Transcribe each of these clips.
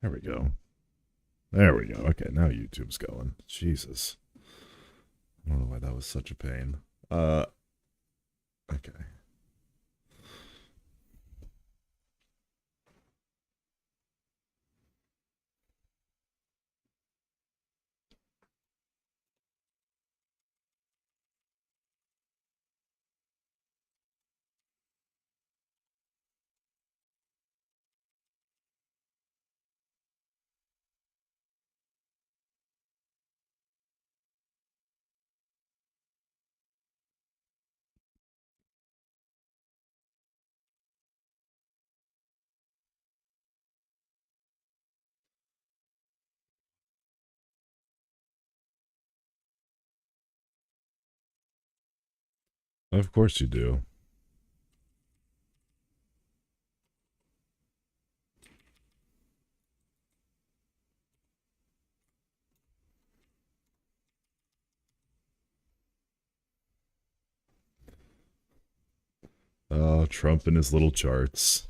There we go. There we go. Okay, now YouTube's going. Jesus. I don't know why that was such a pain. Okay. Of course you do. Trump and his little charts.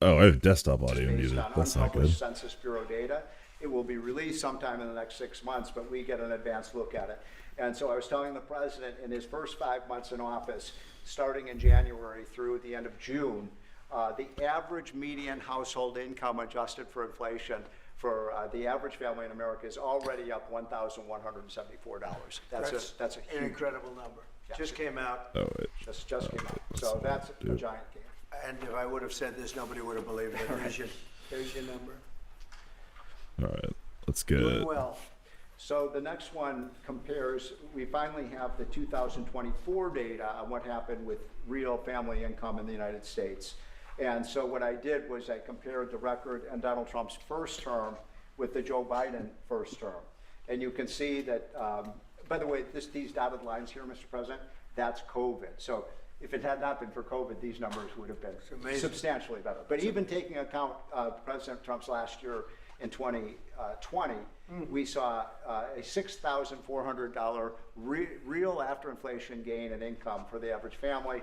Oh, I have desktop audio muted. That's not good. Census Bureau data. It will be released sometime in the next 6 months, but we get an advanced look at it. And so I was telling the president in his first 5 months in office, starting in January through the end of June, the average median household income adjusted for inflation for the average family in America is already up $1,174. That's a huge, incredible number. Yeah. Just came out, Oh, wait. just came out. So that's a giant gain. and if I would have said this, nobody would have believed it. There's your number. All right. Let's get Doing it. well. So the next one compares, we finally have the 2024 data on what happened with real family income in the United States. And so what I did was I compared the record in Donald Trump's first term with the Joe Biden first term. And you can see that, by the way, these dotted lines here, Mr. President, that's COVID. So if it had not been for COVID, these numbers would have been substantially better. But even taking account President Trump's last year in 2020, we saw a $6,400 real after inflation gain in income for the average family.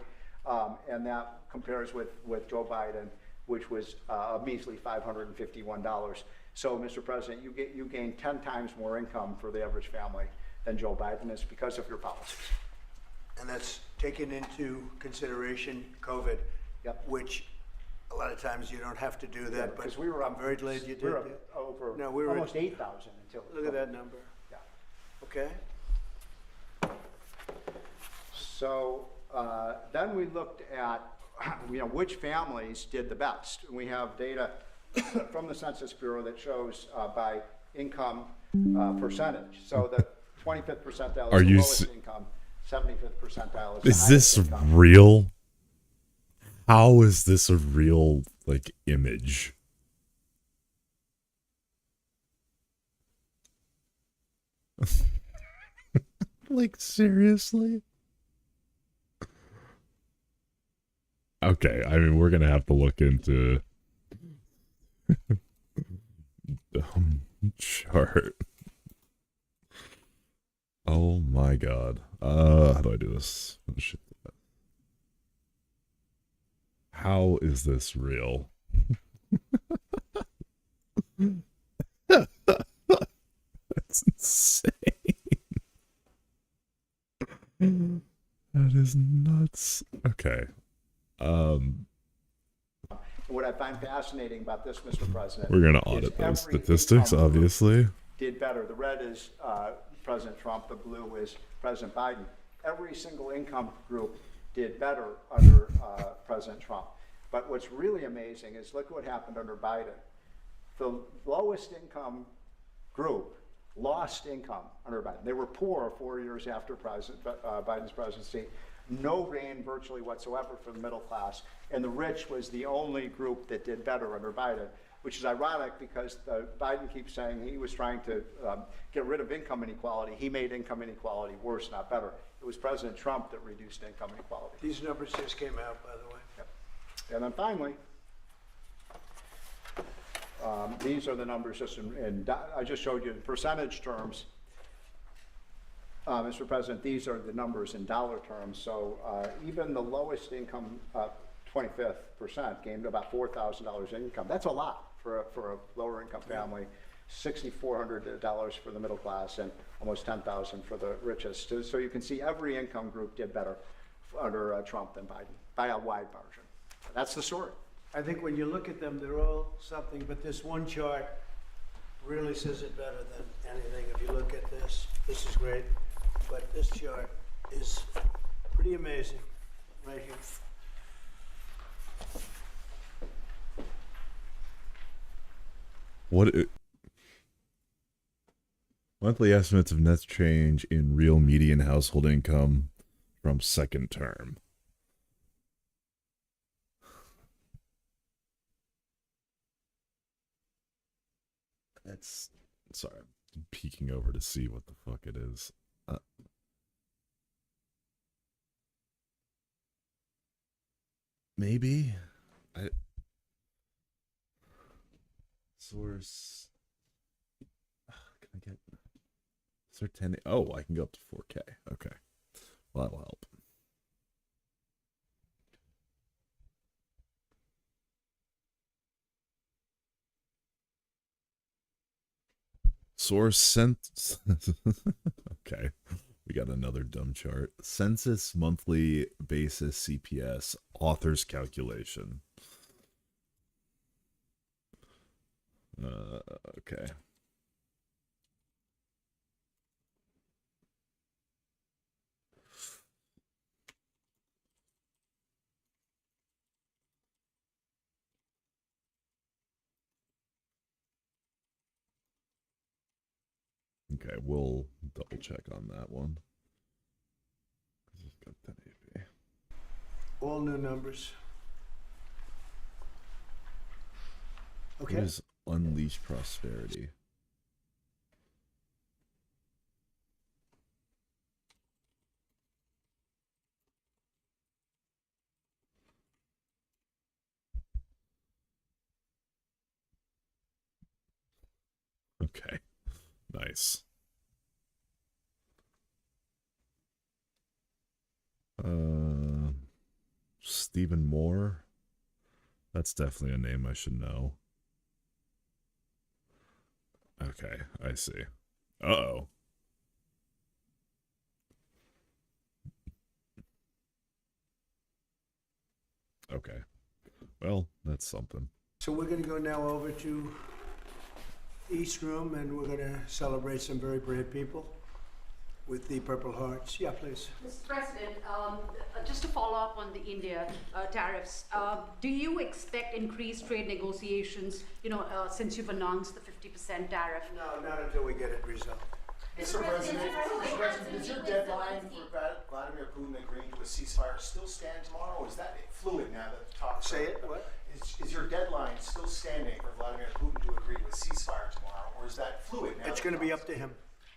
And that compares with Joe Biden, which was a measly $551. So, Mr. President, you gain 10 times more income for the average family than Joe Biden is because of your policies. And that's taken into consideration COVID, Yep. which a lot of times you don't have to do that, but Because we were I'm very glad you did we were that. over No, we were almost 8,000 until. Look at that number. Yeah. Okay. So then we looked at which families did the best. We have data from the Census Bureau that shows by income percentage. So the 25th percentile Are is the you lowest income, 75th percentile is the Is highest this income. real? How is this a real, like, image? Like, seriously? Okay, I mean, we're gonna have to look into chart. Oh my god. How do I do this? Oh, shit. How is this real? That's insane. That is nuts. Okay. What I find fascinating about this, Mr. President, We're gonna is audit those every statistics, income group obviously. did better. The red is President Trump, the blue is President Biden. Every single income group did better under President Trump. But what's really amazing is look what happened under Biden. The lowest income group lost income under Biden. They were poor 4 years after Biden's presidency. No gain virtually whatsoever for the middle class. And the rich was the only group that did better under Biden, which is ironic because Biden keeps saying he was trying to get rid of income inequality. He made income inequality worse, not better. It was President Trump that reduced income inequality. These numbers just came out, by the way. Yep. And then finally, these are the numbers just I just showed you in percentage terms. Mr. President, these are the numbers in dollar terms. So even the lowest income, 25th percent, gained about $4,000 in income. That's a lot. for a lower income family, $6,400 for the middle class, and almost $10,000 for the richest. So you can see every income group did better under Trump than Biden by a wide margin. That's the story. I think when you look at them, they're all something, but this one chart really says it better than anything. If you look at this, this is great, but this chart is pretty amazing right here. Monthly estimates of net change in real median household income from second term. That's sorry, I'm peeking over to see what the fuck it is. Maybe I source. Can I get? Is there 10? Oh, I can go up to 4K. Okay, well that'll help. Source sent. Okay, we got another dumb chart. Census monthly basis CPS author's calculation. Okay. Okay, we'll double check on that one. It's got 1080p. All new numbers. Okay. What is unleash prosperity? Okay, nice. Stephen Moore. That's definitely a name I should know. Okay, I see. Uh-oh. Okay. Well, that's something. So we're going to go now over to East Room, and we're going to celebrate some very brave people with the Purple Hearts. Yeah, please. Mr. President, just to follow up on the India tariffs, do you expect increased trade negotiations, since you've announced the 50% tariff? No, not until we get it resolved. Mr. President, does your deadline for Vladimir Putin agreeing to a ceasefire still stand tomorrow, or is that fluid now that talks? Say it, what? Is your deadline still standing for Vladimir Putin to agree to a ceasefire tomorrow, or is that fluid now? It's going to be up to him.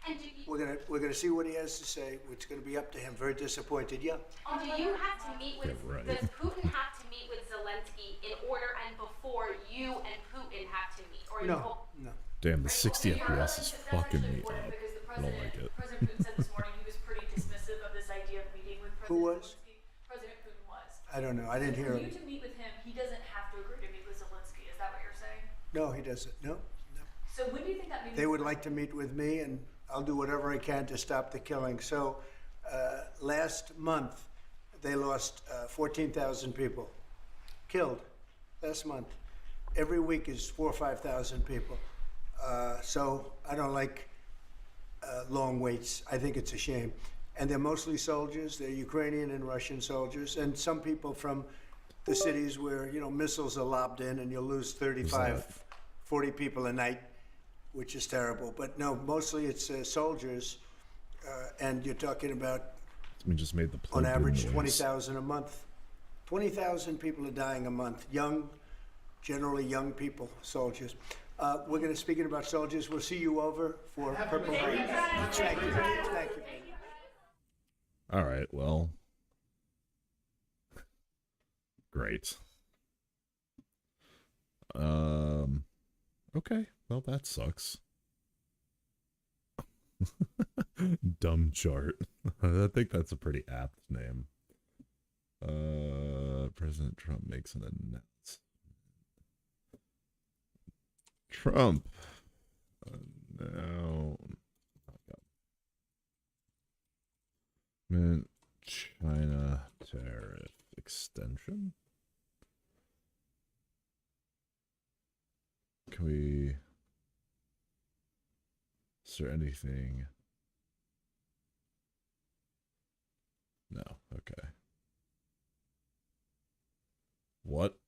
And do you, We're gonna see what he has to say. It's going to be up to him. Very disappointed. Yeah. And do you have to meet with, Yeah, right. does Putin have to meet with Zelensky in order and before you and Putin have to meet? Or No. No. Damn, the 60 FPS is fucking me up. Because the I don't like it. President Putin said this morning he was pretty dismissive of this idea of meeting with Who President was? Zelensky. President Putin was. I don't know. I didn't hear For him. you to meet with him, he doesn't have to agree to meet with Zelensky. Is that what you're saying? No, he doesn't. No. So when do you think that meeting? They would like to meet with me, and I'll do whatever I can to stop the killing. So last month, they lost 14,000 people killed last month. Every week is 4,000 or 5,000 people. So I don't like long waits. I think it's a shame. And they're mostly soldiers. They're Ukrainian and Russian soldiers, and some people from the cities where, missiles are lobbed in and you'll lose 35, 40 people a night, which is terrible. But no, mostly it's soldiers, and you're talking about, We just made the on plug average, noise. 20,000 a month. 20,000 people are dying a month. Generally young people, soldiers. We're going to, speaking about soldiers, we'll see you over for Purple Heart. Thank you. Thank you. All right, well. Great. Okay, well that sucks. Dumb chart. I think that's a pretty apt name. President Trump makes an announcement. Trump. Now, Mint China tariff extension. Can we? Is there anything? No. Okay. What?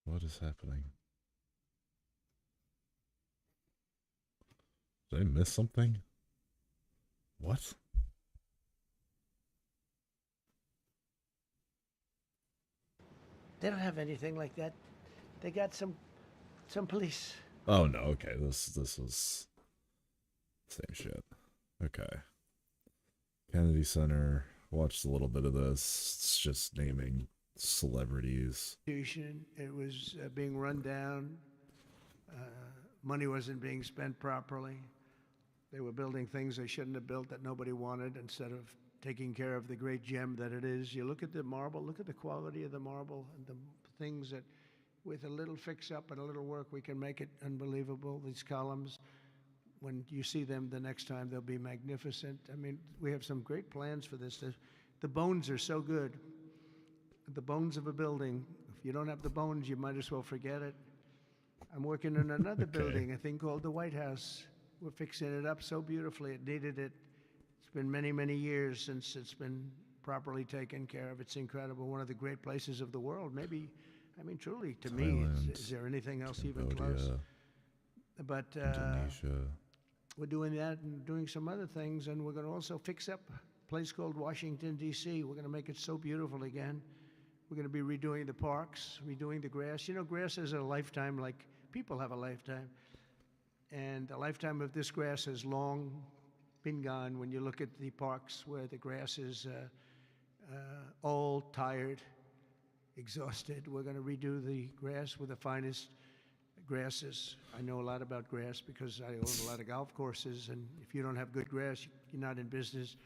What is happening? Did I miss something? What? They don't have anything like that. They got some police. Oh no, okay. This was same shit. Okay. Kennedy Center. Watched a little bit of this. It's just naming celebrities. It was being run down. Money wasn't being spent properly. They were building things they shouldn't have built that nobody wanted instead of taking care of the great gem that it is. You look at the marble, look at the quality of the marble and the things that with a little fix-up and a little work, we can make it unbelievable. These columns, when you see them the next time, they'll be magnificent. I mean, we have some great plans for this. The bones are so good. The bones of a building, if you don't have the bones, you might as well forget it. I'm working on another building, a thing called the White House. We're fixing it up so beautifully. It needed it. It's been many, many years since it's been properly taken care of. It's incredible. One of the great places of the world. Maybe, I mean, truly, to me, Thailand, is there anything else even Cambodia, close? But Indonesia. we're doing that and doing some other things, and we're going to also fix up a place called Washington, D.C. We're going to make it so beautiful again. We're going to be redoing the parks, redoing the grass. You know, grass is a lifetime like people have a lifetime. And the lifetime of this grass has long been gone when you look at the parks where the grass is old, tired, exhausted. We're going to redo the grass with the finest grasses. I know a lot about grass because I own a lot of golf courses, and if you don't have good grass, you're not in business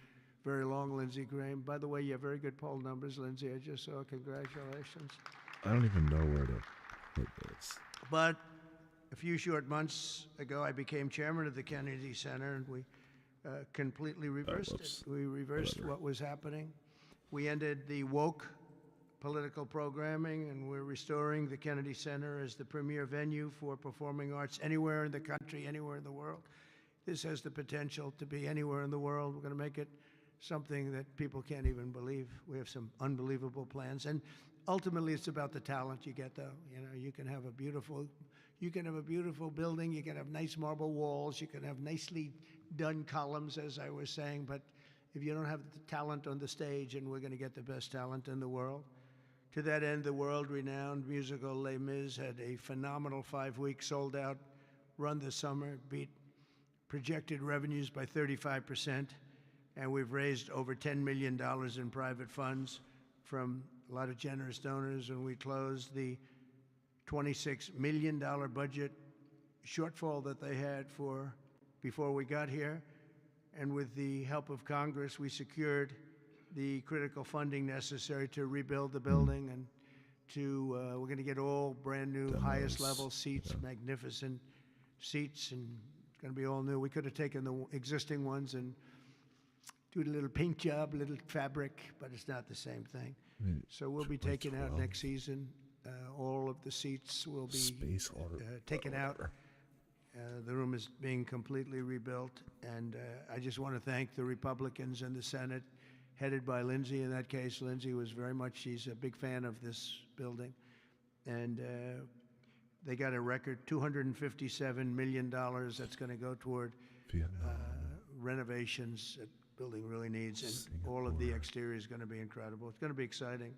very long, Lindsey Graham. By the way, you have very good poll numbers, Lindsey. I just saw. Congratulations. I don't even know where to put this. But a few short months ago, I became chairman of the Kennedy Center, and we completely reversed whoops. it. We reversed what was happening. We ended the woke political programming, and we're restoring the Kennedy Center as the premier venue for performing arts anywhere in the country, anywhere in the world. This has the potential to be anywhere in the world. We're going to make it something that people can't even believe. We have some unbelievable plans, and ultimately, it's about the talent you get. Though, you know, you can have a beautiful building. You can have nice marble walls. You can have nicely done columns, as I was saying. But if you don't have the talent on the stage, and we're going to get the best talent in the world. To that end, the world-renowned musical Les Mis had a phenomenal 5-week sold-out run this summer. It beat projected revenues by 35%, and we've raised over $10 million in private funds from a lot of generous donors, and we closed the $26 million budget shortfall that they had before we got here. And with the help of Congress, we secured the critical funding necessary to rebuild the building, and we're going to get all brand new, highest level seats, magnificent seats, and it's going to be all new. We could have taken the existing ones and do a little paint job, a little fabric, but it's not the same thing. So we'll be taking out next season. All of the seats will be taken out. The room is being completely rebuilt, and I just want to thank the Republicans in the Senate, headed by Lindsey. In that case, Lindsey she's a big fan of this building, and they got a record $257 million that's going to go toward renovations that building really needs, and all of the exterior is going to be incredible. It's going to be exciting.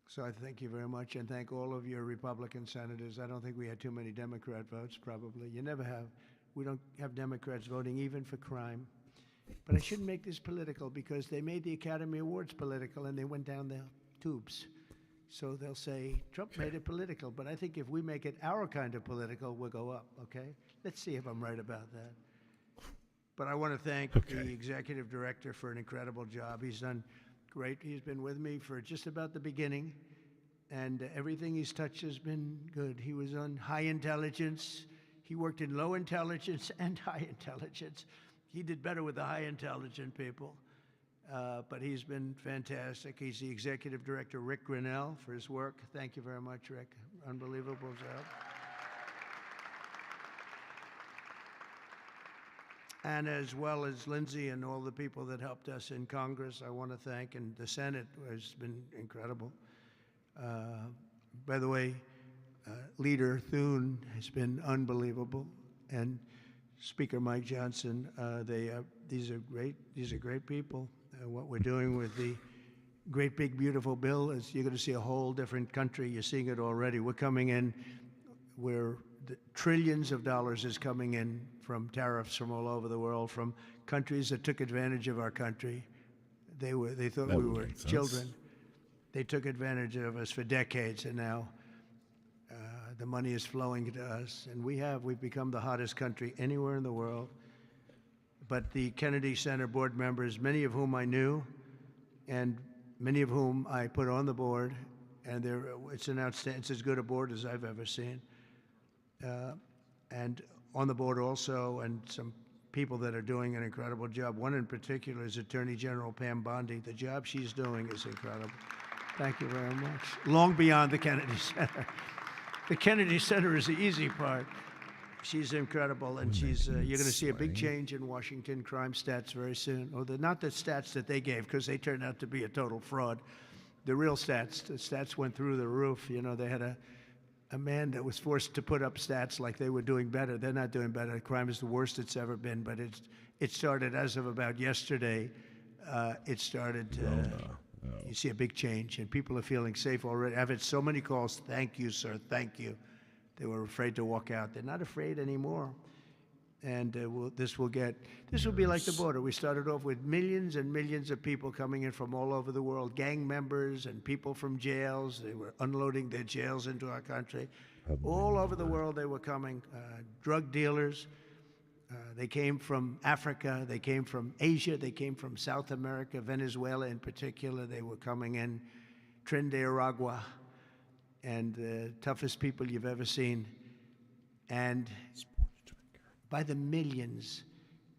So I thank you very much, and thank all of your Republican senators. I don't think we had too many Democrat votes, probably. You never have. We don't have Democrats voting even for crime. But I shouldn't make this political, because they made the Academy Awards political and they went down the tubes. So they'll say, Trump made it political. But I think if we make it our kind of political, we'll go up, okay? Let's see if I'm right about that. But I want to thank the executive director for an incredible job. He's done great. He's been with me for just about the beginning, and everything he's touched has been good. He was on high intelligence. He worked in low intelligence and high intelligence. He did better with the high intelligent people, but he's been fantastic. He's the executive director, Rick Grinnell, for his work. Thank you very much, Rick. Unbelievable job. And as well as Lindsay and all the people that helped us in Congress, I want to thank, and the Senate has been incredible. By the way, Leader Thune has been unbelievable, and Speaker Mike Johnson. These are great people. What we're doing with the great big beautiful bill is you're going to see a whole different country. You're seeing it already. We're coming in where the trillions of dollars is coming in from tariffs from all over the world, from countries that took advantage of our country. They thought That we would were make sense. children. They took advantage of us for decades, and now the money is flowing to us, and we've become the hottest country anywhere in the world. But the Kennedy Center board members, many of whom I knew, and many of whom I put on the board, and it's as good a board as I've ever seen. And on the board also, and some people that are doing an incredible job. One in particular is Attorney General Pam Bondi. The job she's doing is incredible. Thank you very much. Long beyond the Kennedy Center. The Kennedy Center is the easy part. She's incredible, and you're going to see a big change in Washington crime stats very soon. Or not the stats that they gave, because they turned out to be a total fraud. The real stats, the stats went through the roof. You know, they had a man that was forced to put up stats like they were doing better. They're not doing better. Crime is the worst it's ever been, but it started as of about yesterday. It started, you see a big change, and people are feeling safe already. I've had so many calls, thank you, sir, thank you. They were afraid to walk out. They're not afraid anymore. And this will be like the border. We started off with millions and millions of people coming in from all over the world, gang members and people from jails. They were unloading their jails into our country. All over the world they were coming. Drug dealers. They came from Africa. They came from Asia. They came from South America, Venezuela in particular. They were coming in. Trinidad, Aragua, and the toughest people you've ever seen. And by the millions.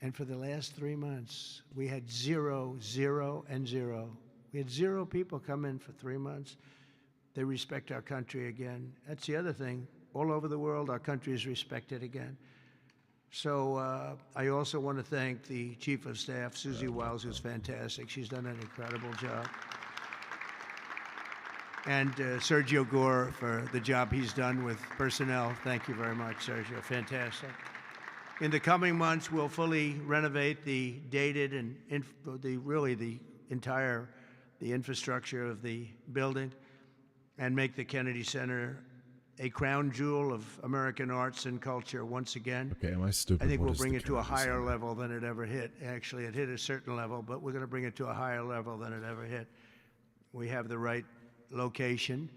And for the last 3 months, we had 0, 0, and 0. We had 0 people come in for 3 months. They respect our country again. That's the other thing. All over the world, our country is respected again. So I also want to thank the Chief of Staff, Susie Wiles, who's fantastic. She's done an incredible job. And Sergio Gore for the job he's done with personnel. Thank you very much, Sergio. Fantastic. In the coming months, we'll fully renovate the dated and the infrastructure of the building, and make the Kennedy Center a crown jewel of American arts and culture once again. Okay, am I stupid? I think What we'll is bring the it to a Kennedy higher Center? level than it ever hit. Actually, it hit a certain level, but we're going to bring it to a higher level than it ever hit. We have the right location,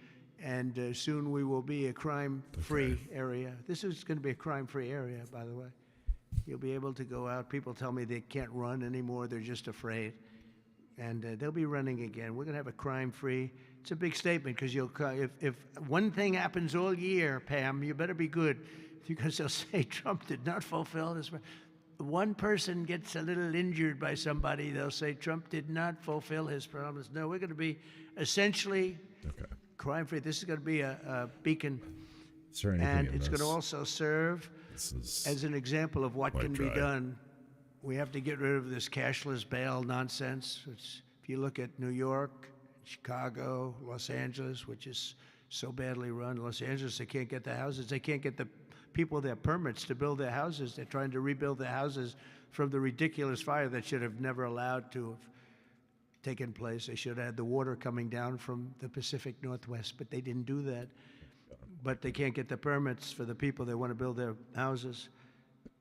and soon we will be a crime-free area. This is going to be a crime-free area, by the way. You'll be able to go out. People tell me they can't run anymore. They're just afraid. And they'll be running again. We're going to have a crime-free. It's a big statement, because if one thing happens all year, Pam, you better be good, because they'll say Trump did not fulfill his. One person gets a little injured by somebody, they'll say Trump did not fulfill his promise. No, we're going to be essentially crime-free. This is going to be a beacon. Is there anything And in it's going to this? also serve as an example of what quite can be dry. done. We have to get rid of this cashless bail nonsense. If you look at New York, Chicago, Los Angeles, which is so badly run. Los Angeles, they can't get the houses. They can't get the people their permits to build their houses. They're trying to rebuild their houses from the ridiculous fire that should have never allowed to have taken place. They should have had the water coming down from the Pacific Northwest, but they didn't do that. But they can't get the permits for the people that want to build their houses.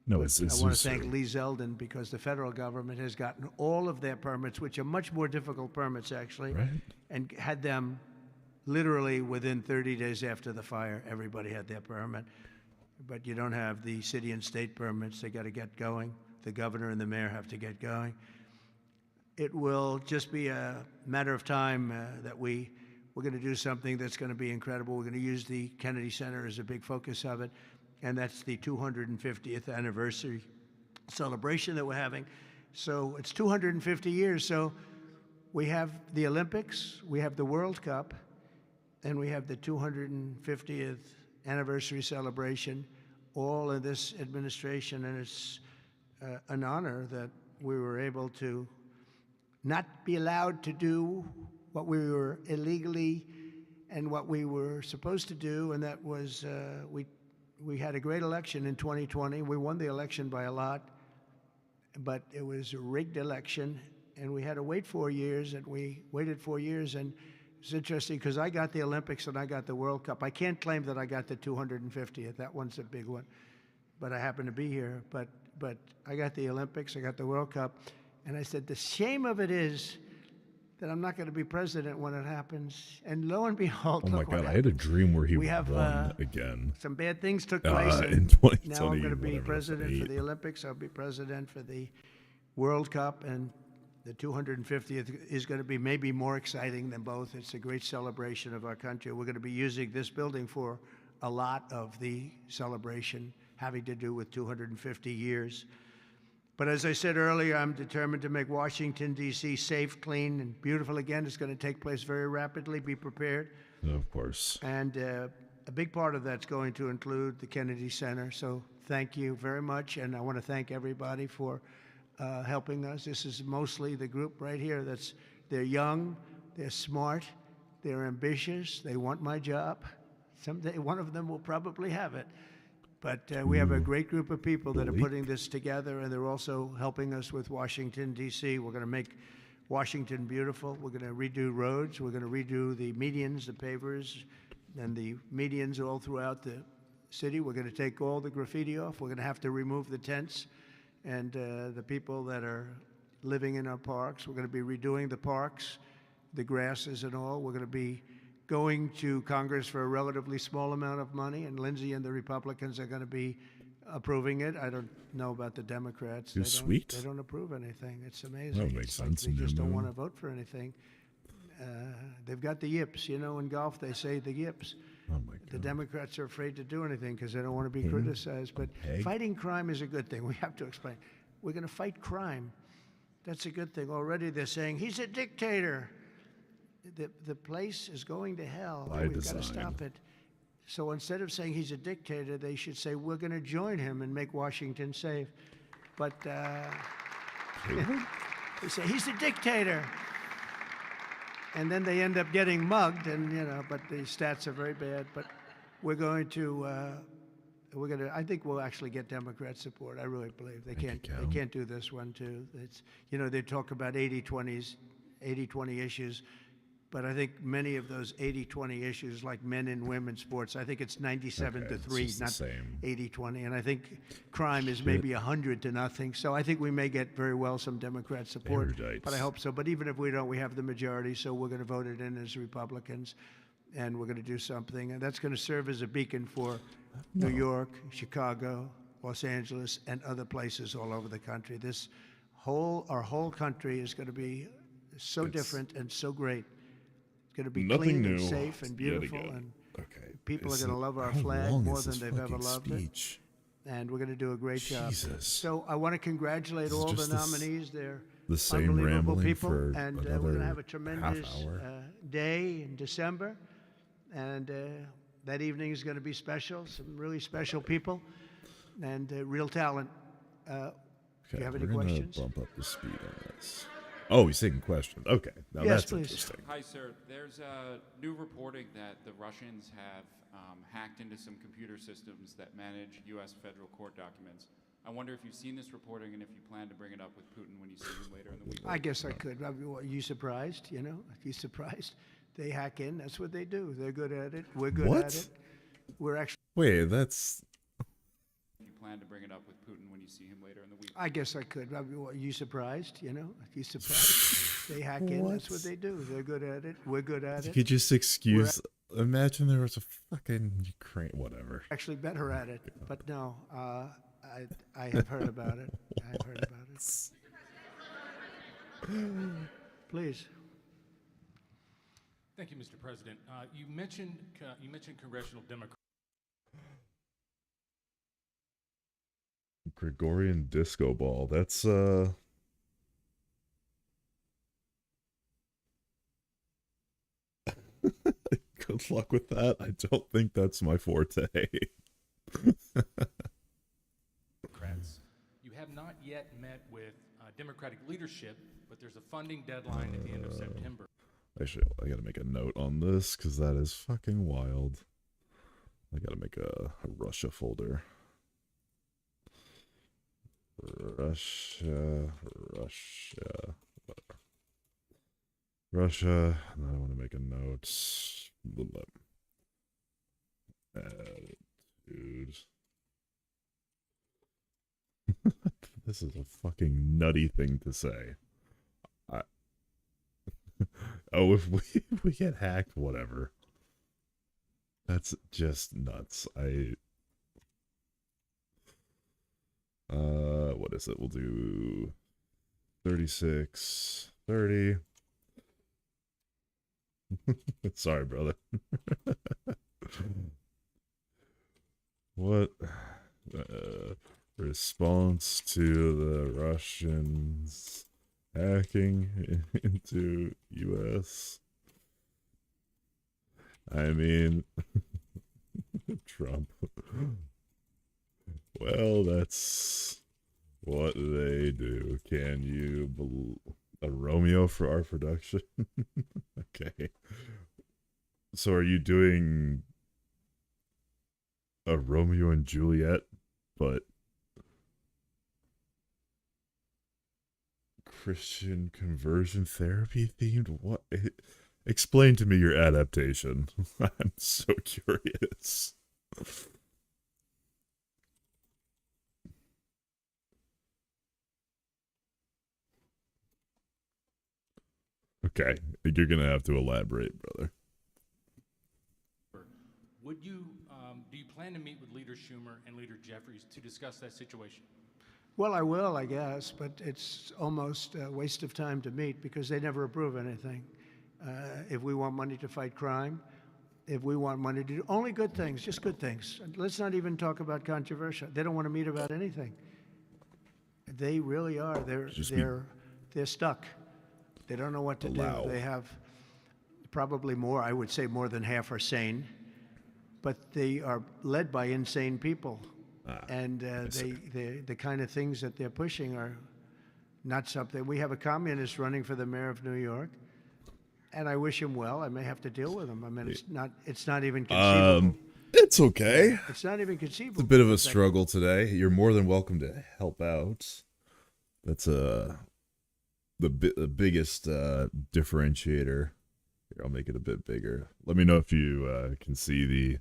No, it's I want to Zusu. thank Lee Zeldin, because the federal government has gotten all of their permits, which are much more difficult permits, actually, Right. and had them literally within 30 days after the fire. Everybody had their permit. But you don't have the city and state permits. They got to get going. the governor and the mayor have to get going. It will just be a matter of time that we're going to do something that's going to be incredible. We're going to use the Kennedy Center as a big focus of it, and that's the 250th anniversary celebration that we're having. So it's 250 years. So we have the Olympics, we have the World Cup, and we have the 250th anniversary celebration, all in this administration, and it's an honor that we were able to not be allowed to do what we were illegally and what we were supposed to do, and that was we had a great election in 2020. We won the election by a lot, but it was a rigged election, and we had to wait 4 years, and we waited 4 years, and it's interesting because I got the Olympics and I got the World Cup. I can't claim that I got the 250th. That one's a big one, but I happen to be here. But I got the Olympics, I got the World Cup, and I said the shame of it is that I'm not going to be president when it happens. And lo and behold, Oh my look what God, I had a happened. dream where he We have, won again. Some bad things took place. In and 2020, now I'm going to be whatever, president for 8. the Olympics. I'll be president for the World Cup, and the 250th is going to be maybe more exciting than both. It's a great celebration of our country. We're going to be using this building for a lot of the celebration having to do with 250 years. But as I said earlier, I'm determined to make Washington, D.C. safe, clean, and beautiful again. It's going to take place very rapidly. Be prepared. Of course. And a big part of that's going to include the Kennedy Center. So thank you very much. And I want to thank everybody for helping us. This is mostly the group right here they're young, they're smart, they're ambitious, they want my job. Someday one of them will probably have it. But we have a great group of people that are putting this together, and they're also helping us with Washington, D.C. We're going to make Washington beautiful. We're going to redo roads. We're going to redo the medians, the pavers, and the medians all throughout the city. We're going to take all the graffiti off. We're going to have to remove the tents and the people that are living in our parks. We're going to be redoing the parks, the grasses and all. We're going to be going to Congress for a relatively small amount of money, and Lindsey and the Republicans are going to be approving it. I don't know about the Democrats. You're sweet. They don't approve anything. It's amazing. That makes It's like sense they in your just don't mood. want to vote for anything. They've got the yips. You know, in golf they say the yips. Oh my The God. Democrats are afraid to do anything because they don't want to be criticized. But Peg. fighting crime is a good thing. We have to explain. We're going to fight crime. That's a good thing. Already they're saying he's a dictator. The place is going to hell. By We've got to design. stop it. So instead of saying he's a dictator, they should say we're going to join him and make Washington safe. But they say he's a dictator. And then they end up getting mugged, and but the stats are very bad. But we're going to, I think we'll actually get Democrat support. I really believe they Thank you, Cal. can't. They can't do this one too. It's, they talk about 80-20 issues, but I think many of those 80-20 issues, like men and women's sports, I think it's 97 Okay, to it's 3, just the not same. 80-20. And I think crime is maybe 100-0. So I think we may get very well some Democrat support, Erudites. but I hope so. But even if we don't, we have the majority, so we're going to vote it in as Republicans, and we're going to do something. And that's going to serve as a beacon for New York, Chicago, Los Angeles, and other places all over the country. Our whole country is going to be so different and so great. It's going to be Nothing clean new. and safe and yet beautiful, again. and Okay. people are Is gonna it- love our how flag long more is than this they've ever fucking loved it. speech? and we're going to do a great job. Jesus. So I want to congratulate This is all the just this- nominees. They're the same unbelievable rambling people, for and we're another going to have a half tremendous hour. day in December, and that evening is going to be special. Some really special people and real talent. Do you have any we're gonna questions? bump up the speed on this. Oh, he's taking questions. Okay, now Yes, that's please. interesting. Hi, sir. There's new reporting that the Russians have hacked into some computer systems that manage U.S. federal court documents. I wonder if you've seen this reporting and if you plan to bring it up with Putin when you see him later in the week. I guess I could. Are you surprised? Are you surprised? They hack in. That's what they do. They're good at it. We're good What? at it. We're actually. Wait, that's If you plan to bring it up with Putin when you see him later in the week. I guess I could. Are you surprised? Are you surprised? They hack in. That's what What? they do. They're good at it. We're good at you it. could just excuse. Imagine there was a fucking Ukraine, whatever. Actually better at it. But no, I have heard about it. I've heard about it. Please. Thank you, Mr. President. You mentioned congressional Democrats. Gregorian disco ball. That's good luck with that. I don't think that's my forte. You have not yet met with Democratic leadership, but there's a funding deadline at the end of September. Actually, I gotta make a note on this because that is fucking wild. I gotta make a Russia folder. Russia, whatever. Russia, and then I want to make a note. Attitude. This is a fucking nutty thing to say. Oh, if we get hacked, whatever. That's just nuts. What is it? We'll do 36, 30. Sorry, brother. What? Response to the Russians hacking into U.S. I mean, Trump. Well, that's what they do. Can you believe a Romeo for our production? Okay. So are you doing a Romeo and Juliet, but Christian conversion therapy themed? What? Explain to me your adaptation. I'm so curious. Okay, you're gonna have to elaborate, brother. Would you, do you plan to meet with Leader Schumer and Leader Jeffries to discuss that situation? Well, I will, I guess, but it's almost a waste of time to meet because they never approve anything. If we want money to fight crime, if we want money to do only good things, just good things. Let's not even talk about controversial. They don't want to meet about anything. They really are. They're stuck. They don't know what to do. They have probably more, I would say more than half are sane, but they are led by insane people. And the kind of things that they're pushing are not something. We have a communist running for the mayor of New York, and I wish him well. I may have to deal with him. I mean, it's not even conceivable. It's okay. It's not even conceivable. It's a bit of a struggle today. You're more than welcome to help out. That's the biggest differentiator. Here, I'll make it a bit bigger. Let me know if you can see the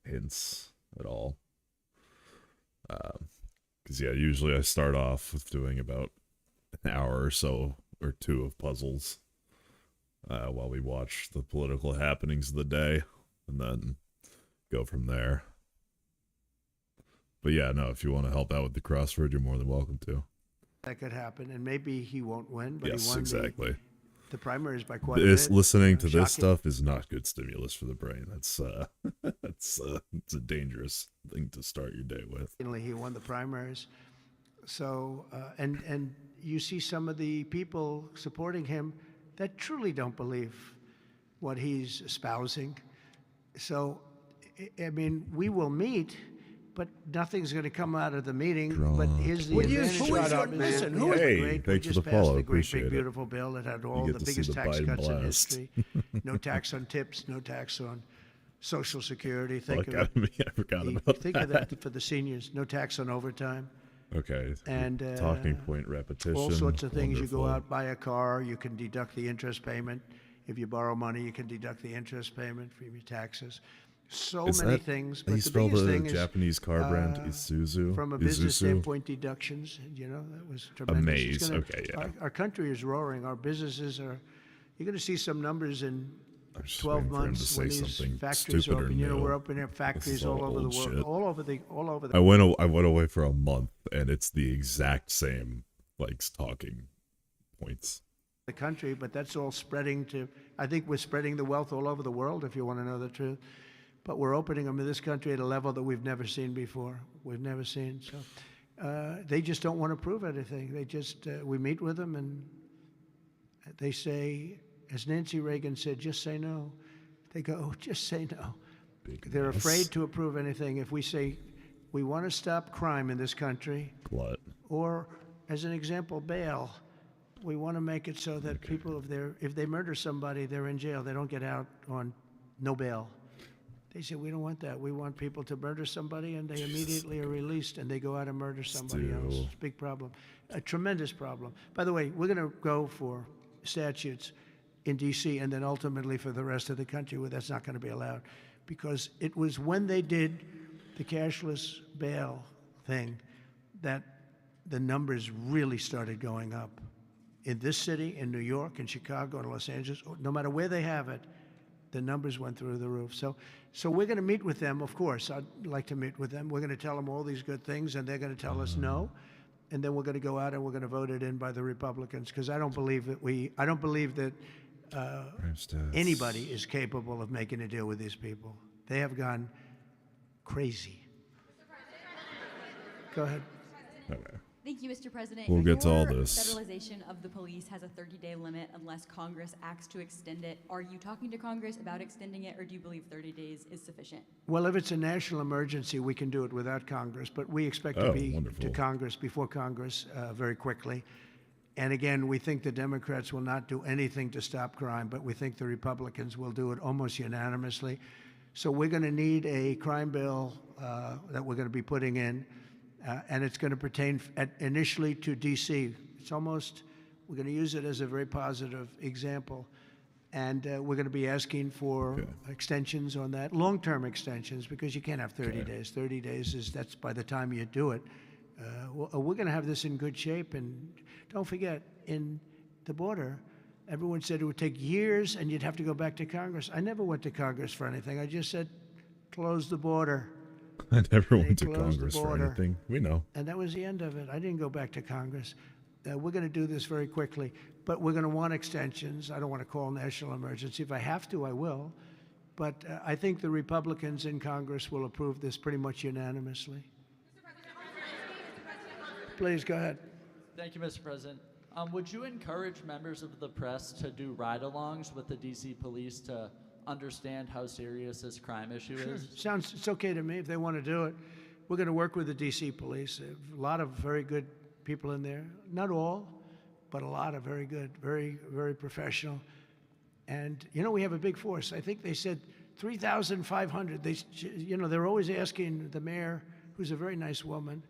hints at all. Because yeah, usually I start off with doing about an hour or so or two of puzzles while we watch the political happenings of the day, and then go from there. But yeah, no, if you want to help out with the crossword, you're more than welcome to. That could happen, and maybe he won't win, but Yes, he won exactly. the primaries by quite a bit. Listening to this Shocking. stuff is not good stimulus for the brain. That's it's a dangerous thing to start your day with. He won the primaries. So, and you see some of the people supporting him that truly don't believe what he's espousing. So, I mean, we will meet, but nothing's going to come out of the meeting. But here's the advantage. Listen, who is Hey, great? We thanks for just the passed follow. the great, Appreciate big, it. beautiful bill that had all You the get to see biggest the tax Biden cuts in blast. history. No tax on tips, no tax on Social Security. Fuck Think of out of me. I forgot about think of that for the seniors. No tax on overtime. Okay. And talking point repetition. All sorts of things. You Wonderful. go out, buy a car, you can deduct the interest payment. If you borrow money, you can deduct the interest payment from your taxes. So Is many that things. how But you the spell biggest the thing Japanese car brand is Isuzu? from a business Isuzu? standpoint, deductions. You know, that was tremendous. It's Amaze. Okay, yeah. Our country is roaring. Our businesses are. You're going to see some numbers in just 12 waiting for him to months say when these something factories stupid or open. You know, new. we're opening up factories all all over the old world, shit. all over the I went away for a month, and it's the exact same like talking points. country, but that's all spreading to, I think we're spreading the wealth all over the world, if you want to know the truth. But we're opening them in this country at a level that we've never seen before. We've never seen. So they just don't want to prove anything. They just, we meet with them and they say, as Nancy Reagan said, just say no. They go, oh, just say no. They're mess. afraid to approve anything. If we say, we want to stop crime in this country, Glut. or as an example, bail. We want to make it so that people, if they murder somebody, they're in jail. They don't get out on no bail. They say, we don't want that. We want people to murder somebody and they immediately are released and they go out and murder somebody else. Still. It's a big problem, a tremendous problem. By the way, we're going to go for statutes in D.C. and then ultimately for the rest of the country where that's not going to be allowed. Because it was when they did the cashless bail thing that the numbers really started going up. In this city, in New York, in Chicago, in Los Angeles, no matter where they have it, the numbers went through the roof. So we're going to meet with them, of course. I'd like to meet with them. We're going to tell them all these good things, and they're going to tell us no. And then we're going to go out and we're going to vote it in by the Republicans, because I don't believe that anybody is capable of making a deal with these people. They have gone crazy. Go ahead. Okay. Thank you, Mr. President. We'll get to all Your this. Federalization of the police has a 30-day limit unless Congress acts to extend it. Are you talking to Congress about extending it, or do you believe 30 days is sufficient? Well, if it's a national emergency, we can do it without Congress, but we expect to Oh, be wonderful. to Congress, before Congress, very quickly. And again, we think the Democrats will not do anything to stop crime, but we think the Republicans will do it almost unanimously. So we're going to need a crime bill that we're going to be putting in, and it's going to pertain initially to D.C. We're going to use it as a very positive example. And we're going to be asking for extensions on that, long-term extensions, because you can't have 30 days. 30 days that's by the time you do it. We're going to have this in good shape. And don't forget, in the border, everyone said it would take years and you'd have to go back to Congress. I never went to Congress for anything. I just said, close the border. I never went to closed the Congress for border. anything. We know. And that was the end of it. I didn't go back to Congress. We're going to do this very quickly, but we're going to want extensions. I don't want to call national emergency. If I have to, I will. But I think the Republicans in Congress will approve this pretty much unanimously. Please, go ahead. Thank you, Mr. President. Would you encourage members of the press to do ride-alongs with the D.C. police to understand how serious this crime issue is? It's okay to me if they want to do it. We're going to work with the D.C. police. A lot of very good people in there. Not all, but a lot of very good, very, very professional. And, we have a big force. I think they said 3,500. They're always asking the mayor, who's a very nice woman,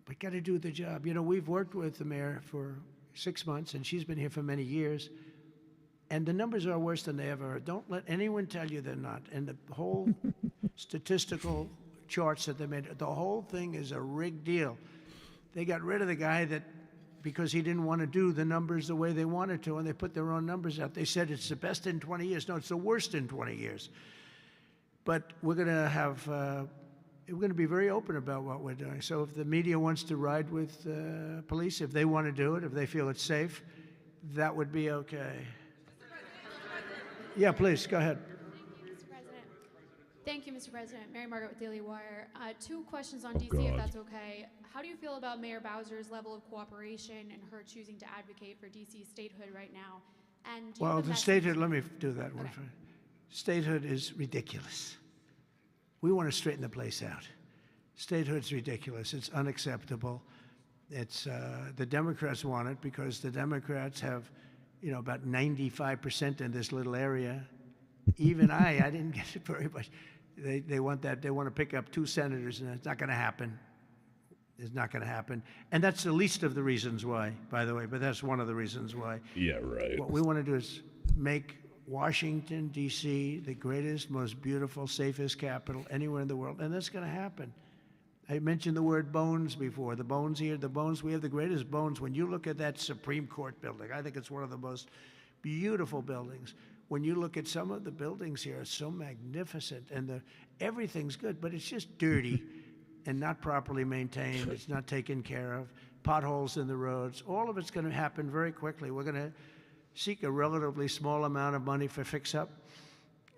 but got to do the job. We've worked with the mayor for 6 months, and she's been here for many years. And the numbers are worse than they ever are. Don't let anyone tell you they're not. And the whole statistical charts that they made, the whole thing is a rigged deal. They got rid of the guy because he didn't want to do the numbers the way they wanted to, and they put their own numbers out. They said it's the best in 20 years. No, it's the worst in 20 years. But we're going to be very open about what we're doing. So if the media wants to ride with police, if they want to do it, if they feel it's safe, that would be okay. Yeah, please, go ahead. Thank you, Mr. President. Mary Margaret with Daily Wire. 2 questions on D.C., God. if that's okay. How do you feel about Mayor Bowser's level of cooperation and her choosing to advocate for D.C. statehood right now? And do you have Well, a the message- statehood, let me do that one first. Statehood is ridiculous. We want to straighten the place out. Statehood's ridiculous. It's unacceptable. It's the Democrats want it because the Democrats have, about 95% in this little area. Even I didn't get it very much. They want that. They want to pick up 2 senators, and it's not going to happen. It's not going to happen. And that's the least of the reasons why, by the way, but that's one of the reasons why. Yeah, right. What we want to do is make Washington, D.C., the greatest, most beautiful, safest capital anywhere in the world, and that's going to happen. I mentioned the word bones before. The bones here, we have the greatest bones. When you look at that Supreme Court building, I think it's one of the most beautiful buildings. when you look at some of the buildings here, it's so magnificent, and everything's good, but it's just dirty and not properly maintained. It's not taken care of. Potholes in the roads. All of it's going to happen very quickly. We're going to seek a relatively small amount of money for fix-up,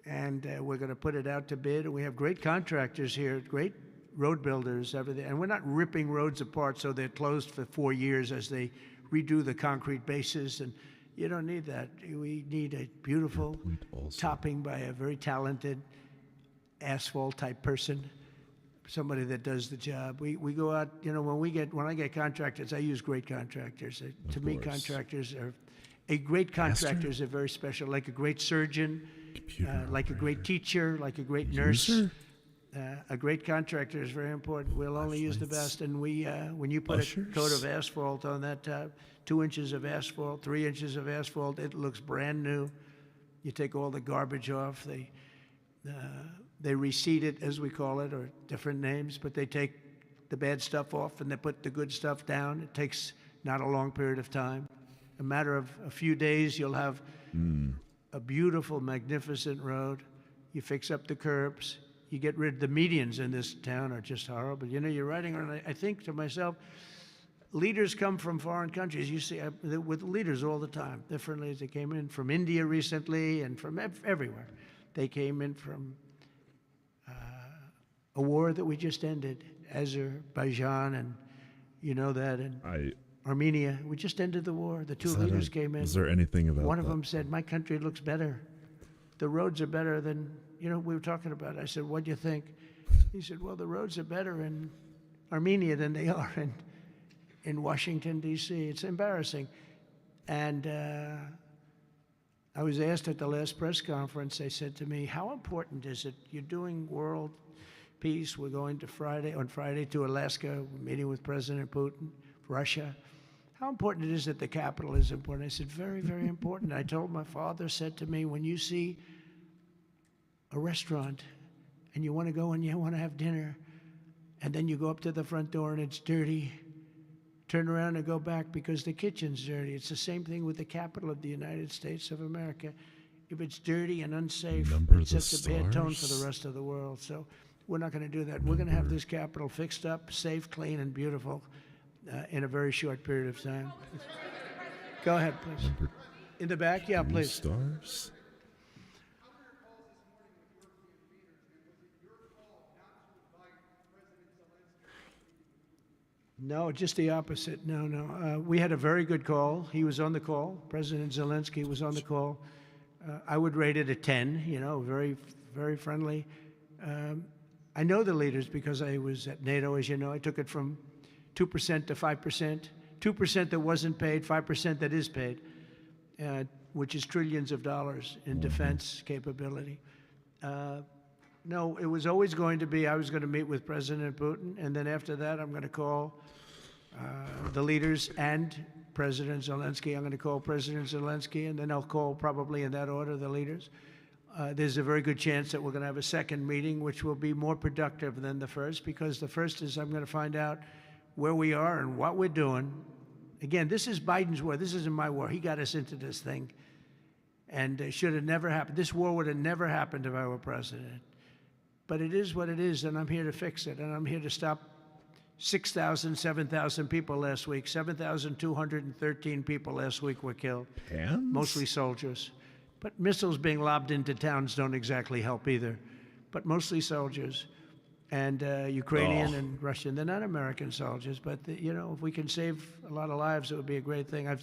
and we're going to put it out to bid. And we have great contractors here, great road builders, everything. And we're not ripping roads apart so they're closed for 4 years as they redo the concrete bases. And you don't need that. We need a beautiful topping by a very talented asphalt-type person, somebody that does the job. We go out, you know, when I get contractors, I use great contractors. To me, contractors are, a great contractor is a very special, like a great surgeon, like a great teacher, like a great nurse. A great contractor is very important. We'll only use the best. And when you put a coat of asphalt on that 2 inches of asphalt, 3 inches of asphalt, it looks brand new. You take all the garbage off. They reseed it, as we call it, or different names, but they take the bad stuff off and they put the good stuff down. It takes not a long period of time. A matter of a few days, you'll have a beautiful, magnificent road. You fix up the curbs. You get rid of the medians in this town are just horrible. You know, you're riding around, I think to myself, leaders come from foreign countries. You see, with leaders all the time, different leaders. They came in from India recently and from everywhere. They came in from a war that we just ended, Azerbaijan, and you know that, and Armenia. We just ended the war. The two leaders came in. Is there anything about One of them said, "My country looks better. The roads are better than, you know, we were talking about." I said, "What do you think?" He said, "Well, the roads are better in Armenia than they are in Washington, D.C. It's embarrassing." And I was asked at the last press conference, they said to me, "How important is it? You're doing world peace. We're going to on Friday to Alaska, we're meeting with President Putin, Russia. How important it is that the capital is important?" I said, "Very, very important." I told my father, said to me, "When you see a restaurant and you want to go and you want to have dinner, and then you go up to the front door and it's dirty, turn around and go back because the kitchen's dirty." It's the same thing with the capital of the United States of America. If it's dirty and unsafe, it sets a bad tone for the rest of the world. So we're not going to do that. We're going to have this capital fixed up, safe, clean, and beautiful in a very short period of time. Go ahead, please. In the back? Yeah, please. Stars? No, just the opposite. No. We had a very good call. He was on the call. President Zelensky was on the call. I would rate it a 10, you know, very, very friendly. I know the leaders because I was at NATO, as you know. I took it from 2% to 5%, 2% that wasn't paid, 5% that is paid, which is trillions of dollars in defense capability. No, it was always going to be, I was going to meet with President Putin, and then after that, I'm going to call the leaders and President Zelensky. I'm going to call President Zelensky, and then I'll call, probably in that order, the leaders. There's a very good chance that we're going to have a second meeting, which will be more productive than the first, because the first is I'm going to find out where we are and what we're doing. Again, this is Biden's war. This isn't my war. He got us into this thing, and it should have never happened. This war would have never happened if I were president. But it is what it is, and I'm here to fix it, and I'm here to stop 6,000, 7,000 people last week. 7,213 people last week were killed, mostly soldiers. But missiles being lobbed into towns don't exactly help either, but mostly soldiers. And Ukrainian and Russian. They're not American soldiers, but you know, if we can save a lot of lives, it would be a great thing. I've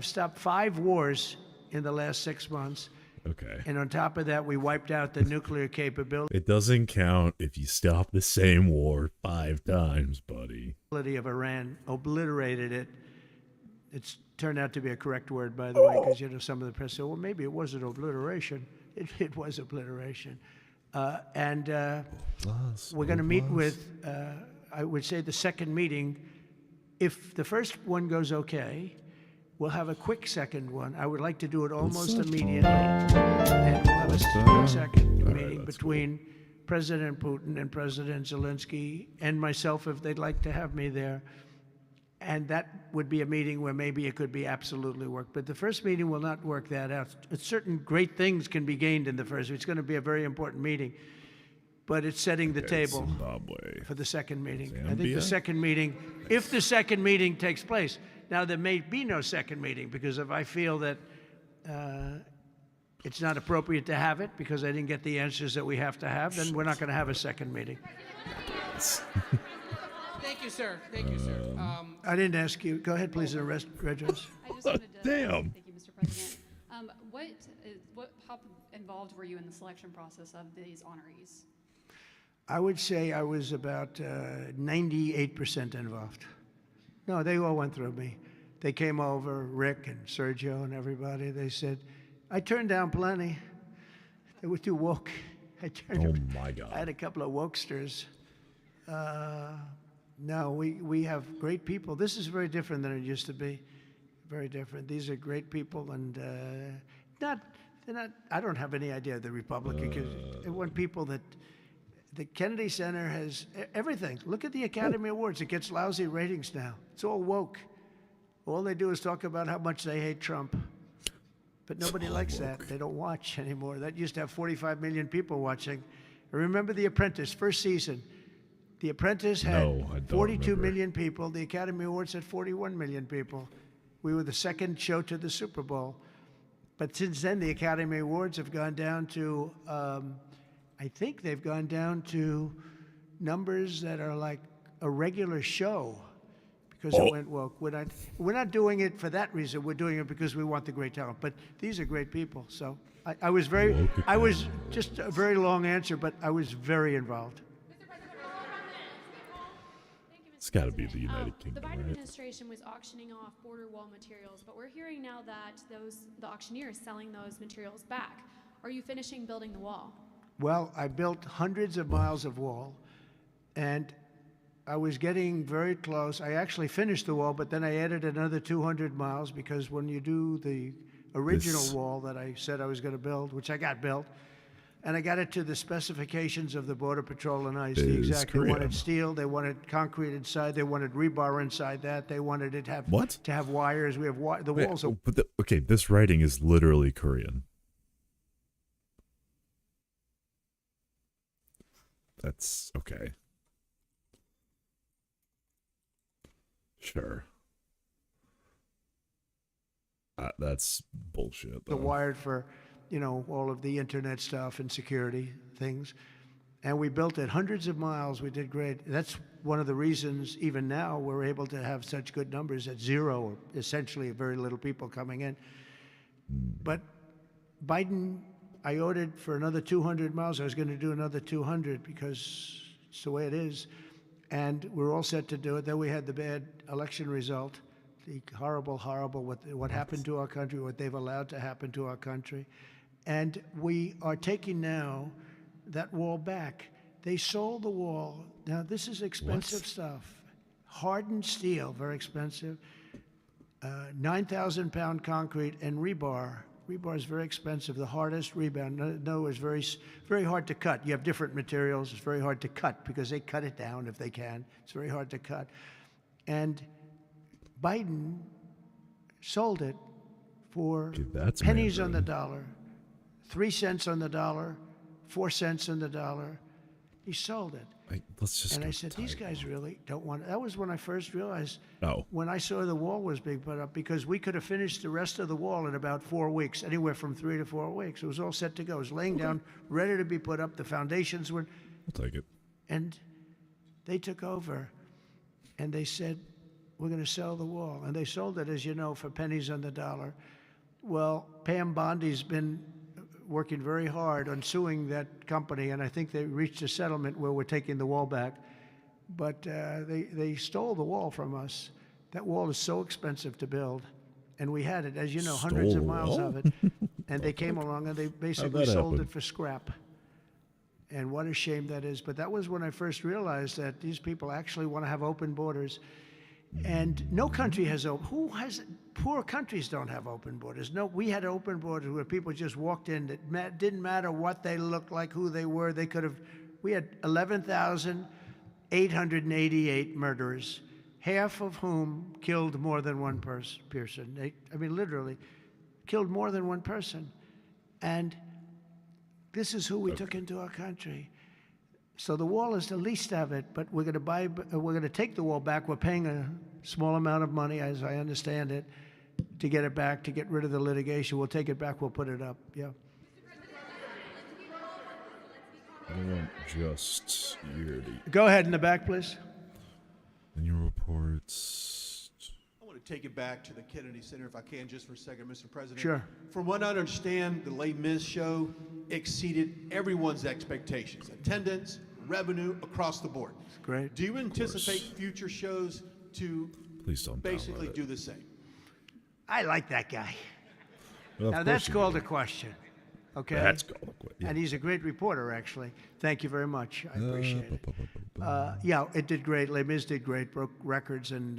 stopped 5 wars in the last 6 months. Okay. And on top of that, we wiped out the nuclear capability. It doesn't count if you stop the same war 5 times, buddy. Of Iran, obliterated it. It's turned out to be a correct word, by the way, because you know some of the press said, well, maybe it wasn't obliteration. It was obliteration. We're going to meet with, I would say, the second meeting. If the first one goes okay, we'll have a quick second one. I would like to do it almost immediately. And we'll have a second meeting between President Putin and President Zelensky and myself, if they'd like to have me there. And that would be a meeting where maybe it could be absolutely work. But the first meeting will not work that out. Certain great things can be gained in the first. It's going to be a very important meeting. But it's setting the table Zimbabwe. for the second meeting. I think Zambia? the second meeting, if the second meeting takes place. Now, there may be no second meeting, because if I feel that it's not appropriate to have it because I didn't get the answers that we have to have, then we're not going to have a second meeting. Thank you, sir. Thank you, sir. I didn't ask you. Go ahead, please, Red Dress. I just wanted to. Damn. Thank you, Mr. President. How involved were you in the selection process of these honorees? I would say I was about 98% involved. No, they all went through me. They came over, Rick and Sergio and everybody. They said, I turned down plenty. They were too woke. Oh my God. I had a couple of wokesters. No, we have great people. This is very different than it used to be. Very different. These are great people, and they're not. I don't have any idea of the Republican. They want people that. The Kennedy Center has everything. Look at the Academy Awards. It gets lousy ratings now. It's all woke. All they do is talk about how much they hate Trump. But nobody likes that. They don't watch anymore. That used to have 45 million people watching. I remember The Apprentice, first season. The Apprentice had No, I don't 42 remember. million people. The Academy Awards had 41 million people. We were the second show to the Super Bowl. But since then, the Academy Awards have gone down to, I think they've gone down to numbers that are like a regular show because it went woke. We're not doing it for that reason. We're doing it because we want the great talent. But these are great people. So I was just a very long answer, but I was very involved. It's got to be the United The Kingdom, Biden right? administration was auctioning off border wall materials, but we're hearing now that the auctioneers selling those materials back. Are you finishing building the wall? Well, I built hundreds of miles of wall, and I was getting very close. I actually finished the wall, but then I added another 200 miles because when you do the original wall that I said I was going to build, which I got built, and I got it to the specifications of the Border Patrol and ICE, the exact. They wanted steel, they wanted concrete inside, they wanted rebar inside that, they wanted it to have wires. We have the walls are. But okay, this writing is literally Korean. That's okay. Sure. That's bullshit. They're wired for, all of the internet stuff and security things. And we built it hundreds of miles. We did great. That's one of the reasons, even now, we're able to have such good numbers at zero, or essentially very little people coming in. But Biden, I ordered for another 200 miles. I was going to do another 200 because it's the way it is. And we're all set to do it. Then we had the bad election result, the horrible, what happened to our country, what they've allowed to happen to our country. And we are taking now that wall back. They sold the wall. Now, this is expensive stuff. Hardened steel, very expensive. 9,000-pound concrete and rebar. Rebar is very expensive. The hardest rebound. No, is very, very hard to cut. You have different materials. It's very hard to cut because they cut it down if they can. It's very hard to cut. And Biden sold it for pennies on the dollar, 3 cents on the dollar, 4 cents on the dollar. He sold it. And I said, these guys really don't want it. That was when I first realized, when I saw the wall was being put up, because we could have finished the rest of the wall in about 4 weeks, anywhere from 3 to 4 weeks. It was all set to go. It was laying down, ready to be put up. The foundations were. I'll take it. And they took over, and they said, we're going to sell the wall. And they sold it, as you know, for pennies on the dollar. Well, Pam Bondi's been working very hard on suing that company, and I think they reached a settlement where we're taking the wall back. But they stole the wall from us. That wall is so expensive to build, and we had it, as you know, hundreds of miles of it. And they came along and they basically sold it for scrap. And what a shame that is. But that was when I first realized that these people actually want to have open borders. And no country has who has poor countries don't have open borders. No, we had open borders where people just walked in. It didn't matter what they looked like, who they were. We had 11,888 murderers. half of whom killed more than one person. I mean, literally, killed more than one person. And this is who we took into our country. So the wall is the least of it, but we're going to take the wall back. We're paying a small amount of money, as I understand it, to get it back, to get rid of the litigation. We'll take it back, we'll put it up, yeah. I want just your Go ahead in the back, please. and your reports. I want to take it back to the Kennedy Center, if I can, just for a second, Mr. President. Sure. From what I understand, the Les Mis show exceeded everyone's expectations. Attendance, revenue, across the board. Great. Do you anticipate future shows to Please don't basically download it. do the same? I like that guy. Well, of Now, course that's you called do. a question, okay? That's called a question. And he's a great reporter, actually. Thank you very much. I appreciate it. Yeah, it did great. Les Mis did great, broke records, and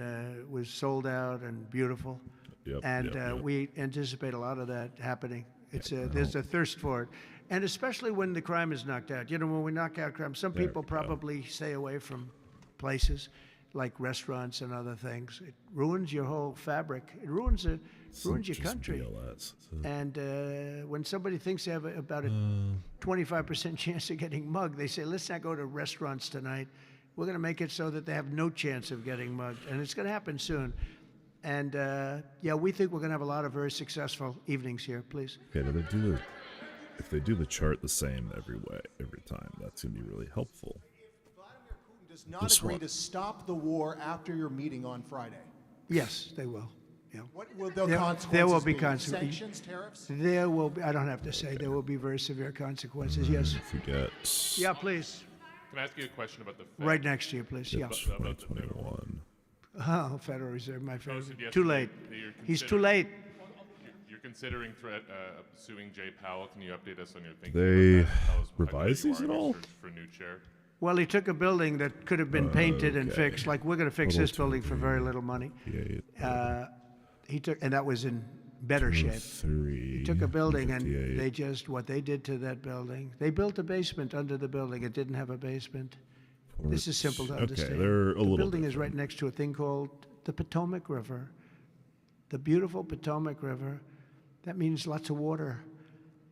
was sold out and beautiful. Yep, And yep. we anticipate a lot of that happening. There's a thirst for it. And especially when the crime is knocked out. You know, when we knock out crime, some There people we go. probably stay away from places like restaurants and other things. It ruins your whole fabric. It ruins your Just country. BLS. And when somebody thinks they have about a 25% chance of getting mugged, they say, let's not go to restaurants tonight. We're going to make it so that they have no chance of getting mugged. And it's going to happen soon. And yeah, we think we're going to have a lot of very successful evenings here, please. Okay, if they do the chart the same every time, that's gonna be really helpful. Vladimir Putin does not This agree one. to stop the war after your meeting on Friday. Yes, they will. Yeah. What will the There- consequences there will be be? consequences. Sanctions, tariffs? There will be, I don't have to say, there will be very severe consequences, yes. Forget. Yeah, please. Can I ask you a question about the Fed? Right next to you, please, yeah. It's About the Federal 2021. Oh, Federal Reserve, my So favorite. said yesterday Too late. that you're He's too considering- late. You're considering suing Jay Powell. Can you update us on your thinking They about that? Tell us how revise good you these are at in your all? search for a new chair. Well, he took a building that could have been painted and Okay. fixed, like we're going to fix Total this building for very little money. He took, and that was in better shape. He took a building and what they did to that building, they built a basement under the building. It didn't have a basement. This is simple to Okay, understand. they're a the little building is right next to a thing called the Potomac River, the beautiful Potomac River. That means lots of water,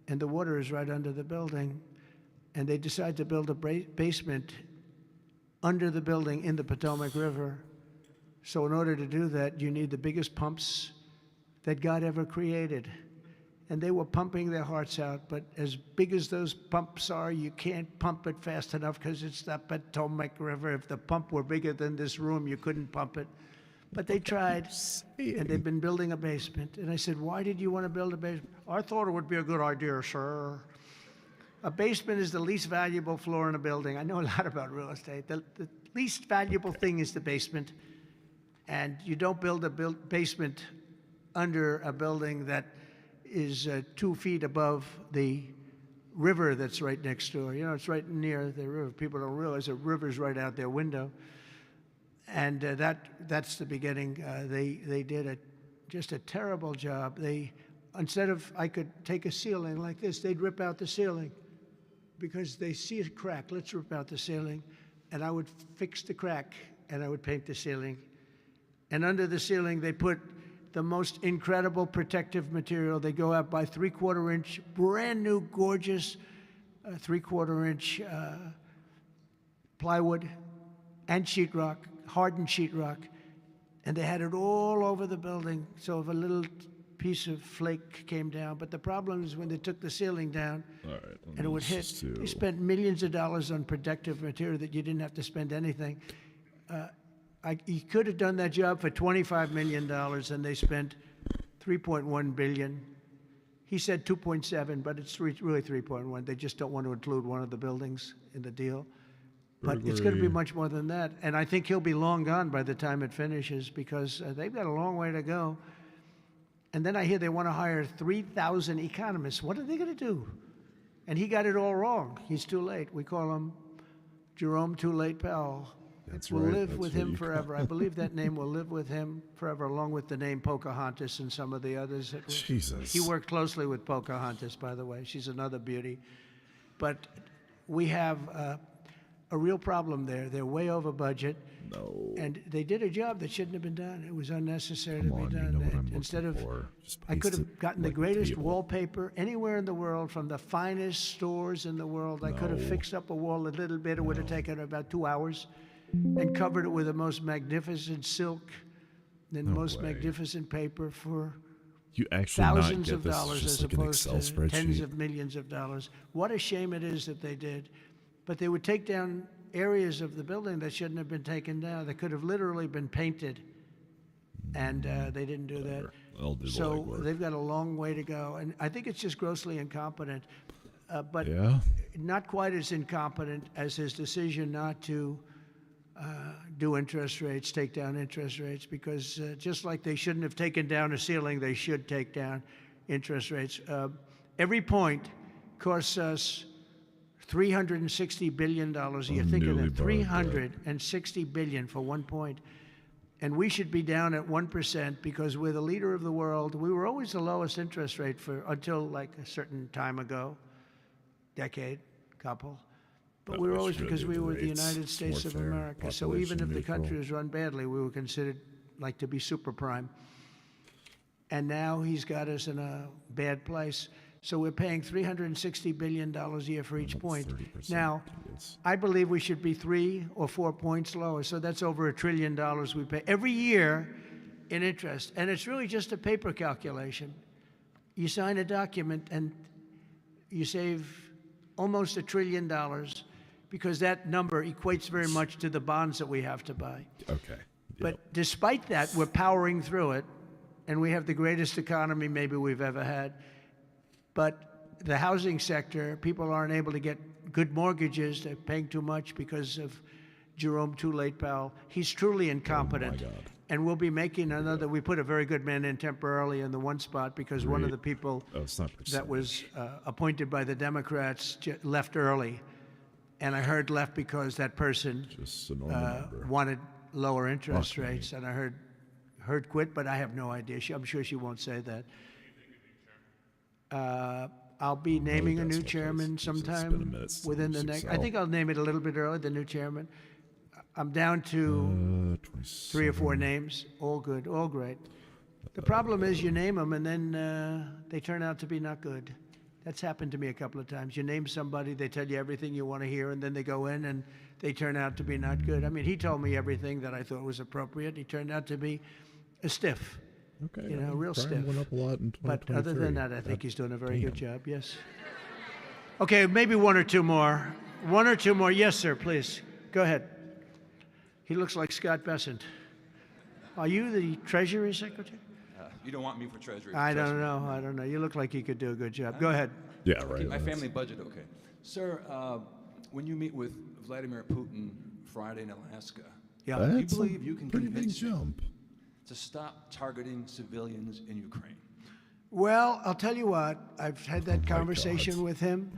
and the water is right under the building. And they decide to build a basement under the building in the Potomac River. So in order to do that, you need the biggest pumps that God ever created. And they were pumping their hearts out, but as big as those pumps are, you can't pump it fast enough because it's the Potomac River. If the pump were bigger than this room, you couldn't pump it. But they tried, and they've been building a basement. And I said, why did you want to build a basement? I thought it would be a good idea, sir. A basement is the least valuable floor in a building. I know a lot about real estate. The least valuable thing is the basement. And you don't build a basement under a building that is 2 feet above the river that's right next door. You know, it's right near the river. People don't realize the river's right out their window. And that's the beginning. They did just a terrible job. Instead of, I could take a ceiling like this, they'd rip out the ceiling because they see a crack. Let's rip out the ceiling. And I would fix the crack and I would paint the ceiling. And under the ceiling, they put the most incredible protective material. They go out by 3/4 inch, brand new, gorgeous 3/4 inch plywood and sheetrock, hardened sheetrock. And they had it all over the building. So if a little piece of flake came down, but the problem is when they took the ceiling down and it would hit, they spent millions of dollars on protective material that you didn't have to spend anything. You could have done that job for $25 million, and they spent $3.1 billion. He said 2.7, but it's really 3.1. They just don't want to include one of the buildings in the deal. But it's going to be much more than that. And I think he'll be long gone by the time it finishes because they've got a long way to go. And then I hear they want to hire 3,000 economists. What are they going to do? And he got it all wrong. He's too late. We call him Jerome Too Late Powell. That's will right. live That's with what him you forever. I believe that name will live with him forever, along with the name Pocahontas and some of the others. Jesus. He worked closely with Pocahontas, by the way. She's another beauty. But we have a real problem there. They're way over budget. No. And they did a job that shouldn't have been done. It was unnecessary to Come be on, you done. know what I'm Instead looking of, for. Just I could paste have it gotten the like greatest table. wallpaper anywhere in the world from the finest stores in the world. I could have No. fixed up a wall a little bit. It would have taken about 2 hours and covered it with the most magnificent silk and No most way. magnificent paper for You actually not thousands get of this dollars just as like an opposed Excel to spreadsheet. tens of millions of dollars. What a shame it is that they did. But they would take down areas of the building that shouldn't have been taken down. They could have literally been painted, and they didn't do that. They'll do the So legwork. they've got a long way to go, and I think it's just grossly incompetent. But Yeah. not quite as incompetent as his decision not to do interest rates, take down interest rates, because just like they shouldn't have taken down a ceiling, they should take down interest rates. Every point costs us $360 billion a year. Think of that, $360 billion for 1 point. And we should be down at 1% because we're the leader of the world. We were always the lowest interest rate until like a certain time ago, decade, couple. But No, we were we always, should because do we the were the rates. United It's States more of fair, America. So even if population the country neutral. was run badly, we were considered like to be super prime. And now he's got us in a bad place. So we're paying $360 billion a year for each point. 30% Now, idiots. I believe we should be 3 or 4 points lower. So that's over $1 trillion we pay every year in interest. And it's really just a paper calculation. You sign a document and you save almost $1 trillion because that number equates very much to the bonds that we have to buy. Okay. But despite that, we're powering through it, and we have the greatest economy maybe we've ever had. But the housing sector, people aren't able to get good mortgages. They're paying too much because of Jerome Too Late Powell. He's truly incompetent. God. And we'll be making another. We put a very good man in temporarily in the one spot because one of the people Oh, it's not that was appointed by the Democrats left early. And I heard left because that person Just a normal number. wanted lower interest Fuck me. rates. And I heard quit, but I have no idea. I'm sure she won't say that. I'll be naming a that's new what it is. chairman It's been a sometime minute since within the it next. I fell. think I'll name it a little bit early, the new chairman. I'm down to 3 or 4 names. All good, all great. The problem is you name them and then they turn out to be not good. That's happened to me a couple of times. You name somebody, they tell you everything you want to hear, and then they go in and they turn out to be not good. I mean, he told me everything that I thought was appropriate. He turned out to be a stiff. Okay. You know, real crime stiff. went up a lot in 2023. But other than that, I think he's doing a very good Damn. job, yes. Okay, maybe 1 or 2 more. 1 or 2 more. Yes, sir, please. Go ahead. He looks like Scott Bessent. Are you the Treasury Secretary? You don't want me for treasury. I trust don't me. know. I don't know. You look like you could do a good job. Go ahead. Yeah, right. Keep my that's- family budget okay. Sir, when you meet with Vladimir Putin Friday in Alaska, Yeah. do you That's a believe you can pretty big convince him jump. to stop targeting civilians in Ukraine? Well, I'll tell you what. I've had that my conversation God. with him.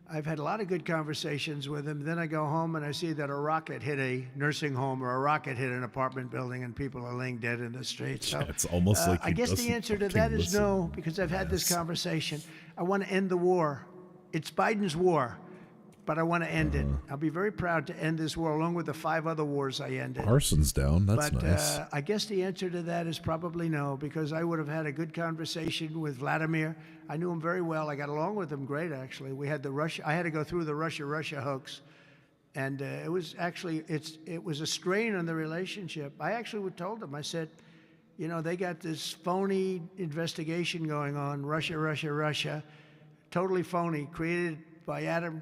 I've had a lot of good conversations with him. Then I go home and I see that a rocket hit a nursing home or a rocket hit an apartment building and people are laying dead in the streets. So, Yeah, it's almost like I he guess the doesn't answer to fucking that is listen. no, because I've had this Yes. conversation. I want to end the war. It's Biden's war, but I want to end it. I'll be very proud to end this war along with the 5 other wars I ended. Parsons down. That's But nice. I guess the answer to that is probably no, because I would have had a good conversation with Vladimir. I knew him very well. I got along with him great, actually. We had I had to go through the Russia hoax, and it was actually it was a strain on the relationship. I actually told him, I said, you know, they got this phony investigation going on, Russia, totally phony, created by Adam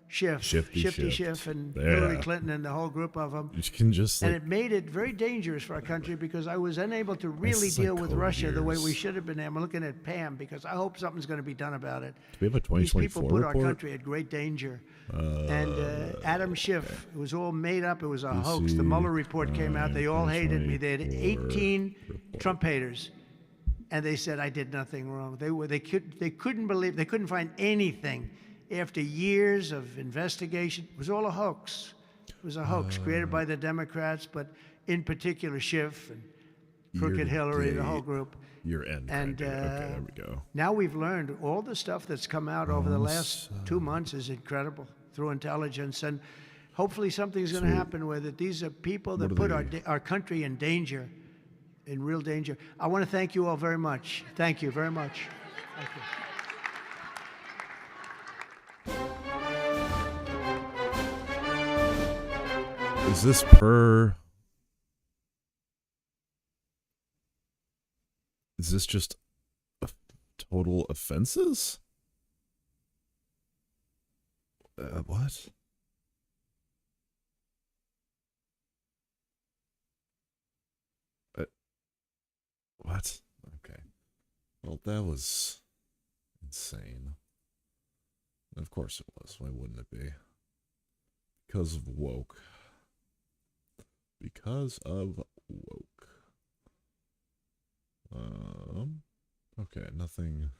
Schiff, Shifty Schiff, and Yeah. Hillary Clinton and the whole group of them. You can just And like, it made it very dangerous for our country because I was unable to really is like deal with COVID Russia the way we years. should have been. I'm looking at Pam because I hope something's going to be done about it. do we have a These 2024 people put our report? country at great danger. And Adam Schiff, it was all made up. It was a hoax. The Mueller report came out. They all hated me. They had 18 Trump haters. And they said I did nothing wrong. They couldn't believe, they couldn't find anything. After years of investigation, it was all a hoax. It was a hoax created by the Democrats, but in particular Schiff and Crooked Hillary, the whole group. Year end. And okay, there we go. now we've learned all the stuff that's come out over the last 2 months is incredible through intelligence. And hopefully something's going to So- happen with it. These are people that What put are our, they- our country in danger, in real danger. I want to thank you all very much. Thank you very much. Thank you. Is this per? Is this just total offenses? What? What? Okay. Well, that was insane. Of course it was. Why wouldn't it be? Because of woke. Because of woke. Okay, nothing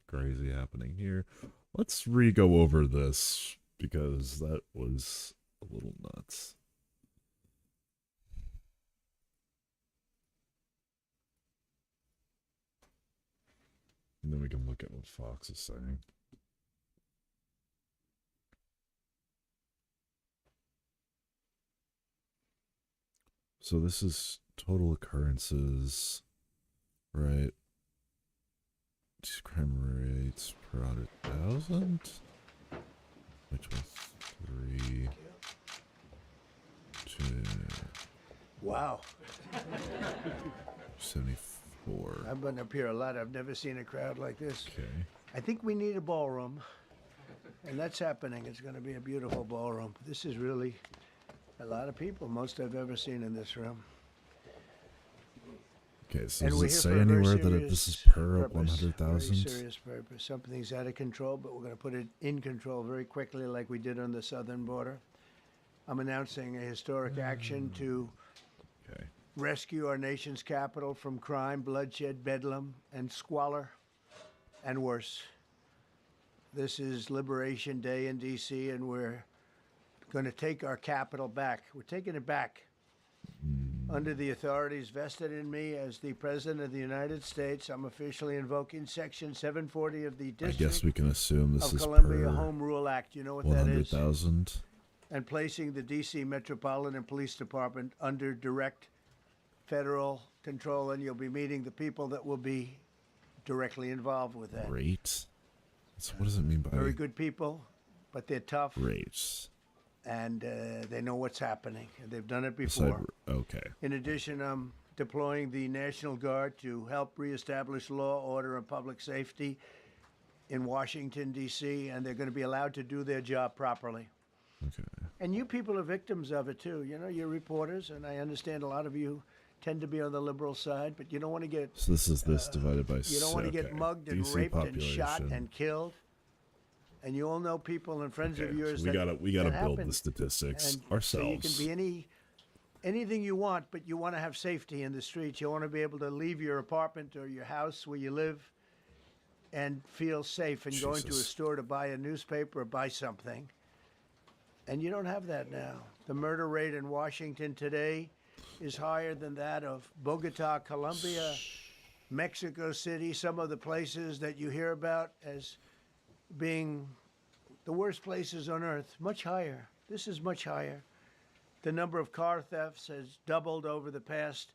crazy happening here. Let's re-go over this because that was a little nuts. And then we can look at what Fox is saying. So this is total occurrences, right? Crime rates per 100,000. Which was 3, 2, Wow. 74. I've been up here a lot. I've never seen a crowd like this. Okay. I think we need a ballroom, and that's happening. It's going to be a beautiful ballroom. This is really a lot of people, most I've ever seen in this room. Okay, so And does we're it here say for a very anywhere that this is serious per purpose, 100,000? Very serious purpose. Something's out of control, but we're going to put it in control very quickly, like we did on the southern border. I'm announcing a historic action to rescue our nation's capital from crime, bloodshed, bedlam, and squalor, and worse. This is Liberation Day in D.C., and we're going to take our capital back. We're taking it back. Under the authorities vested in me as the President of the United States, I'm officially invoking Section 740 of the I District guess we can assume this of is Columbia per Home Rule Act. You know what that is? 100,000. And placing the D.C. Metropolitan Police Department under direct federal control, and you'll be meeting the people that will be directly involved with that. Rate? So what does it mean by Very good people, but they're tough. rates? And they know what's happening. They've done it Beside- before. okay. In addition, I'm deploying the National Guard to help reestablish law, order, and public safety in Washington, D.C., and they're going to be allowed to do their job properly. Okay. And you people are victims of it, too. You know, you're reporters, and I understand a lot of you tend to be on the liberal side, but you don't want to get... So this is this divided by You don't want to get okay. mugged and DC raped and shot population. and killed. And you all know people and friends of Okay, yours so we that gotta that build happened. the statistics And ourselves. So you can be anything you want, but you want to have safety in the streets. You want to be able to leave your apartment or your house where you live and feel safe and go into a Jesus. store to buy a newspaper or buy something. And you don't have that now. The murder rate in Washington today is higher than that of Bogota, Colombia, Mexico City, some of the places that you hear about as being the worst places on earth, much higher. This is much higher. The number of car thefts has doubled over the past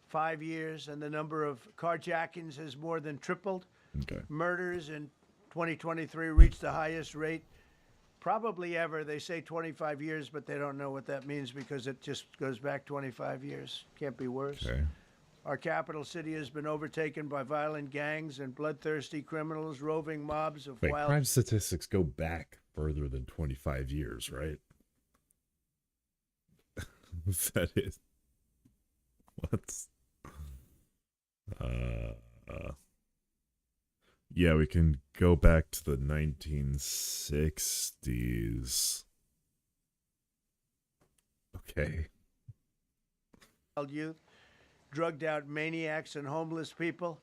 5 years, and the number of carjackings has more than tripled. Okay. Murders in 2023 reached the highest rate probably ever. They say 25 years, but they don't know what that means because it just goes back 25 years. Can't be worse. Okay. Our capital city has been overtaken by violent gangs and bloodthirsty criminals, roving mobs of Wait, wild... crime statistics go back further than 25 years, right? That is what? Yeah, we can go back to the 1960s. Okay. Youth, drugged out maniacs and homeless people,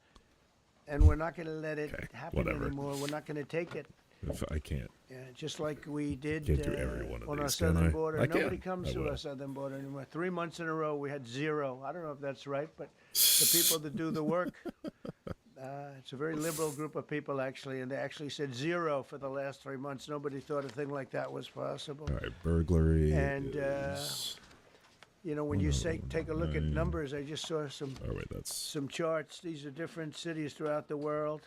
and we're not going to let it happen whatever. anymore. We're not going to take it. If I can't. Yeah, just like we did Can't do every one of on our these, can southern I? border. I can. Nobody comes I to will. our southern border anymore. 3 months in a row, we had 0. I don't know if that's right, but the people that do the work, It's a very liberal group of people, actually, and they actually said 0 for the last 3 months. Nobody thought a thing like that was possible. All right, burglary. And, is you know, when you say take a look at numbers, I just saw some Oh wait, that's some charts. These are different cities throughout the world.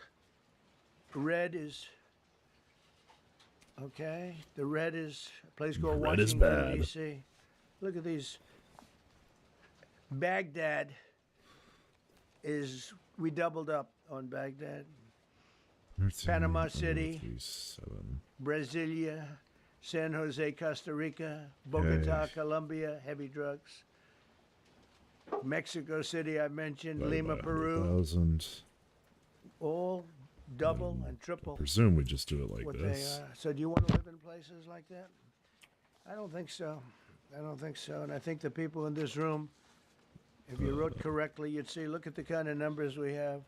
Red is okay. The red is a place called Red is Washington bad. D.C. Look at these. Baghdad is we doubled up on Baghdad. Panama City, 37. Brasilia, San Jose, Costa Rica, Bogota, Yeah. Colombia, heavy drugs. Mexico City, I mentioned, By Lima, about Peru, 100,000. all double and triple Presume we just do it like what this. they are. So do you want to live in places like that? I don't think so. I don't think so. And I think the people in this room, if you wrote correctly, you'd see, look at the kind of numbers we have.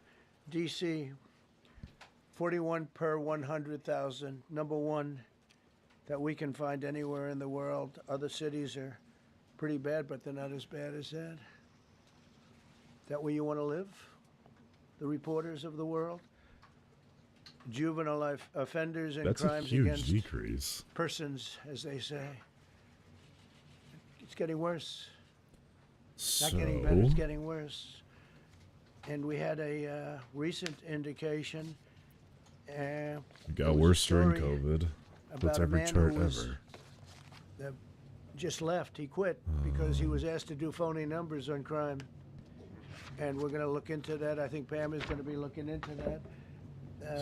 D.C., 41 per 100,000, number one that we can find anywhere in the world. Other cities are pretty bad, but they're not as bad as that. That where you want to live? The reporters of the world? Juvenile offenders and That's a crimes huge against decrease. persons, as they say. It's getting worse. Not So, getting better, it's getting worse. And we had a recent indication. it there got was a worse during story COVID. about What's a every man chart who was, ever? that just left. He quit because he was asked to do phony numbers on crime. And we're going to look into that. I think Pam is going to be looking into that.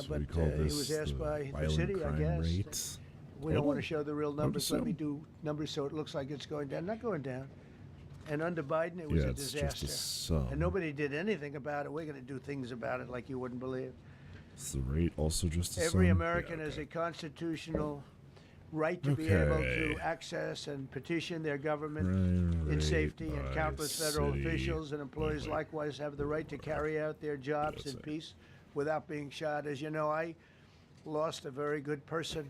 So But we call he this was asked the by the violent city, I crime guess. rate. We don't want to Oh, show the real I would numbers. Let me assume. do numbers so it looks like it's going down. Not going down. And under Biden, it was Yeah, a it's just a disaster. sum. And nobody did anything about it. We're going to do things about it like you wouldn't believe. Is the rate also just a Every sum? American Yeah, has okay. a constitutional right to be able to Okay. access and petition their government Crime in rate safety, and by countless federal city. officials and employees Wait. likewise have the right to carry out their jobs in peace without being shot. As you know, I lost a very good person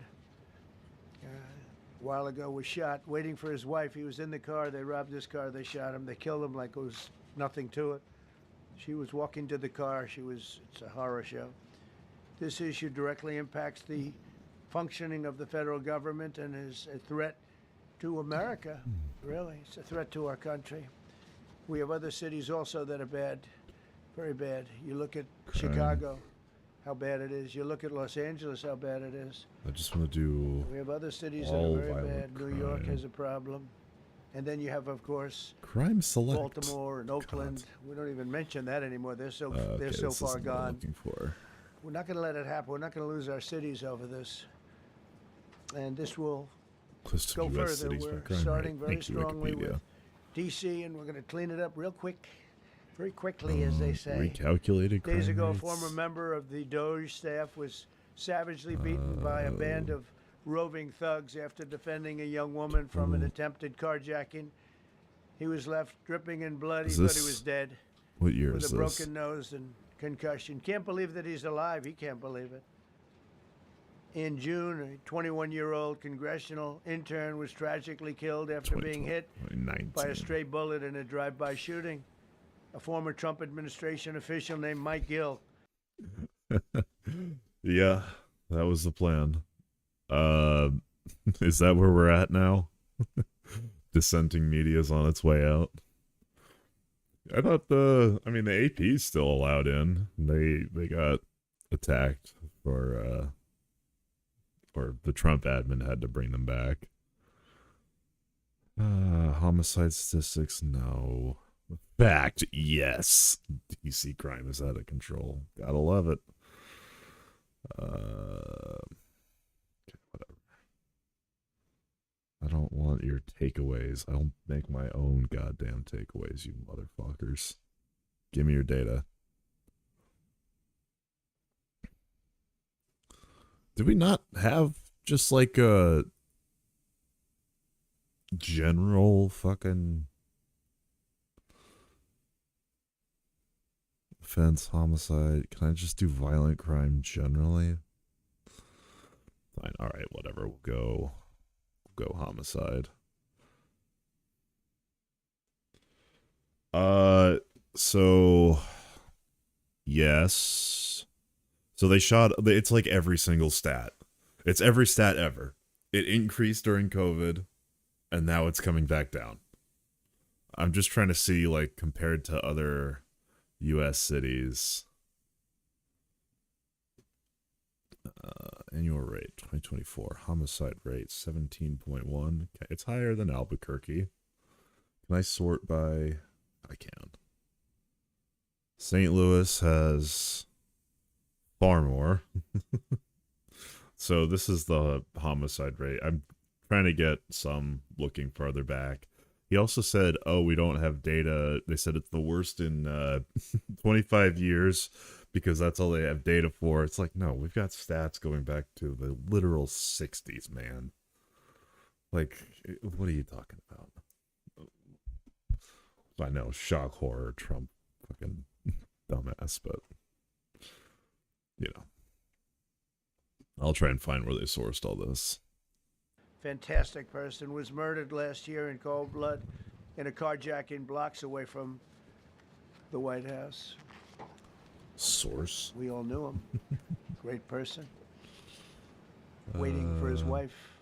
a while ago, was shot waiting for his wife. He was in the car. They robbed his car. They shot him. They killed him like it was nothing to it. She was walking to the car. It's a horror show. This issue directly impacts the functioning of the federal government and is a threat to America, really. It's a threat to our country. We have other cities also that are bad, very bad. You look at Chicago, how bad it is. You look at Los Angeles, how bad it is. I just want to do We have other cities all that are very violent bad. New York crime. has a problem. And then you have, of course, Crime select. Baltimore and Oakland. We don't even mention that anymore. They're so Okay, they're so this far isn't what I'm gone. looking for. We're not going to let it happen. We're not going to lose our cities over this. And this will List go of US further. cities by We're crime starting rate. very Thank you, strongly Wikipedia. with D.C., and we're going to clean it up real quick, very quickly, as they say. Recalculated Days crime ago, a rates. former member of the Doge staff was savagely beaten by a band of roving thugs after defending a young woman from an attempted carjacking. He was left dripping in blood. He Is thought he this- was dead. What year with is a this? broken nose and concussion. Can't believe that he's alive. He can't believe it. In June, a 21-year-old congressional intern was tragically killed after being hit by a stray bullet in a drive-by shooting. A former Trump administration official named Mike Gill. Yeah, that was the plan. Is that where we're at now? Dissenting media's on its way out. I thought the AP's still allowed in. They got attacked or the Trump admin had to bring them back. Homicide statistics, no. Fact, yes. DC crime is out of control. Gotta love it. Okay, whatever. I don't want your takeaways. I'll make my own goddamn takeaways, you motherfuckers. Give me your data. Did we not have just like a general fucking offense, homicide? Can I just do violent crime generally? Fine. All right, whatever. We'll go homicide. So yes. So they shot, it's like every single stat. It's every stat ever. It increased during COVID, and now it's coming back down. I'm just trying to see, like, compared to other U.S. cities. Annual rate, 2024. Homicide rate, 17.1. Okay, it's higher than Albuquerque. Can I sort by... I can. St. Louis has far more. So this is the homicide rate. I'm trying to get some looking farther back. He also said, oh, we don't have data. They said it's the worst in 25 years because that's all they have data for. It's like, no, we've got stats going back to the literal 60s, man. Like, what are you talking about? I know, shock horror, Trump, fucking dumbass, but, you know. I'll try and find where they sourced all this. Fantastic person, was murdered last year in cold blood in a carjacking blocks away from the White House. Source? We all knew him. Great person. Waiting for his wife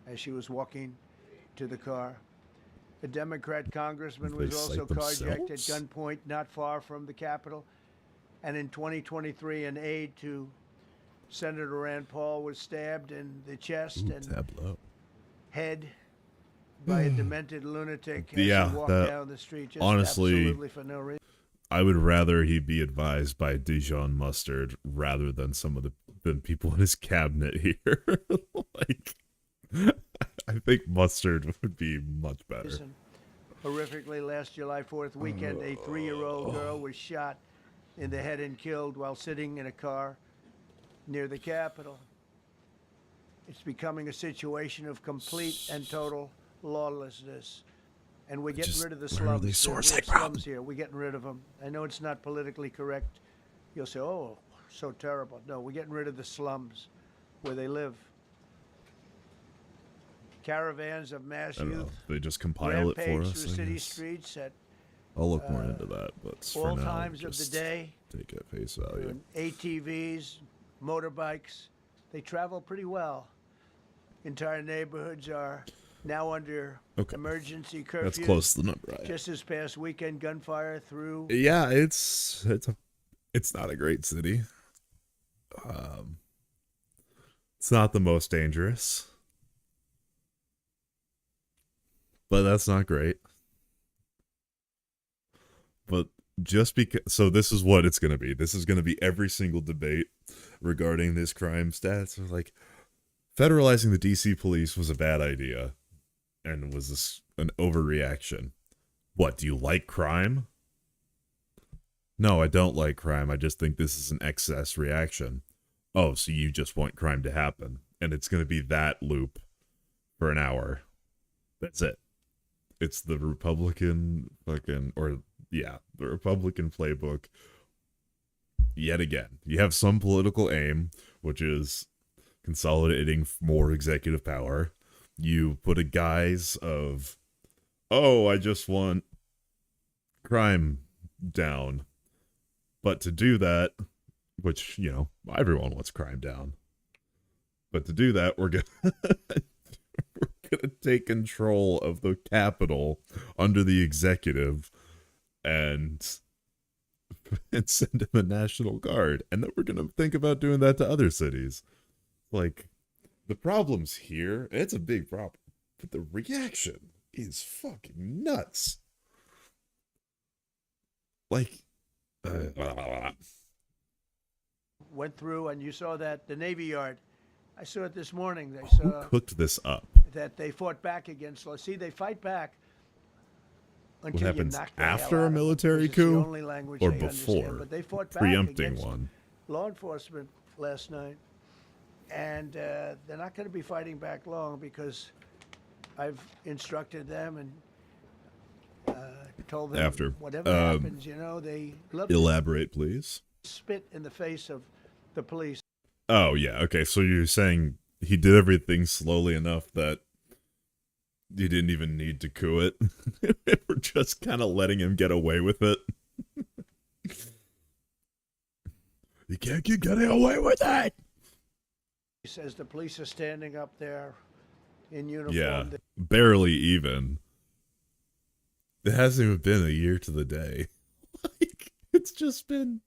as she was walking to the car. A Democrat congressman was also carjacked at gunpoint not far from the Capitol. And in 2023, an aide to Senator Rand Paul was stabbed in the chest and head by a demented lunatic as he walked down the street. Just honestly, absolutely for no reason. I would rather he be advised by Dijon Mustard rather than some of the people in his cabinet here. Like, I think Mustard would be much better. Horrifically, last July 4th weekend, a 3-year-old girl was shot in the head and killed while sitting in a car near the Capitol. It's becoming a situation of complete and total lawlessness. And we're getting rid of the slums. We have slums here. We're getting rid of them. I know it's not politically correct. You'll say, oh, so terrible. No, we're getting rid of the slums where they live. Caravans of mass I don't know. youth. They just compile it for rampage us. through I city guess. streets at I'll look more into that, but for all now, times of the just day. take it at face value. ATVs, motorbikes, they travel pretty well. Entire neighborhoods are now under emergency curfew. That's close to the number. Just this past weekend, gunfire through. Yeah, it's not a great city. It's not the most dangerous, but that's not great. But just because, so this is what it's going to be. This is going to be every single debate regarding this crime stats. Like, federalizing the DC police was a bad idea and was this an overreaction. What, do you like crime? No, I don't like crime. I just think this is an excess reaction. Oh, so you just want crime to happen. And it's going to be that loop for an hour. That's it. It's the Republican the Republican playbook. Yet again, you have some political aim, which is consolidating more executive power. You put a guise of, oh, I just want crime down. But to do that, which, you know, everyone wants crime down. But to do that, we're gonna take control of the Capitol under the executive and send him a National Guard. And then we're gonna think about doing that to other cities. Like, the problem's here, and it's a big problem, but the reaction is fucking nuts. Like, Went through, and you saw that the Navy Yard. I saw it this morning. They who saw cooked this up? that they fought back against. See, they fight back What until you happens knock the hell after out a of them, military 'cause it's the coup only language or they understand. before? But they fought back Preempting against one. law enforcement last night, and they're not going to be fighting back long because I've instructed them and told them After. whatever happens, you know, they love Elaborate, please. to spit in the face of the police. Oh, yeah. Okay, so you're saying he did everything slowly enough that you didn't even need to coup it? We're just kind of letting him get away with it? You can't keep getting away with it. He says the police are standing up there in uniform. Yeah, barely even. It hasn't even been a year to the day. Like, it's just been...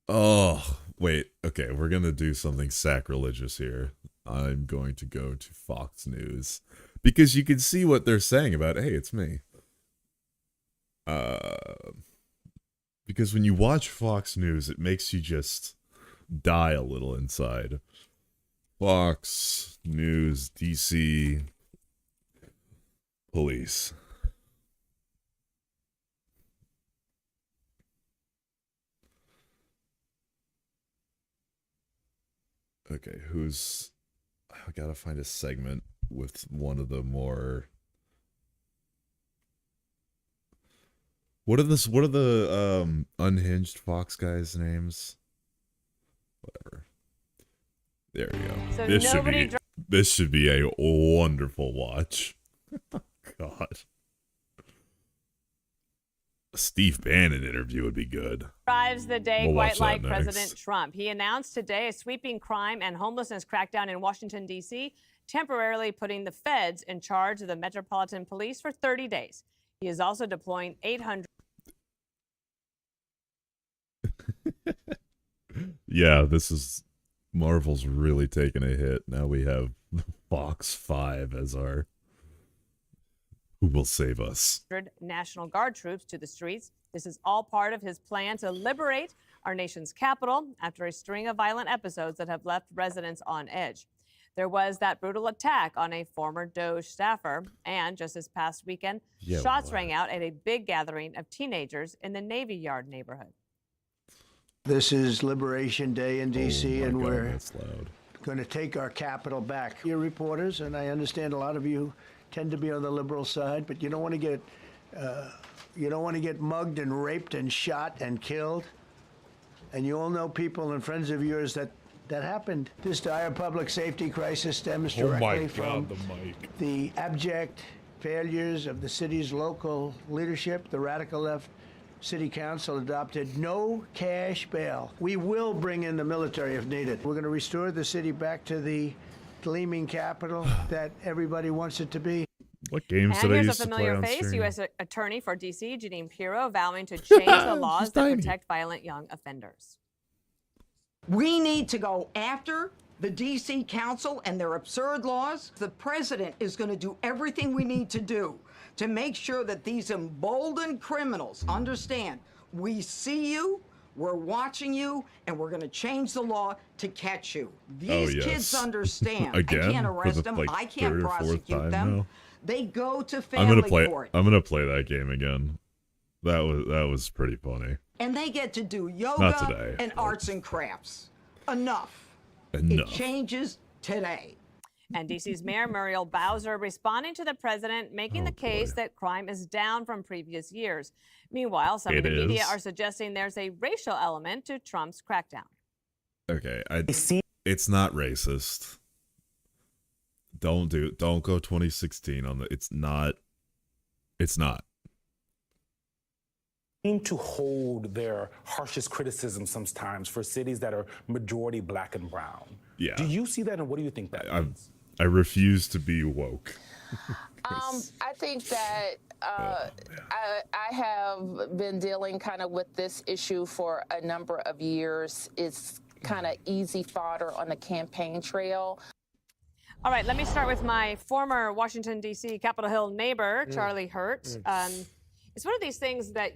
Oh, wait. Okay, we're going to do something sacrilegious here. I'm going to go to Fox News. Because you can see what they're saying about, hey, it's me. Because when you watch Fox News, it makes you just die a little inside. Fox News, DC, police. Okay, I gotta find a segment with one of the more... What are the unhinged Fox guys' names? Whatever. There we go. So This should be a wonderful watch. God. A Steve Bannon interview would be good. Drives the day We'll quite watch like that next. President Trump. He announced today a sweeping crime and homelessness crackdown in Washington, D.C., temporarily putting the feds in charge of the Metropolitan Police for 30 days. He is also deploying 800. Yeah, this is... Marvel's really taking a hit. Now we have Fox 5 as our... Who will save us? National Guard troops to the streets. This is all part of his plan to liberate our nation's capital after a string of violent episodes that have left residents on edge. There was that brutal attack on a former DOJ staffer, and just this past weekend, shots rang out at a big gathering of teenagers in the Navy Yard neighborhood. This is Liberation Day in D.C., and we're That's loud. going to take our capital back. You're reporters, and I understand a lot of you tend to be on the liberal side, but you don't want to get mugged and raped and shot and killed. And you all know people and friends of yours that happened. This dire public safety crisis stems directly from the abject failures of the city's local leadership. The radical left City Council adopted no cash bail. We will bring in the military if needed. We're going to restore the city back to the gleaming capital that everybody wants it to be. What games And did I here's used a to play familiar on face, stream? U.S. Attorney for D.C., Jeanine Pirro, vowing to change the laws that protect violent young offenders. We need to go after the D.C. Council and their absurd laws. The president is going to do everything we need to do to make sure that these emboldened criminals understand we see you, we're watching you, and we're going to change the law to catch you. These kids understand. Again? I can't For arrest the, them. like, I can't third or fourth prosecute time them. now? They go to I'm family gonna play that game again. That was pretty funny. and they get to do yoga Not today, and arts and crafts. Enough. Enough. It changes today. And D.C.'s Mayor Muriel Bowser responding to the president, making the case that crime is down from previous years. Meanwhile, some of the media are suggesting there's a racial element to Trump's crackdown. Okay, it's not racist. Don't go 2016 on the. It's not. To hold their harshest criticism sometimes for cities that are majority black and brown. Yeah. Do you see that, and what do you think that means? I refuse to be woke. I think that I have been dealing kind of with this issue for a number of years. It's kind of easy fodder on the campaign trail. All right, let me start with my former Washington, D.C. Capitol Hill neighbor, Charlie Hurt. It's one of these things that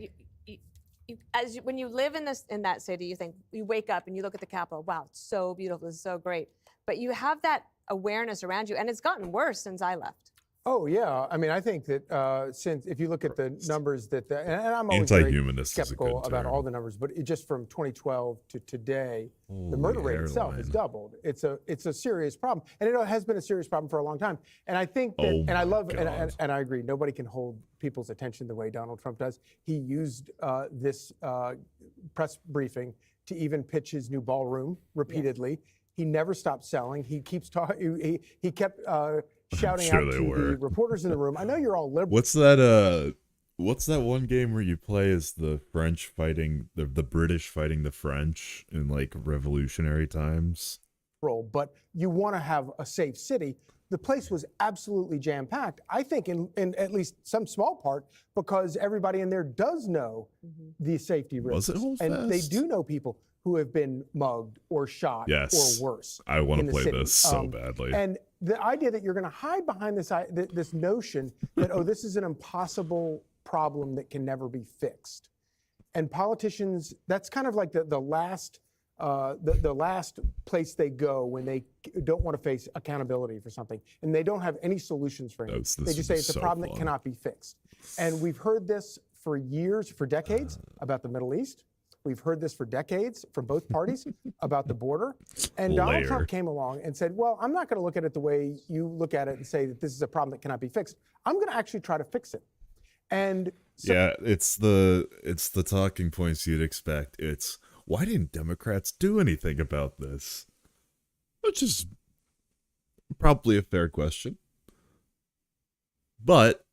when you live in that city, you think, you wake up and you look at the Capitol, wow, it's so beautiful, it's so great. But you have that awareness around you, and it's gotten worse since I left. Oh, yeah. I mean, I think that since, if you look at the numbers and I'm always Anti-humanist very is a skeptical good about term. all the numbers, but just from 2012 to today, the murder rate itself has doubled. It's a serious problem, and it has been a serious problem for a long time. And I think that, and I love, and I agree, nobody can hold people's attention the way Donald Trump does. He used this press briefing to even pitch his new ballroom repeatedly. He never stopped selling. He keeps talking. He kept shouting out to the reporters in the room. I know you're all liberal. What's that What's that one game where you play as the French fighting the British fighting the French in like revolutionary times? But you want to have a safe city. The place was absolutely jam-packed, I think, in at least some small part, because everybody in there does know the safety risks. Was it Hold and they Fast? do know people who have been mugged or shot Yes. or worse. I want in to the play city. this so badly. And the idea that you're going to hide behind this notion that, oh, this is an impossible problem that can never be fixed. And politicians, that's kind of like the last place they go when they don't want to face accountability for something, and they don't have any solutions for it. They just say it's a problem that cannot be fixed. And we've heard this for years, for decades, about the Middle East. We've heard this for decades from both parties about the border. And Donald Trump came along and said, well, I'm not going to look at it the way you look at it and say that this is a problem that cannot be fixed. I'm going to actually try to fix it. And so, yeah, it's the talking points you'd expect. It's, why didn't Democrats do anything about this? Which is probably a fair question. But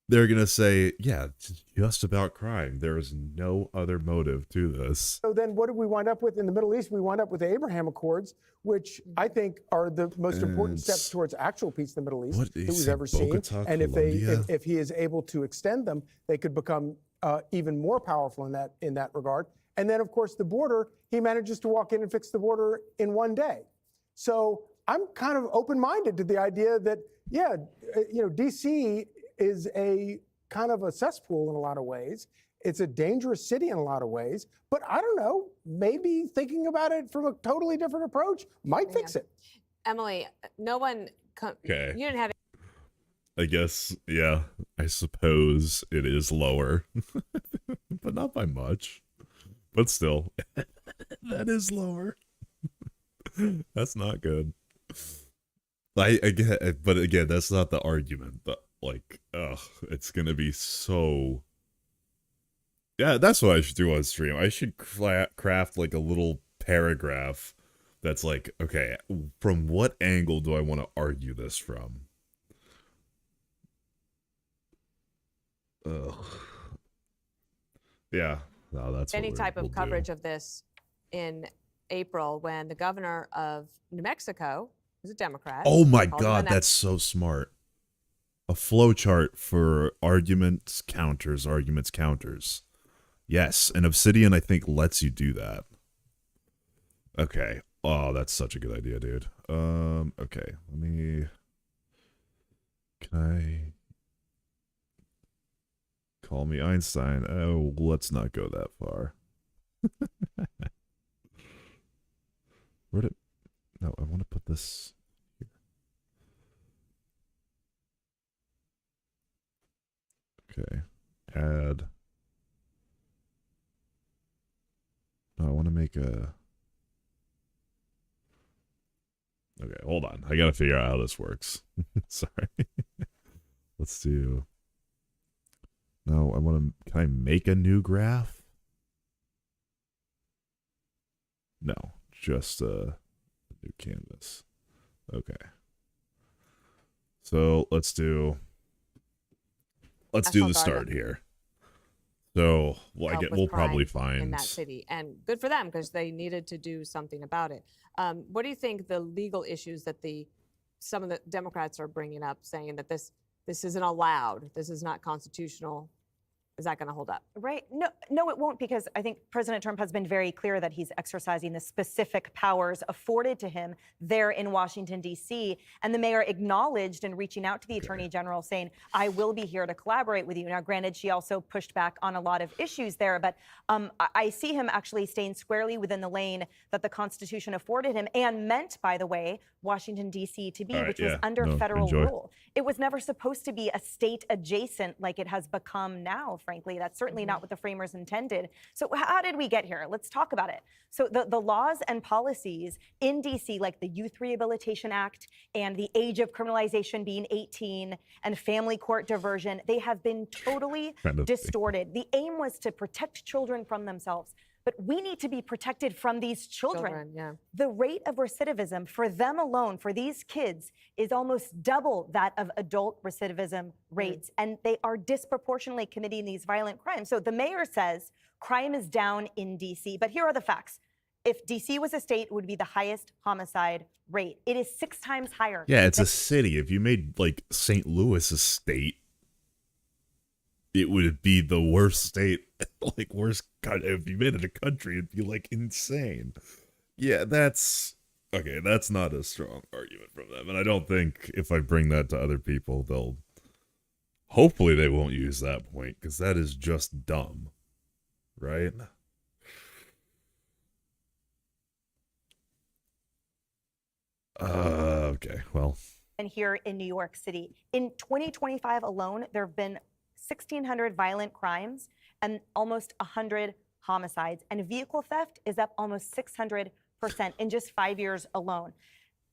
they're going to say, yeah, it's just about crime. There is no other motive to this. So then what did we wind up with in the Middle East? We wind up with the Abraham Accords, which I think are the most important steps towards actual peace in the Middle East that we've ever seen. Bogota, And Colombia? if he is able to extend them, they could become even more powerful in that regard. And then, of course, the border, he manages to walk in and fix the border in one day. So I'm kind of open-minded to the idea that, yeah, D.C. is a kind of a cesspool in a lot of ways. It's a dangerous city in a lot of ways. But I don't know, maybe thinking about it from a totally different approach might fix it. Emily, no one, Okay. you didn't have I guess, yeah, I suppose it is lower, but not by much. But still, that is lower. That's not good. I get, but again, that's not the argument. But like, it's gonna be so. Yeah, that's what I should do on stream. I should craft like a little paragraph that's like, okay, from what angle do I want to argue this from? Ugh. Yeah, no, that's any what type we'll of do. coverage of this in April when the governor of New Mexico, who's a Democrat. Oh my called him God, an that's so smart. A flowchart for arguments, counters. Yes, and Obsidian, I think, lets you do that. Okay. Oh, that's such a good idea, dude. Okay. Can I call me Einstein? Oh, let's not go that far. No, I want to put this here. Okay. Add. No, I want to make a. Okay, hold on. I gotta figure out how this works. Sorry. Let's do. No, I want to. Can I make a new graph? No, just a new canvas. Okay. So let's do National the Guard start here. So help with we'll probably crime in find. that city, and good for them because they needed to do something about it. What do you think the legal issues that some of the Democrats are bringing up, saying that this isn't allowed, this is not constitutional? Is that going to hold up? Right. No, it won't, because I think President Trump has been very clear that he's exercising the specific powers afforded to him there in Washington, D.C. And the mayor acknowledged in reaching out to the attorney general saying, I will be here to collaborate with you. Now, granted, she also pushed back on a lot of issues there, but I see him actually staying squarely within the lane that the Constitution afforded him and meant, by the way, Washington, D.C. to be, which was under federal rule. It was never supposed to be a state adjacent like it has become now. Frankly, that's certainly not what the framers intended. So how did we get here? Let's talk about it. So the laws and policies in DC, like the Youth Rehabilitation Act and the age of criminalization being 18 and family court diversion, they have been totally distorted. The aim was to protect children from themselves. but we need to be protected from these children. Yeah. The rate of recidivism for them alone, for these kids, is almost double that of adult recidivism rates, and they are disproportionately committing these violent crimes. So the mayor says crime is down in DC, but here are the facts. If DC was a state, it would be the highest homicide rate. It is 6 times higher. Yeah, it's a city. If you made like St. Louis a state, it would be the worst state, like worst. If you made it a country, it'd be like insane. Yeah, that's okay. That's not a strong argument from them, and I don't think if I bring that to other people, they'll. Hopefully, they won't use that point because that is just dumb, right? Okay, well. And here in New York City, in 2025 alone, there have been 1,600 violent crimes and almost 100 homicides. And vehicle theft is up almost 600% in just 5 years alone.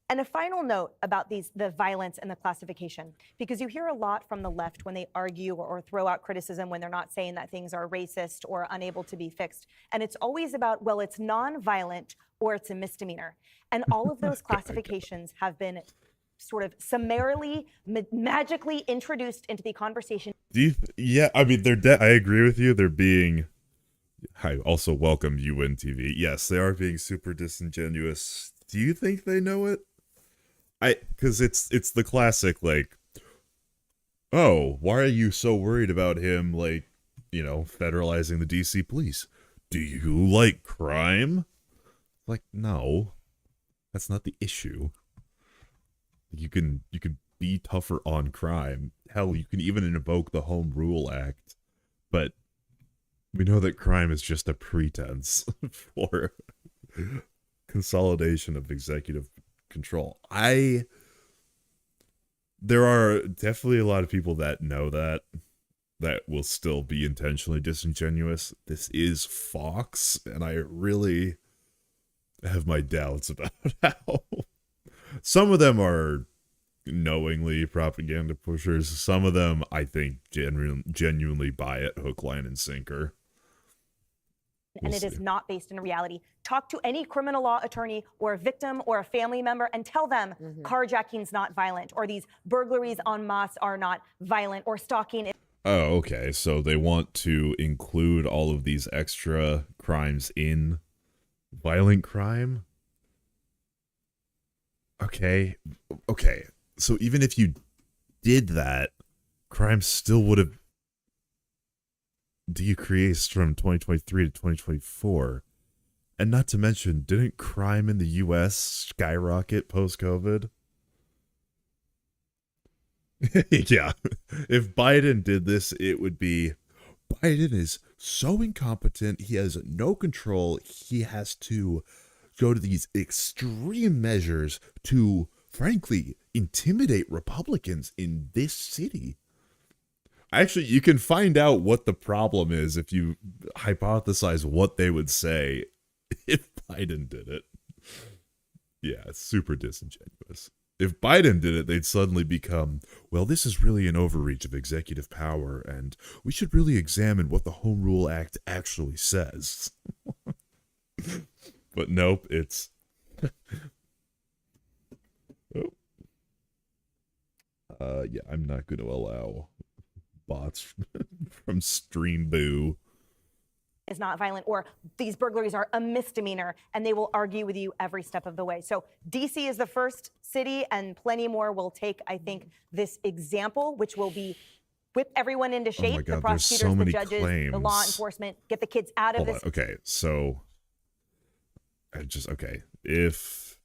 And a final note about the violence and the classification, because you hear a lot from the left when they argue or throw out criticism when they're not saying that things are racist or unable to be fixed. And it's always about, well, it's non-violent or it's a misdemeanor. And all of those classifications have been sort of summarily, magically introduced into the conversation. Yeah, I mean, I agree with you. They're being. I also welcome UNTV. Yes, they are being super disingenuous. Do you think they know it? Because it's the classic, like, oh, why are you so worried about him, like, federalizing the DC police? Do you like crime? Like, no, that's not the issue. You can be tougher on crime. Hell, you can even invoke the Home Rule Act, but we know that crime is just a pretense for consolidation of executive control. There are definitely a lot of people that know that will still be intentionally disingenuous. This is Fox, and I really have my doubts about how some of them are knowingly propaganda pushers. Some of them, I think, genuinely buy it hook, line, and sinker. And it is not based in reality. Talk to any criminal law attorney or a victim or a family member and tell them carjacking's not violent, or these burglaries en masse are not violent, or stalking. Oh, okay. So they want to include all of these extra crimes in violent crime? Okay. So even if you did that, crime still would have decreased from 2023 to 2024. And not to mention, didn't crime in the US skyrocket post-COVID? Yeah. If Biden did this, it would be, Biden is so incompetent, he has no control, he has to go to these extreme measures to, frankly, intimidate Republicans in this city. Actually, you can find out what the problem is if you hypothesize what they would say if Biden did it. Yeah, it's super disingenuous. If Biden did it, they'd suddenly become, well, this is really an overreach of executive power, and we should really examine what the Home Rule Act actually says. But nope, it's... yeah, I'm not going to allow bots from Streamboo. Is not violent, or these burglaries are a misdemeanor, and they will argue with you every step of the way. So DC is the first city, and plenty more will take, I think, this example, which will be whip everyone into shape. Oh my God, the prosecutors, so many the judges, claims. the law enforcement, get the kids out of Hold this. on. Okay, so if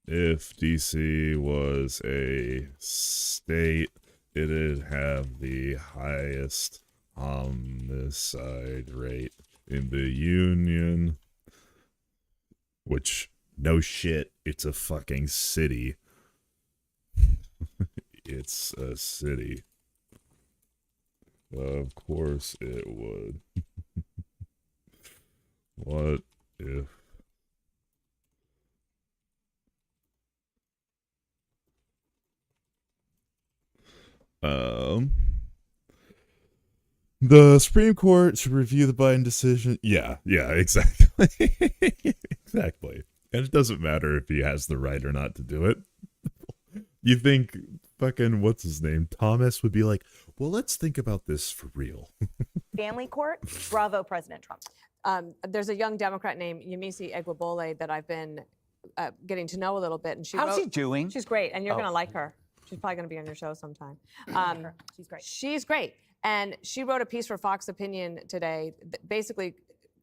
DC was a state, it'd have the highest homicide rate in the union. Which, no shit, it's a fucking city. It's a city. Of course it would. What if... The Supreme Court should review the Biden decision. Yeah, exactly. Exactly. And it doesn't matter if he has the right or not to do it. You think fucking, what's his name? Thomas would be like, well, let's think about this for real. Family court, bravo, President Trump. There's a young Democrat named Yemisi Egbobole that I've been getting to know a little bit. And How's she doing? She's great, and you're Oh. going to like her. She's probably going to be on your show sometime. She's great. She's great. And she wrote a piece for Fox Opinion today, basically,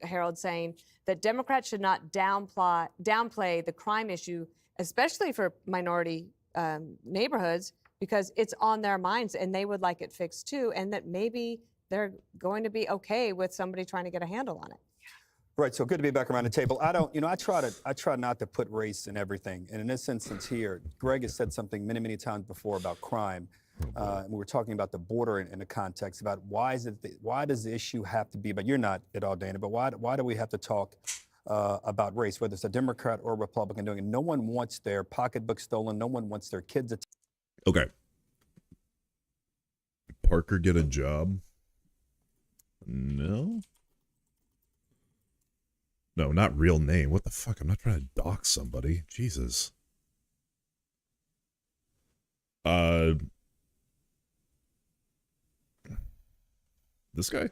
Harold, saying that Democrats should not downplay the crime issue, especially for minority neighborhoods, because it's on their minds and they would like it fixed too, and that maybe they're going to be okay with somebody trying to get a handle on it. Right, so good to be back around the table. I try not to put race in everything. And in this instance here, Greg has said something many, many times before about crime. And we were talking about the border in the context about why does the issue have to be, but you're not at all, Dana, but why do we have to talk about race, whether it's a Democrat or a Republican doing it? No one wants their pocketbook stolen. No one wants their kids attacked. Okay. Parker get a job? No, not real name. What the fuck? I'm not trying to dox somebody. Jesus. This guy?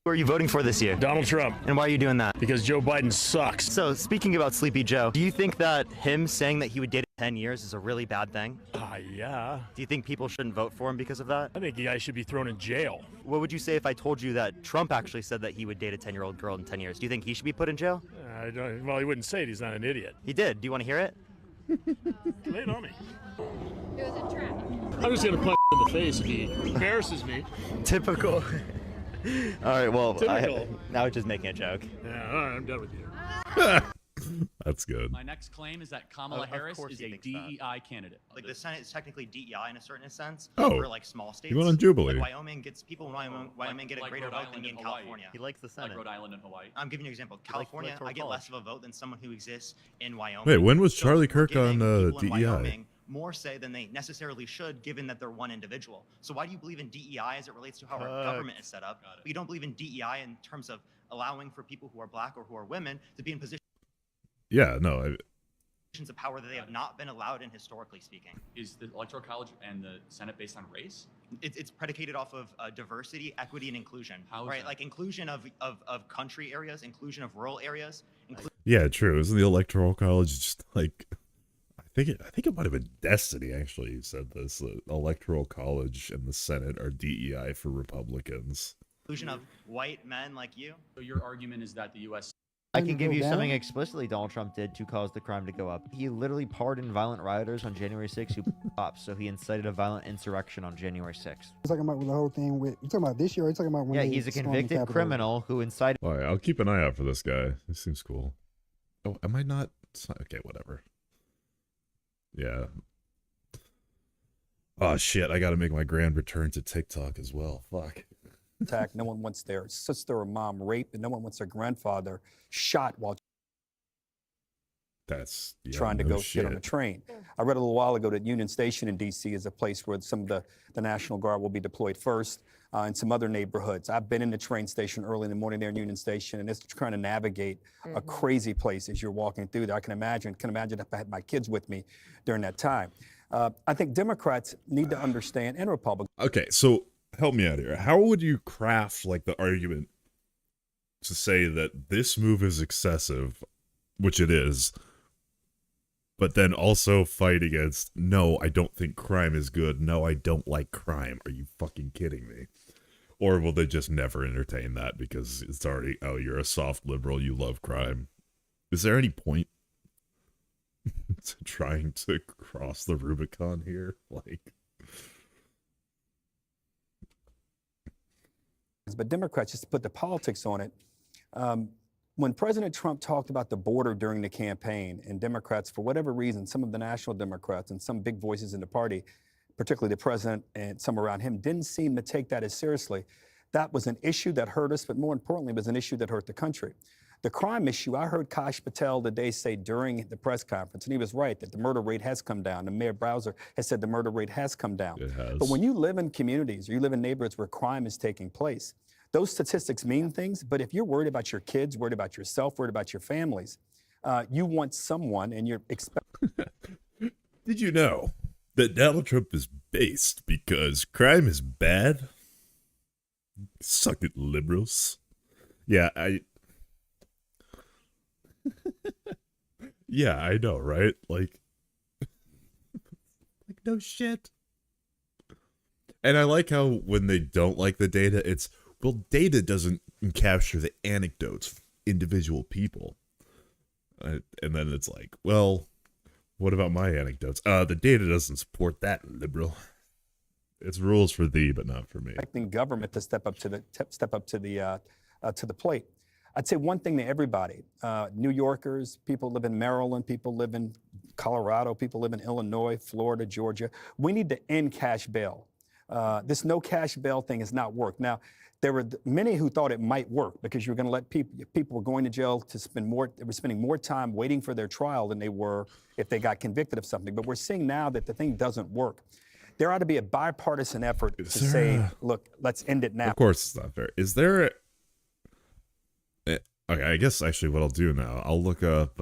Who are you voting for this year? Donald Trump. And why are you doing that? Because Joe Biden sucks. So, speaking about Sleepy Joe, do you think that him saying that he would date 10 years is a really bad thing? Yeah. Do you think people shouldn't vote for him because of that? I think the guy should be thrown in jail. What would you say if I told you that Trump actually said that he would date a 10-year-old girl in 10 years? Do you think he should be put in jail? Well, he wouldn't say it. He's not an idiot. He did. Do you want to hear it? Lay it on me. It was a trap. I'm just going to punch him in the face if he embarrasses me. Typical. All right, well, Typical. I was just making a joke. Yeah, all right, I'm done with you. That's good. My next claim is that Kamala Harris is a DEI candidate. Like the Senate is technically DEI in a certain sense. Oh, for like small states. you went on Jubilee. Like Wyoming gets people in Wyoming get a like greater Rhode vote Island than me and in Hawaii. California. He likes the Senate. Like Rhode Island and Hawaii. I'm giving you an example. He likes California, electoral I get college. less of a vote than someone who exists in Wyoming. Wait, when was So Charlie we're Kirk on giving people in DEI? Wyoming more say than they necessarily should, given that they're one individual. So why do you believe in DEI as it relates to how our government is set up? But you don't believe in DEI in terms of allowing for people who are black or who are women to be in positions Yeah, no. of power that they have not been allowed in, historically speaking. Is the electoral college and the Senate based on race? It's predicated off of diversity, equity, and inclusion. How is right? that? Like inclusion of country areas, inclusion of rural areas. Yeah, true. Isn't the Electoral College just like... I think it might have been Destiny, actually, who said this. The Electoral College and the Senate are DEI for Republicans. Inclusion of white men like you. So your argument is that the U.S. I can give you something explicitly Donald Trump did to cause the crime to go up. He literally pardoned violent rioters on January 6th who cops, so he incited a violent insurrection on January 6th. You're talking about the whole thing with, you talking about this year, or you talking about when Yeah, they he's a stormed the convicted Capitol? criminal who incited... All right, I'll keep an eye out for this guy. He seems cool. Oh, am I not? Okay, whatever. Yeah. Oh, shit. I got to make my grand return to TikTok as well. Fuck. Attack. No one wants their sister or mom raped, and no one wants their grandfather shot while That's trying to no go shit. get on a train. I read a little while ago that Union Station in D.C. is a place where some of the National Guard will be deployed first, and some other neighborhoods. I've been in the train station early in the morning there in Union Station, and it's trying to navigate a crazy place as you're walking through there. I can imagine if I had my kids with me during that time. I think Democrats need to understand, and Republicans. Okay, so help me out here. How would you craft like the argument to say that this move is excessive, which it is, but then also fight against, no, I don't think crime is good. No, I don't like crime. Are you fucking kidding me? Or will they just never entertain that because it's already, oh, you're a soft liberal, you love crime. Is there any point to trying to cross the Rubicon here? Like, But Democrats, just to put the politics on it, when President Trump talked about the border during the campaign, and Democrats, for whatever reason, some of the national Democrats and some big voices in the party, particularly the president and some around him, didn't seem to take that as seriously. That was an issue that hurt us, but more importantly, it was an issue that hurt the country. The crime issue, I heard Kash Patel today say during the press conference, and he was right, that the murder rate has come down. And Mayor Bowser has said the murder rate has come down. It has. But when you live in communities or you live in neighborhoods where crime is taking place, those statistics mean things. But if you're worried about your kids, worried about yourself, worried about your families, you want someone and you're expecting. Did you know that Donald Trump is based because crime is bad? Suck it, liberals. Yeah, yeah, I know, right? Like no shit. And I like how when they don't like the data, it's, well, data doesn't capture the anecdotes of individual people. And then it's like, well, what about my anecdotes? The data doesn't support that, liberal. It's rules for thee, but not for me. Expecting government to step up to the plate. I'd say one thing to everybody: New Yorkers, people live in Maryland, people live in Colorado, people live in Illinois, Florida, Georgia. We need to end cash bail. This no cash bail thing has not worked. Now, there were many who thought it might work because you were going to let people were going to jail to spend more. They were spending more time waiting for their trial than they were if they got convicted of something. But we're seeing now that the thing doesn't work. There ought to be a bipartisan effort to say, look, let's end it now. Of course it's not fair. Is there okay, I guess actually what I'll do now, I'll look up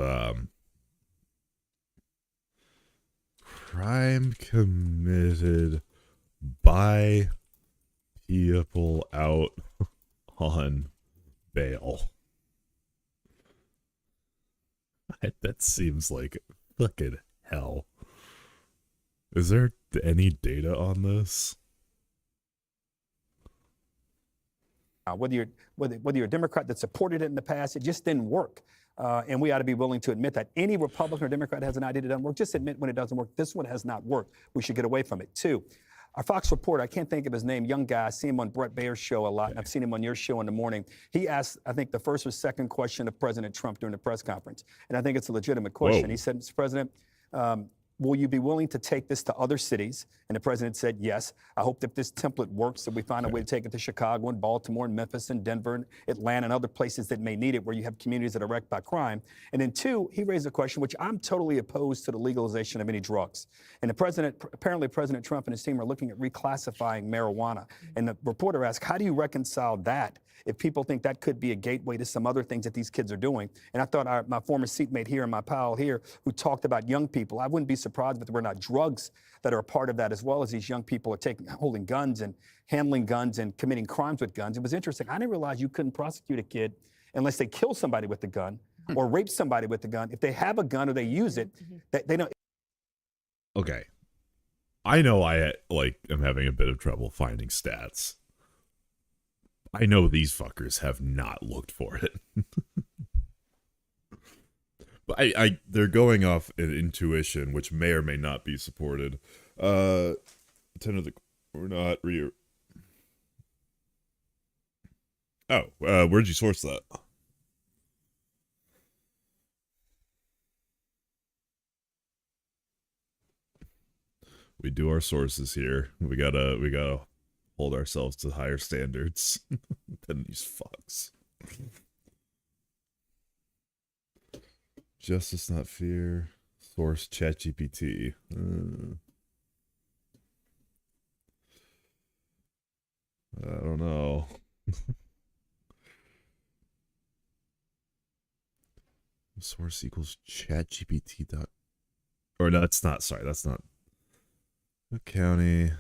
crime committed by people out on bail. That seems like fucking hell. Is there any data on this? Whether you're a Democrat that supported it in the past, it just didn't work. And we ought to be willing to admit that. Any Republican or Democrat has an idea that doesn't work, just admit when it doesn't work. This one has not worked. We should get away from it. Two, our Fox reporter, I can't think of his name, young guy, I see him on Brett Baer's show a lot, and I've seen him on your show in the morning. He asked, I think, the first or second question of President Trump during the press conference. And I think it's a legitimate question. Whoa. He said, Mr. President, will you be willing to take this to other cities? And the president said, yes. I hope that this template works, that we find a way to take it to Chicago and Baltimore and Memphis and Denver and Atlanta and other places that may need it, where you have communities that are wrecked by crime. And then two, he raised a question, which I'm totally opposed to the legalization of any drugs. And apparently President Trump and his team are looking at reclassifying marijuana. And the reporter asked, how do you reconcile that if people think that could be a gateway to some other things that these kids are doing? And I thought my former seatmate here and my pal here who talked about young people, I wouldn't be surprised if there were not drugs that are a part of that, as well as these young people are holding guns and handling guns and committing crimes with guns. It was interesting. I didn't realize you couldn't prosecute a kid unless they kill somebody with the gun or rape somebody with the gun. If they have a gun or they use it, they don't. Okay. I know I am having a bit of trouble finding stats. I know these fuckers have not looked for it. But they're going off an intuition, which may or may not be supported. 10 of the or not. Where'd you source that? We do our sources here. We gotta hold ourselves to higher standards than these fucks. Justice, not fear. Source ChatGPT. I don't know. Source equals ChatGPT. Or no, that's not. Sorry, that's not. The county.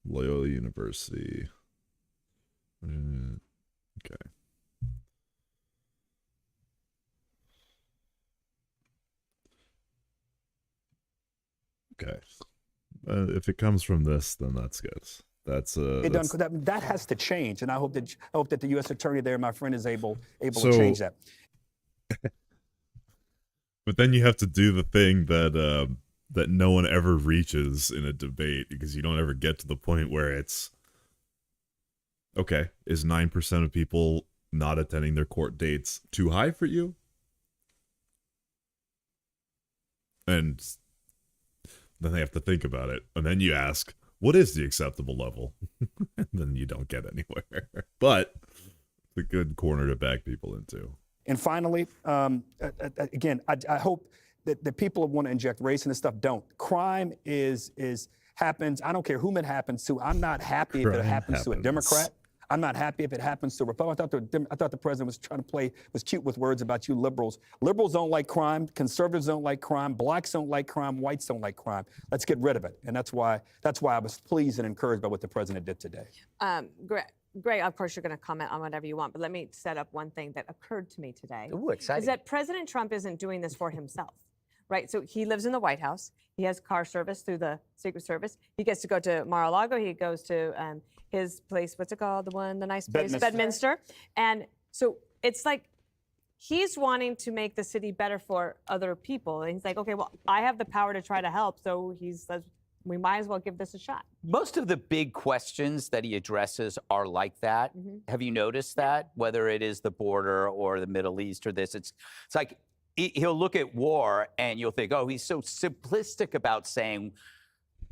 Loyola University. Okay. Okay. If it comes from this, then that's good. That has to change, and I hope that the U.S. Attorney there, my friend, is able to change that. But then you have to do the thing that that no one ever reaches in a debate, because you don't ever get to the point where it's okay. Is 9% of people not attending their court dates too high for you? And then they have to think about it. And then you ask, what is the acceptable level? And then you don't get anywhere. But it's a good corner to back people into. And finally, again, I hope that the people who want to inject race in this stuff don't. Crime happens. I don't care whom it happens to. I'm not happy if it happens to a Democrat. I'm not happy if it happens to a Republican. I thought the president was cute with words about you liberals. Liberals don't like crime. Conservatives don't like crime. Blacks don't like crime. Whites don't like crime. Let's get rid of it. And that's why I was pleased and encouraged by what the president did today. Greg, of course, you're going to comment on whatever you want, but let me set up one thing that occurred to me today. Ooh, exciting. Is that President Trump isn't doing this for himself, right? So he lives in the White House. He has car service through the Secret Service. He gets to go to Mar-a-Lago. He goes to his place, what's it called? The nice place? Bedminster. And so it's like he's wanting to make the city better for other people. And he's like, okay, well, I have the power to try to help. So he says, we might as well give this a shot. Most of the big questions that he addresses are like that. Have you noticed that? Whether it is the border or the Middle East or this, it's like he'll look at war and you'll think, oh, he's so simplistic about saying,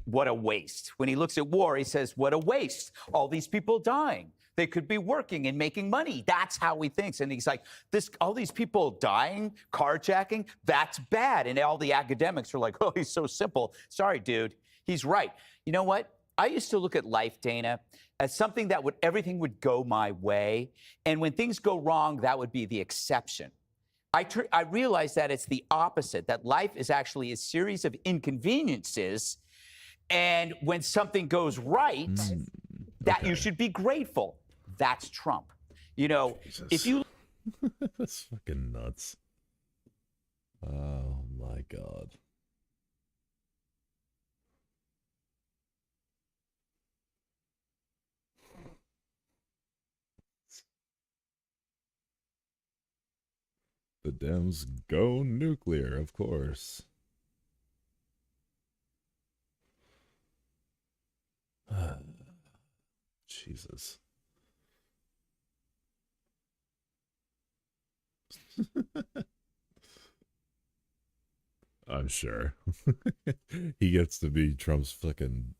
what a waste. When he looks at war, he says, what a waste. All these people dying. They could be working and making money. That's how he thinks. And he's like, all these people dying, carjacking, that's bad. And all the academics are like, oh, he's so simple. Sorry, dude. He's right. You know what? I used to look at life, Dana, as something that everything would go my way. And when things go wrong, that would be the exception. I realized that it's the opposite, that life is actually a series of inconveniences. And when something goes right, that you should be grateful. That's Trump. You know, if you... That's fucking nuts. Oh, my God. The Dems go nuclear, of course. Jesus. I'm sure. He gets to be Trump's fucking...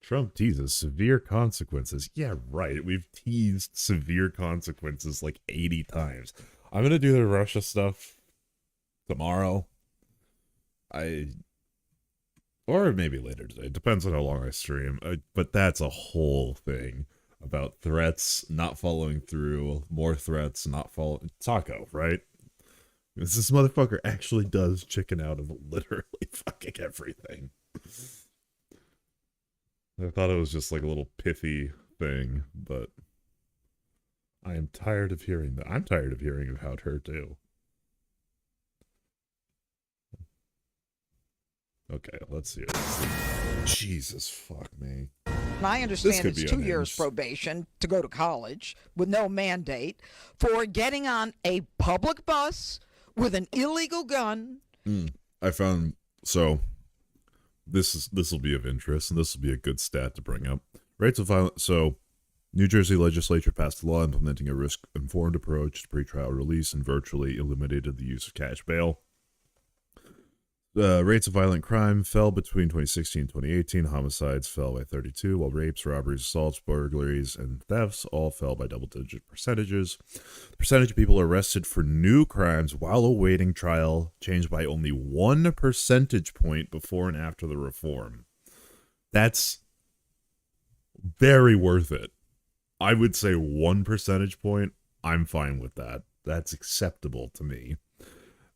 Trump teases severe consequences. Yeah, right. We've teased severe consequences like 80 times. I'm going to do the Russia stuff tomorrow. Or maybe later today. Depends on how long I stream. But that's a whole thing about threats not following through, more threats not following. Taco, right? This motherfucker actually does chicken out of literally fucking everything. I thought it was just like a little pithy thing, but I am tired of hearing that. I'm tired of hearing about her too. Okay, let's see it. Jesus, fuck me. I understand it's 2 years probation to go to college with no mandate for getting on a public bus with an illegal gun. I found, so this will be of interest, and this will be a good stat to bring up. Rates of violence. So New Jersey legislature passed a law implementing a risk-informed approach to pretrial release and virtually eliminated the use of cash bail. Rates of violent crime fell between 2016 and 2018. Homicides fell by 32, while rapes, robberies, assaults, burglaries, and thefts all fell by double-digit percentages. The percentage of people arrested for new crimes while awaiting trial changed by only 1 percentage point before and after the reform. That's very worth it. I would say 1 percentage point, I'm fine with that. That's acceptable to me.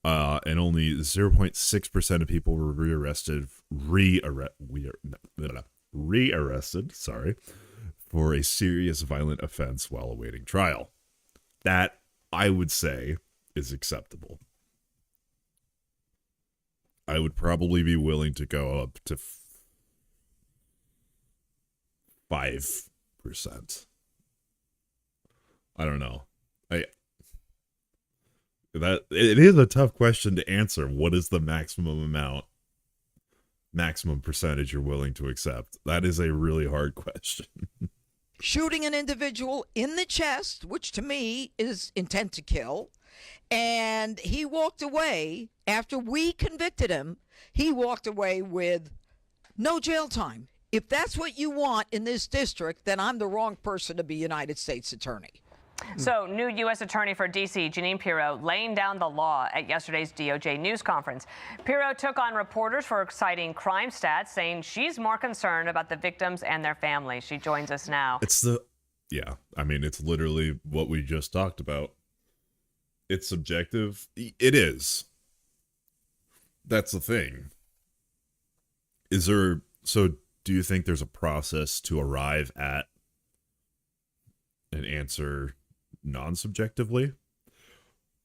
And only 0.6% of people were rearrested for a serious violent offense while awaiting trial. That, I would say, is acceptable. I would probably be willing to go up to 5%. I don't know. That it is a tough question to answer. What is the maximum percentage you're willing to accept? That is a really hard question. Shooting an individual in the chest, which to me is intent to kill, And he walked away, after we convicted him, he walked away with no jail time. If that's what you want in this district, then I'm the wrong person to be United States Attorney. So, new U.S. Attorney for D.C., Jeanine Pirro, laying down the law at yesterday's DOJ news conference. Pirro took on reporters for citing crime stats, saying she's more concerned about the victims and their families. She joins us now. It's literally what we just talked about. It's subjective. It is. That's the thing. Do you think there's a process to arrive at an answer non-subjectively?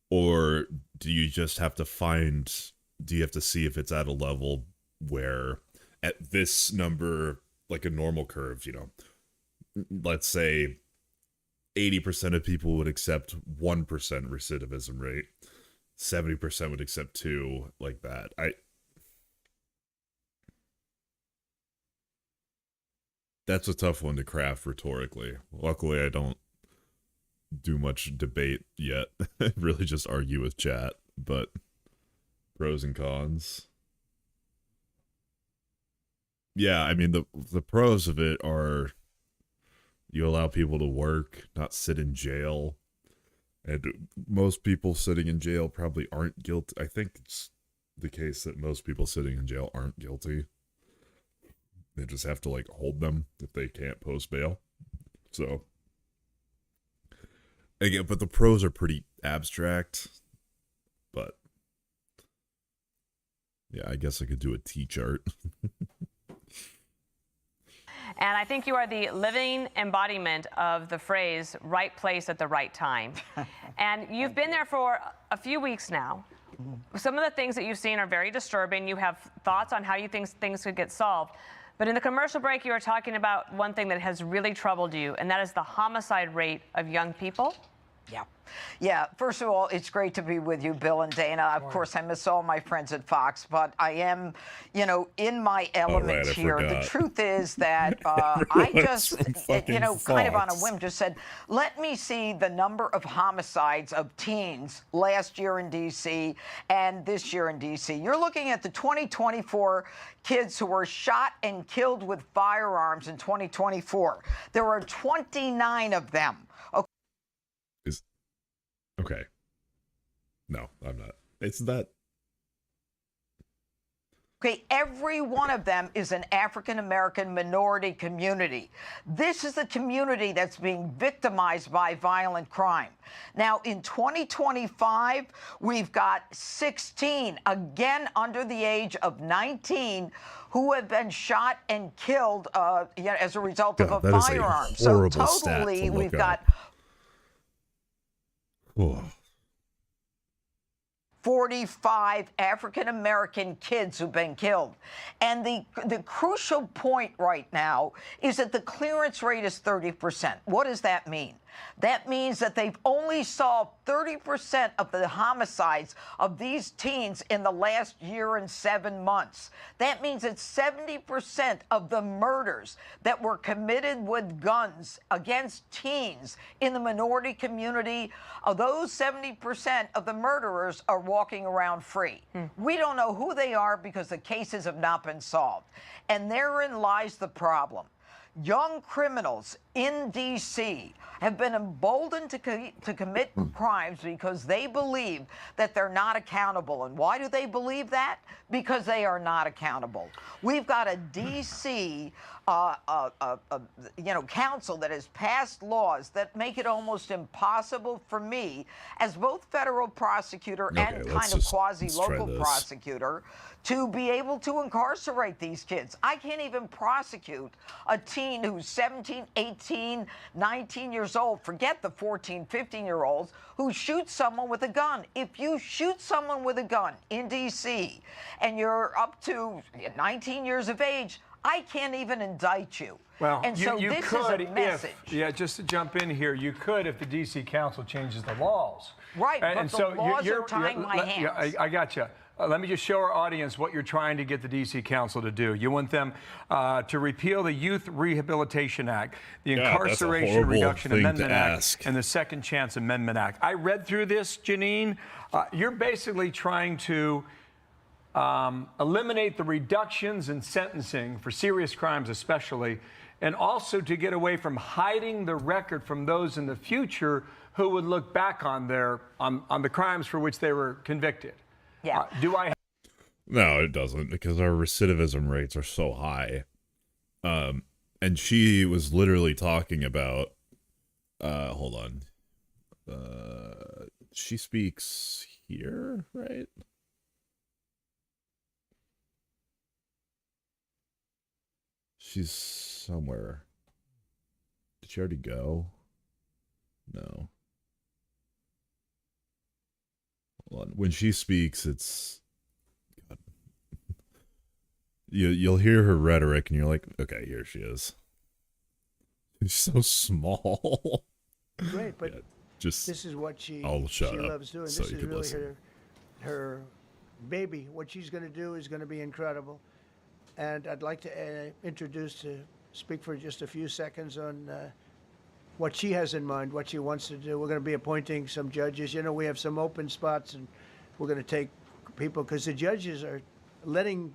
Or do you just have to see if it's at a level where at this number, like a normal curve, let's say 80% of people would accept 1% recidivism rate, 70% would accept 2%, like that. That's a tough one to craft rhetorically. Luckily, I don't do much debate yet. Really just argue with chat, but pros and cons. Yeah, I mean, the pros of it are you allow people to work, not sit in jail. And most people sitting in jail probably aren't guilty. I think it's the case that most people sitting in jail aren't guilty. They just have to hold them if they can't post bail. So again, but the pros are pretty abstract. But yeah, I guess I could do a T-chart. And I think you are the living embodiment of the phrase right place at the right time. And you've been there for a few weeks now. Some of the things that you've seen are very disturbing. You have thoughts on how you think things could get solved. But in the commercial break, you were talking about one thing that has really troubled you, and that is the homicide rate of young people. Yeah, first of all, it's great to be with you, Bill and Dana. Of course, I miss all my friends at Fox, but I am, in my element here. The truth is that I just, kind of on a whim, just said, let me see the number of homicides of teens last year in D.C. and this year in D.C. You're looking at the 2024 kids who were shot and killed with firearms in 2024. There are 29 of them. Okay. No, I'm not. It's that. Okay, every one of them is an African-American minority community. This is the community that's being victimized by violent crime. Now, in 2025, we've got 16, again under the age of 19, who have been shot and killed as a result of a firearm. So totally, we've got 45 African-American kids who've been killed. And the crucial point right now is that the clearance rate is 30%. What does that mean? That means that they've only solved 30% of the homicides of these teens in the last year and 7 months. That means that 70% of the murders that were committed with guns against teens in the minority community, of those 70% of the murderers are walking around free. We don't know who they are because the cases have not been solved. And therein lies the problem. Young criminals in D.C. have been emboldened to commit crimes because they believe that they're not accountable. And why do they believe that? Because they are not accountable. We've got a D.C. council that has passed laws that make it almost impossible for me, as both federal prosecutor and kind of quasi-local prosecutor, to be able to incarcerate these kids. I can't even prosecute a teen who's 17, 18, 19 years old, forget the 14, 15-year-olds, who shoot someone with a gun. If you shoot someone with a gun in D.C. and you're up to 19 years of age, I can't even indict you. Well, and so you this could is a message. Just to jump in here, you could if the D.C. Council changes the laws. Right, and but so the laws are tying my hands. I got you. let me just show our audience what you're trying to get the D.C. Council to do. You want them to repeal the Youth Rehabilitation Act, the Incarceration Reduction Amendment Act, and the Second Chance Amendment Act. I read through this, Janine. You're basically trying to eliminate the reductions in sentencing for serious crimes especially, and also to get away from hiding the record from those in the future who would look back on the crimes for which they were convicted. Yeah. No, it doesn't, because our recidivism rates are so high. And she was literally talking about, hold on. She speaks here, right? She's somewhere. Did she already go? No. Hold on. When she speaks, it's... God. You'll hear her rhetoric and you're like, okay, here she is. She's so small. Great, but yeah, just this is what she so loves doing. This you is could really listen. her baby. What she's going to do is going to be incredible. And I'd like to speak for just a few seconds on what she has in mind, what she wants to do. We're going to be appointing some judges. You know, we have some open spots, and we're going to take people, because the judges are letting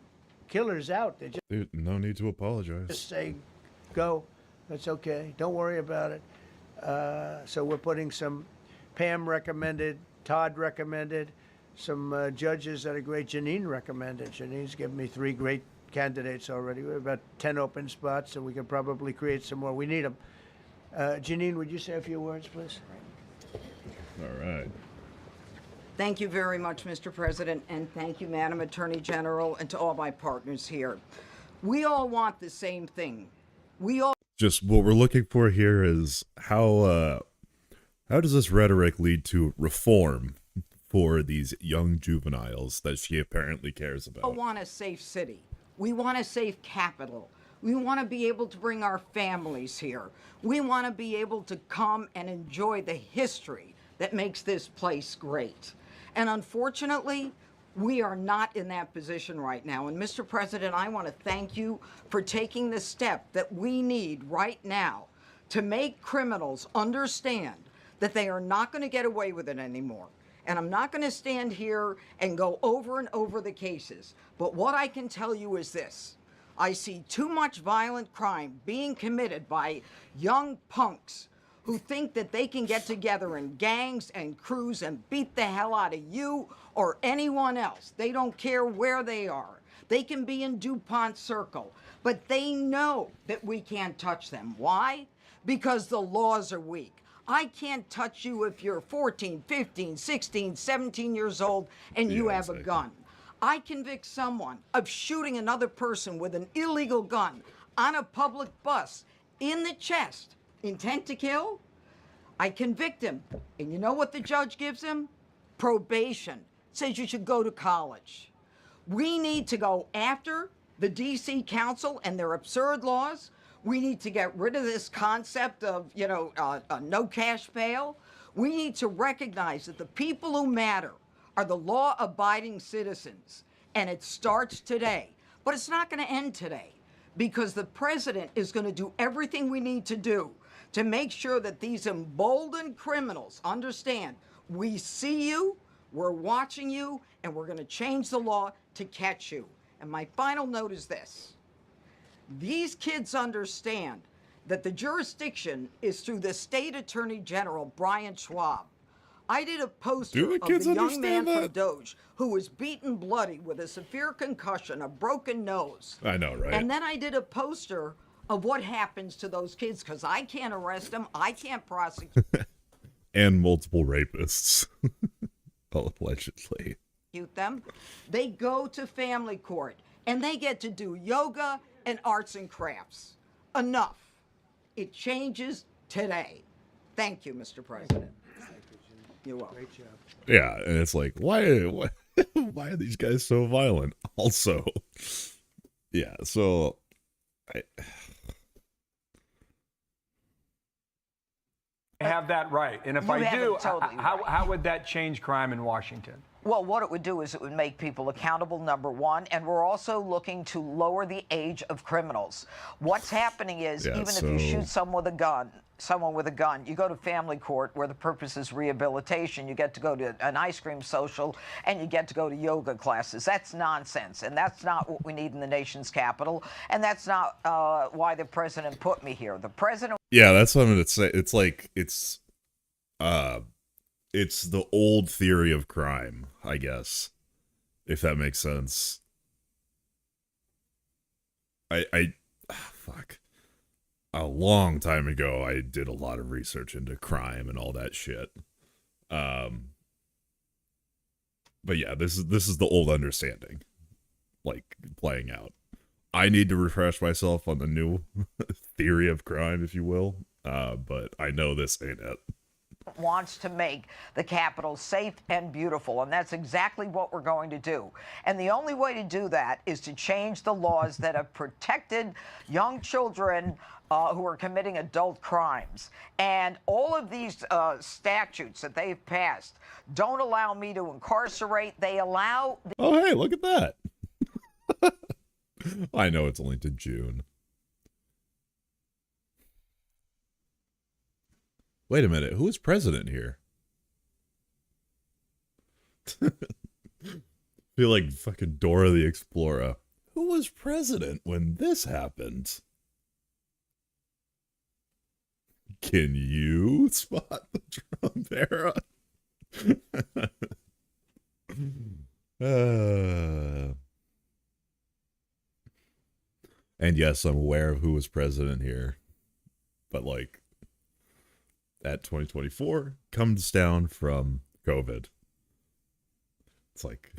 killers out. They just Dude, no need to apologize. say, go. That's okay. Don't worry about it. So we're putting some Pam recommended, Todd recommended, some judges that are great. Janine recommended. Janine's given me 3 great candidates already. We have about 10 open spots, so we can probably create some more. We need them. Janine, would you say a few words, please? All right. Thank you very much, Mr. President, and thank you, Madam Attorney General, and to all my partners here. We all want the same thing. We all... Just what we're looking for here is how does this rhetoric lead to reform for these young juveniles that she apparently cares about? We want a safe city. We want a safe capital. We want to be able to bring our families here. We want to be able to come and enjoy the history that makes this place great. And unfortunately, we are not in that position right now. And Mr. President, I want to thank you for taking the step that we need right now to make criminals understand that they are not going to get away with it anymore. And I'm not going to stand here and go over and over the cases. But what I can tell you is this. I see too much violent crime being committed by young punks who think that they can get together in gangs and crews and beat the hell out of you or anyone else. They don't care where they are. They can be in DuPont Circle, but they know that we can't touch them. Why? Because the laws are weak. I can't touch you if you're 14, 15, 16, 17 years old and you have a gun. I convict someone of shooting another person with an illegal gun on a public bus in the chest, intent to kill. I convict him. And you know what the judge gives him? Probation. Says you should go to college. We need to go after the D.C. Council and their absurd laws. We need to get rid of this concept of, no cash bail. We need to recognize that the people who matter are the law-abiding citizens. And it starts today. But it's not going to end today, because the president is going to do everything we need to do to make sure that these emboldened criminals understand we see you, we're watching you, and we're going to change the law to catch you. And my final note is this. These kids understand that the jurisdiction is through the State Attorney General, Brian Schwab. I did a poster of the young man from Doge who was beaten bloody with a severe concussion, a broken nose. I know, right? And then I did a poster of what happens to those kids, because I can't arrest them, I can't prosecute And multiple rapists, allegedly. them. They go to family court, and they get to do yoga and arts and crafts. Enough. It changes today. Thank you, Mr. President. You're welcome. Great job. Yeah, and it's like, why are these guys so violent? Also, yeah, so I have that right. And if I do, how would that change crime in Washington? Well, what it would do is it would make people accountable, number one, and we're also looking to lower the age of criminals. What's happening is even if you shoot someone with a gun, you go to family court where the purpose is rehabilitation. You get to go to an ice cream social and you get to go to yoga classes. That's nonsense, and that's not what we need in the nation's capital, and that's not why the president put me here. The president. Yeah, that's what I'm gonna say. It's like it's the old theory of crime, I guess, if that makes sense. Fuck. A long time ago, I did a lot of research into crime and all that shit. But yeah, this is the old understanding, like, playing out. I need to refresh myself on the new theory of crime, if you will. But I know this ain't it. Wants to make the Capitol safe and beautiful, and that's exactly what we're going to do. And the only way to do that is to change the laws that have protected young children who are committing adult crimes. And all of these statutes that they've passed don't allow me to incarcerate. They allow... Oh, hey, look at that. I know it's only to June. Wait a minute, who is president here? Feel like fucking Dora the Explorer. Who was president when this happened? Can you spot the Trump era? And yes, I'm aware of who was president here. But like, that 2024 comes down from COVID. It's like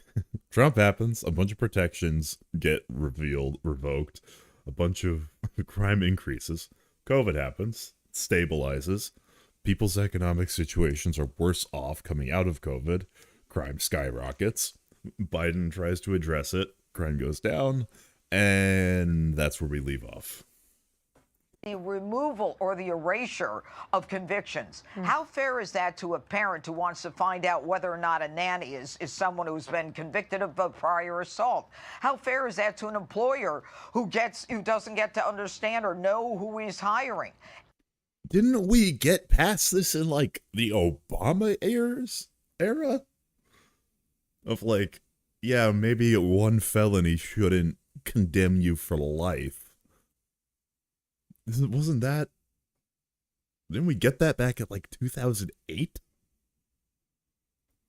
Trump happens, a bunch of protections get revoked, a bunch of crime increases. COVID happens, stabilizes. People's economic situations are worse off coming out of COVID. Crime skyrockets. Biden tries to address it. Crime goes down. And that's where we leave off. The removal or the erasure of convictions. How fair is that to a parent who wants to find out whether or not a nanny is someone who's been convicted of a prior assault? How fair is that to an employer who doesn't get to understand or know who he's hiring? Didn't we get past this in like the Obama era? Of like, yeah, maybe one felony shouldn't condemn you for life. Wasn't that... Didn't we get that back at like 2008?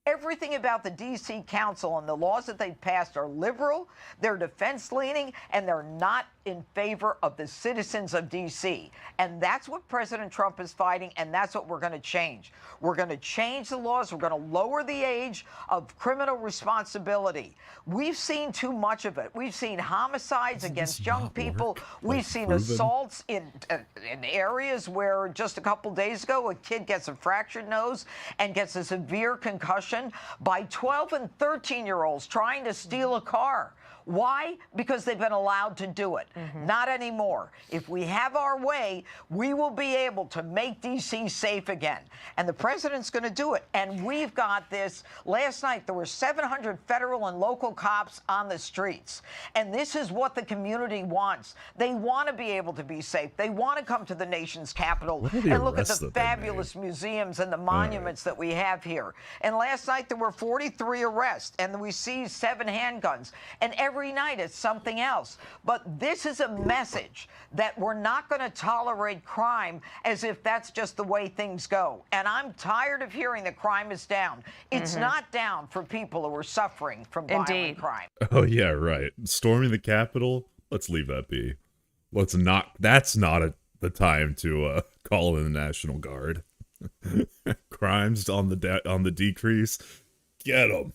Everything about the D.C. Council and the laws that they've passed are liberal, they're defense-leaning, and they're not in favor of the citizens of D.C. And that's what President Trump is fighting, and that's what we're going to change. We're going to change the laws. We're going to lower the age of criminal responsibility. We've seen too much of it. We've seen homicides against young people. We've seen assaults in areas where just a couple days ago a kid gets a fractured nose and gets a severe concussion by 12 and 13-year-olds trying to steal a car. Why? Because they've been allowed to do it. Not anymore. If we have our way, we will be able to make D.C. safe again. And the president's going to do it. And we've got this. Last night, there were 700 federal and local cops on the streets. And this is what the community wants. They want to be able to be safe. They want to come to the nation's capital and look at the fabulous museums and the monuments that we have here. And last night, there were 43 arrests, and we seized 7 handguns. And every night it's something else. But this is a message that we're not going to tolerate crime as if that's just the way things go. And I'm tired of hearing that crime is down. It's not down for people who are suffering from violent crime. Oh, yeah, right. Storming the Capitol? Let's leave that be. Let's not. That's not the time to call in the National Guard. Crimes on the decrease. Get them.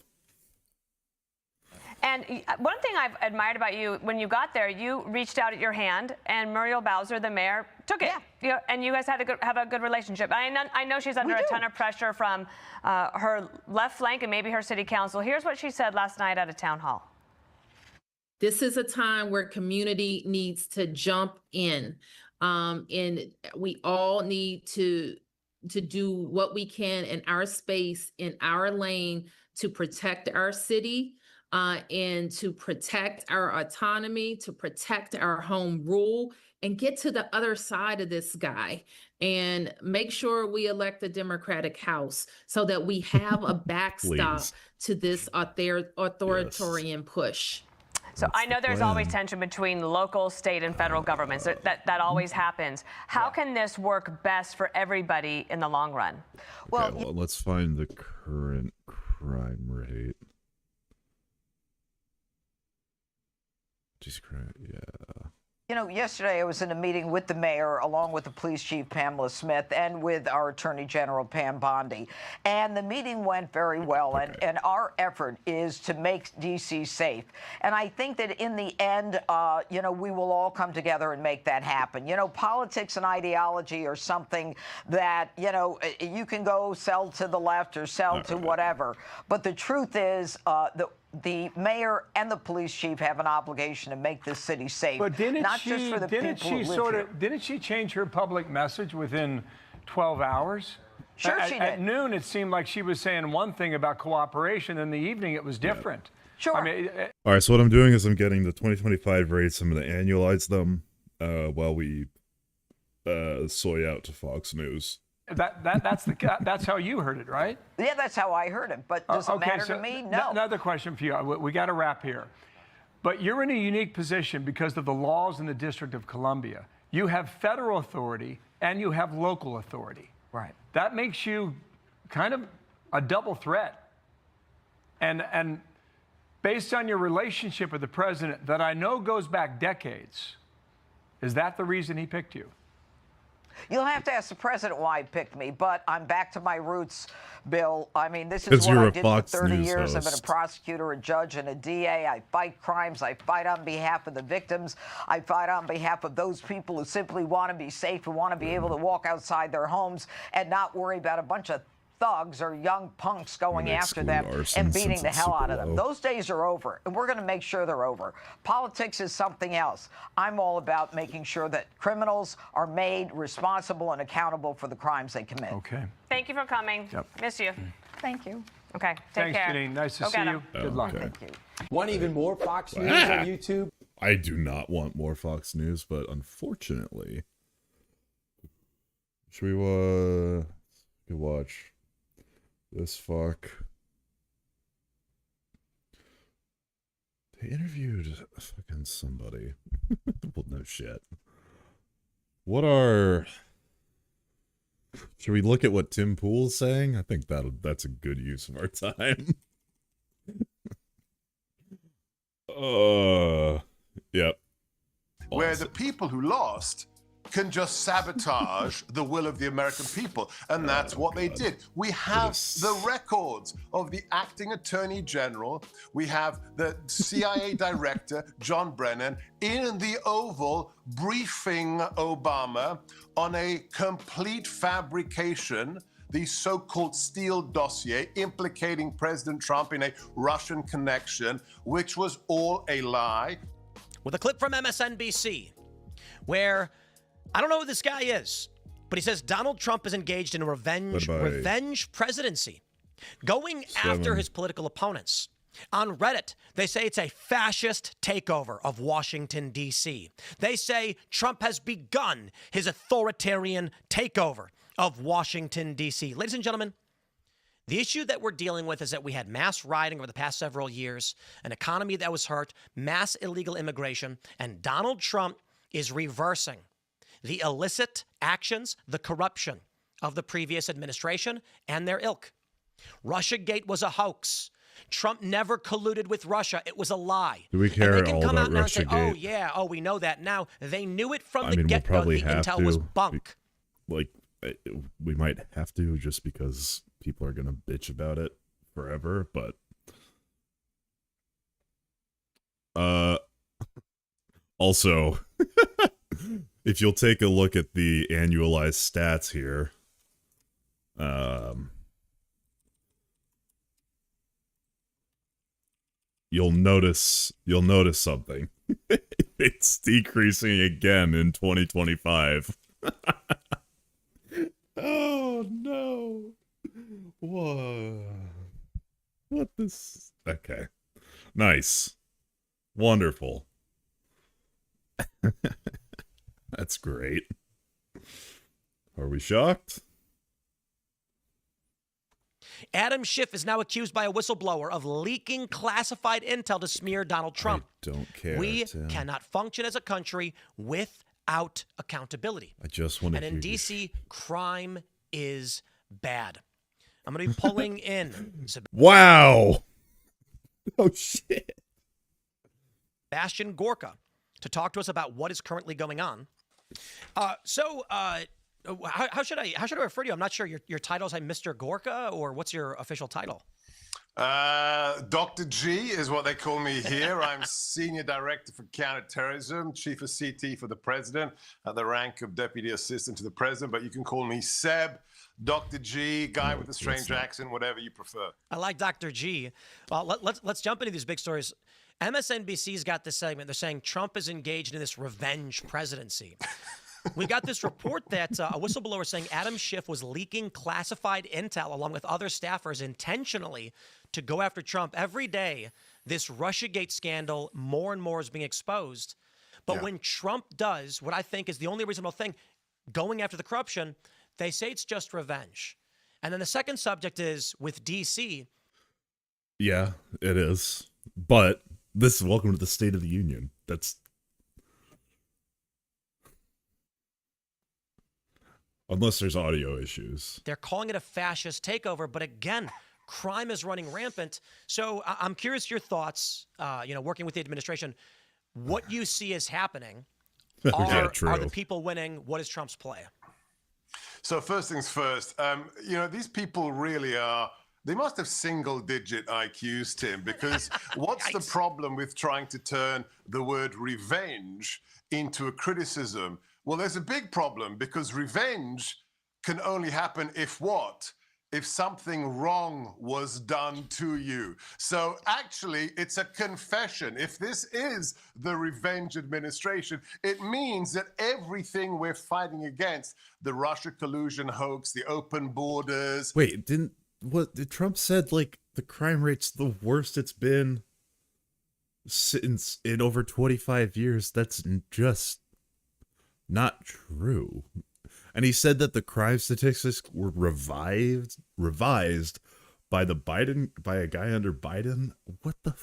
And one thing I've admired about you, when you got there, you reached out at your hand, and Muriel Bowser, the mayor, took it. Yeah. And you guys have a good relationship. I know she's under a ton of pressure from her left flank and maybe her city council. Here's what she said last night at a town hall. This is a time where community needs to jump in, and we all need to do what we can in our space, in our lane, to protect our city and to protect our autonomy, to protect our home rule, and get to the other side of this guy and make sure we elect a Democratic House so that we have a backstop to this authoritarian push. So I know there's always tension between local, state, and federal governments. That always happens. How can this work best for everybody in the long run? Well, let's find the current crime rate. Jesus Christ, yeah. You know, yesterday I was in a meeting with the mayor, along with the police chief, Pamela Smith, and with our attorney general, Pam Bondi. And the meeting went very well. And our effort is to make D.C. safe. And I think that in the end, you know, we will all come together and make that happen. You know, politics and ideology are something that, you know, you can go sell to the left or sell to whatever. But the truth is the mayor and the police chief have an obligation to make this city safe. But didn't not she, just for the didn't people she who live sort here. of, didn't she change her public message within 12 hours? Sure she did. At noon, it seemed like she was saying one thing about cooperation. In the evening, it was different. Sure. I mean, All right, so what I'm doing is I'm getting the 2025 rates. I'm going to annualize them while we soy out to Fox News. that's how you heard it, right? Yeah, that's how I heard it. But does it matter to me? No. Another question for you. We got to wrap here. But you're in a unique position because of the laws in the District of Columbia. You have federal authority and you have local authority. Right. That makes you kind of a double threat. And based on your relationship with the president, that I know goes back decades, is that the reason he picked you? You'll have to ask the president why he picked me, but I'm back to my roots, Bill. I mean, this is what I did for 30 years. I've been a prosecutor, a judge, and a DA. I fight crimes. I fight on behalf of the victims. I fight on behalf of those people who simply want to be safe and want to be able to walk outside their homes and not worry about a bunch of thugs or young punks going after them and beating the hell out of them. Those days are over, and we're going to make sure they're over. Politics is something else. I'm all about making sure that criminals are made responsible and accountable for the crimes they commit. Okay. Thank you for coming. Yep. Miss you. Thank you. Okay, take Thanks, care. Janine. Nice to Go see get you. 'em. Good luck. Thank you. Want even more Fox News on YouTube? I do not want more Fox News, but unfortunately, should we watch this fuck? They interviewed fucking somebody. Well, no shit. Should we look at what Tim Pool's saying? I think that's a good use of our time. Yep. Where the people who lost can just sabotage the will of the American people. And that's what they did. We have the records of the acting attorney general. We have the CIA director, John Brennan, in the Oval briefing Obama on a complete fabrication, the so-called Steele dossier implicating President Trump in a Russian connection, which was all a lie. With a clip from MSNBC, where I don't know who this guy is, but he says Donald Trump is engaged in a revenge presidency, going after his political opponents. On Reddit, they say it's a fascist takeover of Washington, D.C. They say Trump has begun his authoritarian takeover of Washington, D.C. Ladies and gentlemen, the issue that we're dealing with is that we had mass rioting over the past several years, an economy that was hurt, mass illegal immigration, and Donald Trump is reversing the illicit actions, the corruption of the previous administration and their ilk. Russiagate was a hoax. Trump never colluded with Russia. It was a lie. Do we care and they can all come about out now and say, Russiagate? oh, yeah, oh, we know that now. They knew it from I the mean, we'll get-go. probably The have intel to. was bunk. Like, we might have to just because people are gonna bitch about it forever. But also, if you'll take a look at the annualized stats here, you'll notice something. It's decreasing again in 2025. Oh no. Whoa. What this? Okay. Nice. Wonderful. That's great. Are we shocked? Adam Schiff is now accused by a whistleblower of leaking classified intel to smear Donald Trump. I don't care. We cannot function as a country without accountability. I just want to. And in D.C., crime is bad. I'm going to be pulling in. Wow. Oh, shit. Sebastian Gorka to talk to us about what is currently going on. How should I refer to you? I'm not sure. Your title is Mr. Gorka, or what's your official title? Dr. G is what they call me here. I'm Senior Director for Counterterrorism, Chief of CT for the President, at the rank of Deputy Assistant to the President. But you can call me Seb, Dr. G, guy with a strange accent, whatever you prefer. I like Dr. G. Well, let's jump into these big stories. MSNBC's got this segment. They're saying Trump is engaged in this revenge presidency. We've got this report that a whistleblower saying Adam Schiff was leaking classified intel along with other staffers intentionally to go after Trump. Every day, this Russiagate scandal more and more is being exposed. But when Trump does what I think is the only reasonable thing, going after the corruption, they say it's just revenge. And then the second subject is with D.C. Yeah, it is. But this is welcome to the State of the Union. That's... Unless there's audio issues. They're calling it a fascist takeover, but again, crime is running rampant. So I'm curious your thoughts, working with the administration, what you see is happening. Are the people winning? What is Trump's play? So first things first, these people really are, they must have single-digit IQs, Tim, because what's the problem with trying to turn the word revenge into a criticism? Well, there's a big problem, because revenge can only happen if what? If something wrong was done to you. So actually, it's a confession. If this is the revenge administration, it means that everything we're fighting against, the Russia collusion hoax, the open borders... Wait, did Trump said, like, the crime rate's the worst it's been since in over 25 years? That's just not true. And he said that the crime statistics were revised by a guy under Biden. What the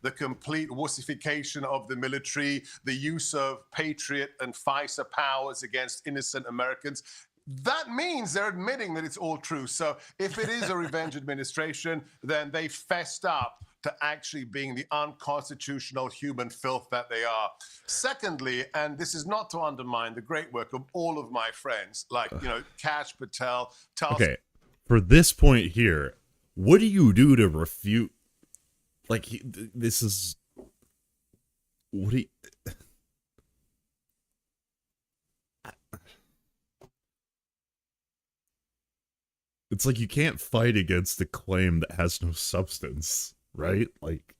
the complete wussification of the military, the use of Patriot and FISA powers against innocent Americans. That means they're admitting that it's all true. So if it is a revenge administration, then they fessed up to actually being the unconstitutional human filth that they are. Secondly, and this is not to undermine the great work of all of my friends, like, Kash Patel. Okay, for this point here, what do you do to refute, like, this is, what do you... It's like you can't fight against a claim that has no substance, right? Like,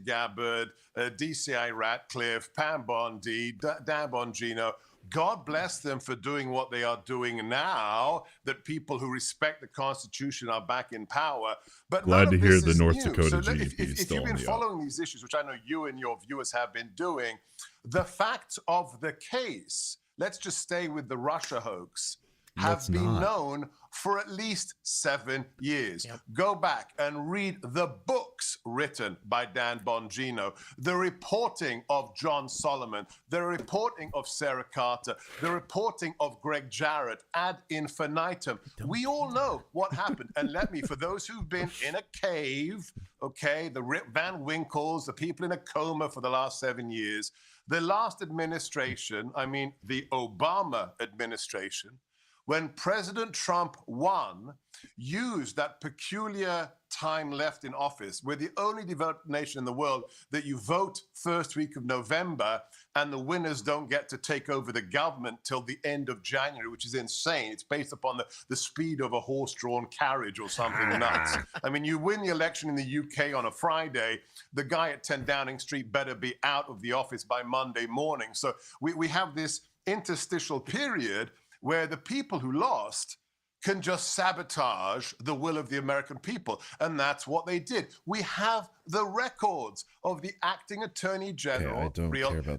Gabbard, DCI Ratcliffe, Pam Bondi, Dan Bongino. God bless them for doing what they are doing now, that people who respect the Constitution are back in power. But glad to hear the North new. Dakota So GDP is if still you've been on the following these issues, which I know you and your viewers have been doing, the facts of the case, let's just stay with the Russia hoax, have been known for at least 7 years. Yep. Go back and read the books written by Dan Bongino, the reporting of John Solomon, the reporting of Sarah Carter, the reporting of Greg Jarrett ad infinitum. We all know what happened. And let me, for those who've been in a cave, okay, the Rip Van Winkles, the people in a coma for the last 7 years, the last administration, I mean the Obama administration, when President Trump won, used that peculiar time left in office. We're the only developed nation in the world that you vote first week of November and the winners don't get to take over the government till the end of January, which is insane. It's based upon the speed of a horse-drawn carriage or something nuts. I mean, you win the election in the UK on a Friday, the guy at 10 Downing Street better be out of the office by Monday morning. So we have this interstitial period where the people who lost can just sabotage the will of the American people. And that's what they did. We have the records of the acting attorney general,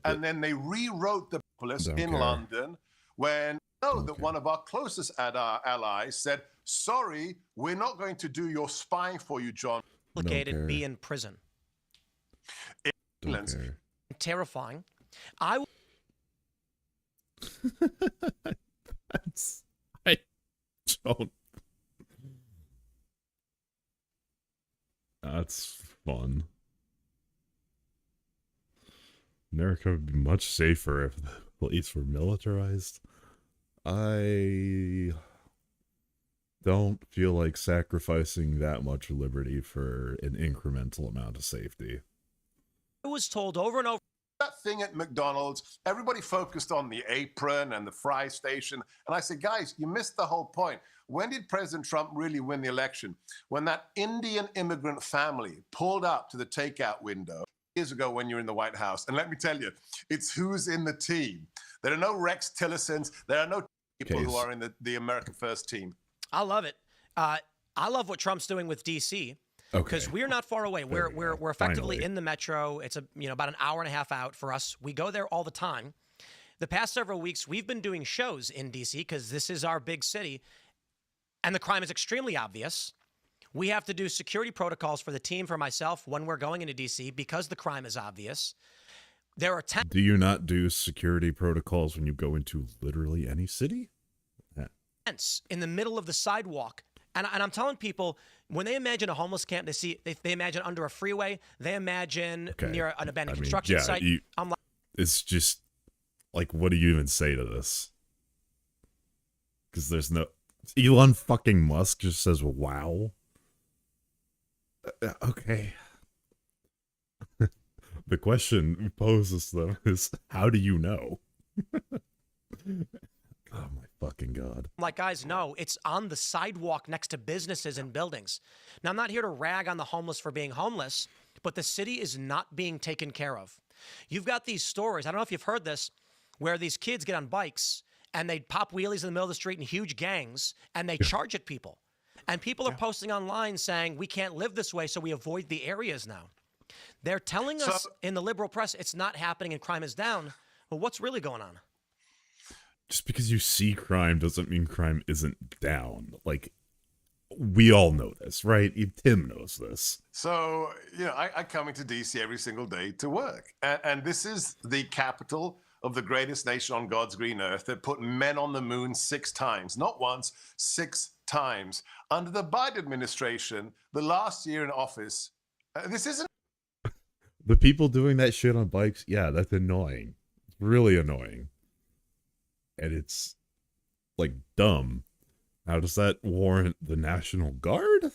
and then they rewrote the police in London when that one of our closest allies said, sorry, we're not going to do your spying for you, John. Complicated, be in prison. Terrifying. I don't. That's fun. America would be much safer if the police were militarized. I don't feel like sacrificing that much liberty for an incremental amount of safety. I was told over and over. That thing at McDonald's, everybody focused on the apron and the fry station. And I said, guys, you missed the whole point. When did President Trump really win the election? When that Indian immigrant family pulled up to the takeout window years ago when you're in the White House. And let me tell you, it's who's in the team. There are no Rex Tillersons. There are no people who are in the America First team. I love it. I love what Trump's doing with D.C. Because we're not far away. We're effectively in the metro. It's about an hour and a half out for us. We go there all the time. The past several weeks, we've been doing shows in D.C. because this is our big city, and the crime is extremely obvious. We have to do security protocols for the team, for myself, when we're going into D.C. because the crime is obvious. There are Do you not do security protocols when you go into literally any city? Tents in the middle of the sidewalk. And I'm telling people, when they imagine a homeless camp, they imagine under a freeway. They imagine near an abandoned construction site. I'm like, it's just like, what do you even say to this? Because there's no Elon fucking Musk just says, "Wow." Okay. The question poses though is, how do you know? Oh my fucking God. I'm like, guys, no, it's on the sidewalk next to businesses and buildings. Now, I'm not here to rag on the homeless for being homeless, but the city is not being taken care of. You've got these stories, I don't know if you've heard this, where these kids get on bikes and they pop wheelies in the middle of the street in huge gangs and they charge at people. And people are posting online saying, we can't live this way, so we avoid the areas now. They're telling us in the liberal press it's not happening and crime is down. Well, what's really going on? Just because you see crime doesn't mean crime isn't down. Like, we all know this, right? Tim knows this. So, I come into D.C. every single day to work. And this is the capital of the greatest nation on God's green earth that put men on the moon 6 times. Not once, 6 times. Under the Biden administration, the last year in office, this isn't... The people doing that shit on bikes, yeah, that's annoying. It's really annoying. And it's, like, dumb. Now, does that warrant the National Guard?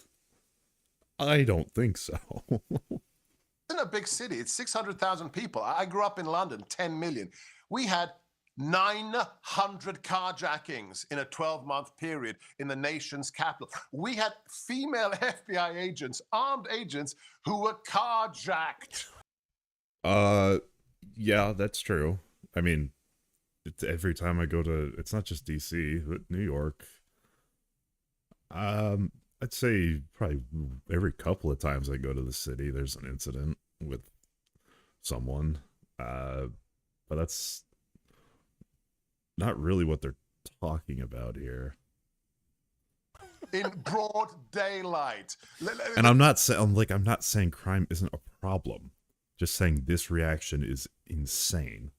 I don't think so. It's in a big city. It's 600,000 people. I grew up in London, 10 million. We had 900 carjackings in a 12-month period in the nation's capital. We had female FBI agents, armed agents, who were carjacked. Yeah, that's true. I mean, every time I go to, it's not just DC, but New York. I'd say probably every couple of times I go to the city, there's an incident with someone. But that's not really what they're talking about here. In broad daylight. And I'm not saying crime isn't a problem. Just saying this reaction is insane.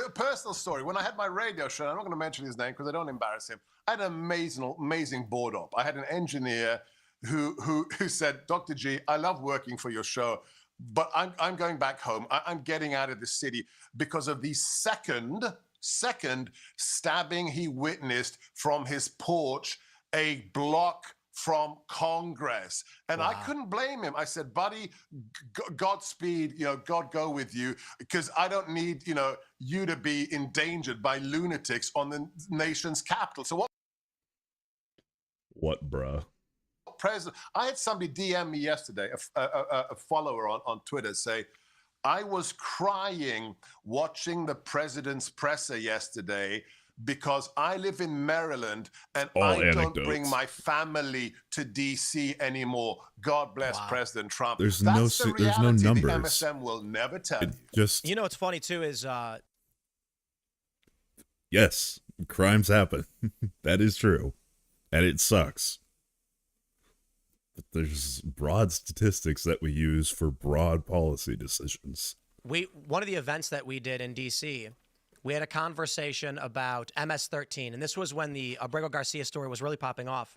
A personal story. When I had my radio show, I'm not going to mention his name because I don't embarrass him. I had an amazing board op. I had an engineer who said, Dr. G, I love working for your show, but I'm going back home. I'm getting out of the city because of the second stabbing he witnessed from his porch, a block from Congress. And wow. I couldn't blame him. I said, buddy, Godspeed, God go with you, because I don't need, you to be endangered by lunatics on the nation's capital. So what, bruh? President, I had somebody DM me yesterday, a follower on Twitter, say, I was crying watching the president's presser yesterday because I live in Maryland and All I don't anecdotes. bring my family to D.C. anymore. God bless President Trump. There's That's no the there's no reality the numbers. MSM will never tell you. Just You know what's funny too is yes, crimes happen. That is true, and it sucks. But there's broad statistics that we use for broad policy decisions. one of the events that we did in D.C., we had a conversation about MS-13, and this was when the Abrego Garcia story was really popping off.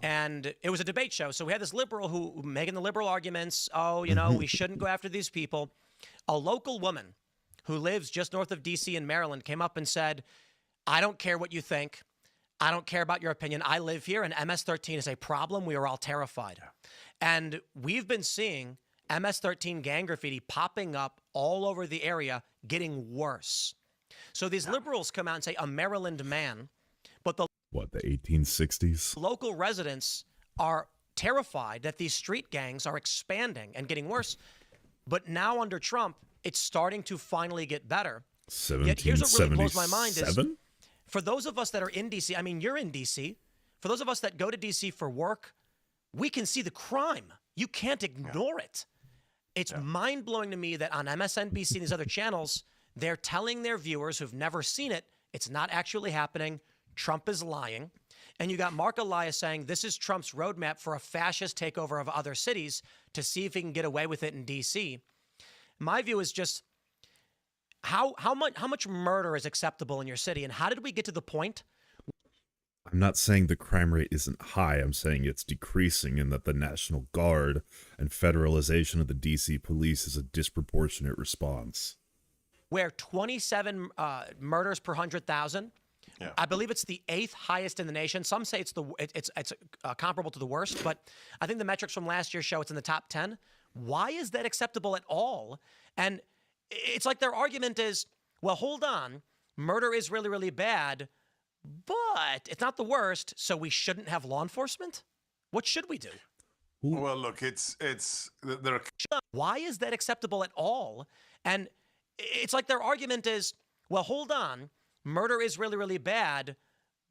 And it was a debate show, so we had this liberal who making the liberal arguments, oh, you know, we shouldn't go after these people. A local woman who lives just north of D.C. in Maryland came up and said, I don't care what you think. I don't care about your opinion. I live here, and MS-13 is a problem. We are all terrified. And we've been seeing MS-13 gang graffiti popping up all over the area, getting worse. So these liberals come out and say, a Maryland man, but the 1860s? Local residents are terrified that these street gangs are expanding and getting worse. But now under Trump, it's starting to finally get better. Yet here's what really blows my mind is, for those of us that are in D.C., I mean, you're in D.C., for those of us that go to D.C. for work, we can see the crime. You can't ignore it. It's mind-blowing to me that on MSNBC and these other channels, they're telling their viewers who've never seen it, it's not actually happening. Trump is lying. And you got Mark Elias saying this is Trump's roadmap for a fascist takeover of other cities to see if he can get away with it in D.C. My view is just how much murder is acceptable in your city, and how did we get to the point? I'm not saying the crime rate isn't high. I'm saying it's decreasing, and that the National Guard and federalization of the DC police is a disproportionate response. Where 27 murders per 100,000. Yeah. I believe it's the 8th highest in the nation. Some say it's comparable to the worst, but I think the metrics from last year show it's in the top 10. Why is that acceptable at all? And it's like their argument is, well, hold on, murder is really, really bad, but it's not the worst, so we shouldn't have law enforcement? What should we do? Well, look, why is that acceptable at all? And it's like their argument is, well, hold on, murder is really, really bad,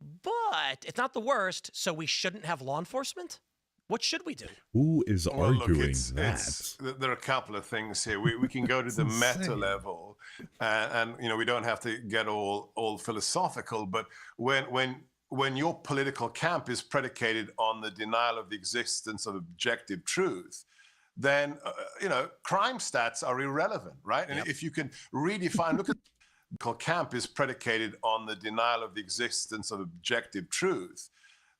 but it's not the worst, so we shouldn't have law enforcement? What should we do? Who is arguing that? There are a couple of things here. We can go to the meta level, and you know, we don't have to get all philosophical. But when your political camp is predicated on the denial of the existence of objective truth, then you know, crime stats are irrelevant, right? And if you can redefine, look at camp is predicated on the denial of the existence of objective truth,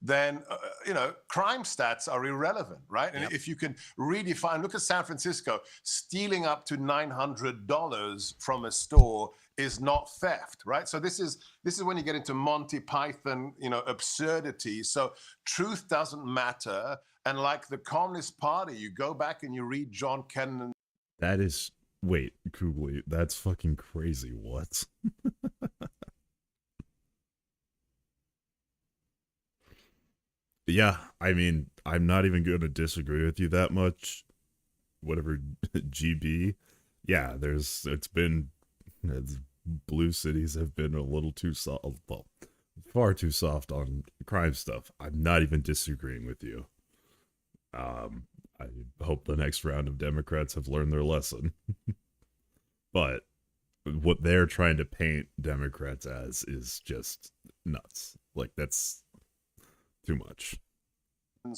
then, you know, crime stats are irrelevant, right? And if you can redefine, look at San Francisco, stealing up to $900 from a store is not theft, right? So this is when you get into Monty Python, you know, absurdity. So truth doesn't matter. And like the Communist Party, you go back and you read John Kennan. That is, wait, Kugli, that's fucking crazy. What? Yeah, I mean, I'm not even going to disagree with you that much. Whatever, GB. Yeah, blue cities have been a little too soft, well, far too soft on crime stuff. I'm not even disagreeing with you. I hope the next round of Democrats have learned their lesson. But what they're trying to paint Democrats as is just nuts. Like, that's too much.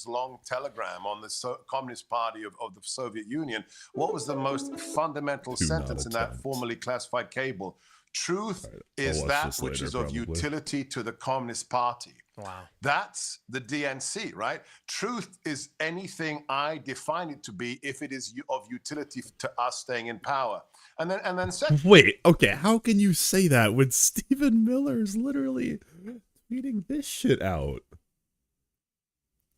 Long telegram on the Communist Party of the Soviet Union. What was the most fundamental sentence in that formerly classified cable? Truth is that which is of utility to the Communist Party. Wow. That's the DNC, right? Truth is anything I define it to be if it is of utility to us staying in power. And then second, wait, okay, how can you say that when Stephen Miller is literally tweeting this shit out?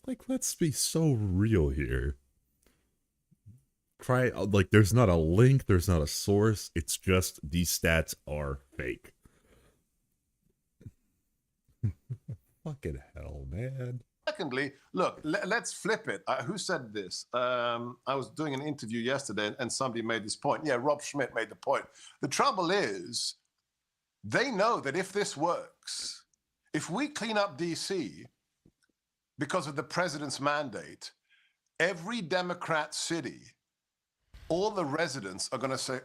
Like, let's be so real here. Like, there's not a link, there's not a source. It's just these stats are fake. Fucking hell, man. Secondly, look, let's flip it. Who said this? I was doing an interview yesterday and somebody made this point. Yeah, Rob Schmidt made the point. The trouble is, They know that if this works, if we clean up D.C. because of the president's mandate, every Democrat city, all the residents are going to say,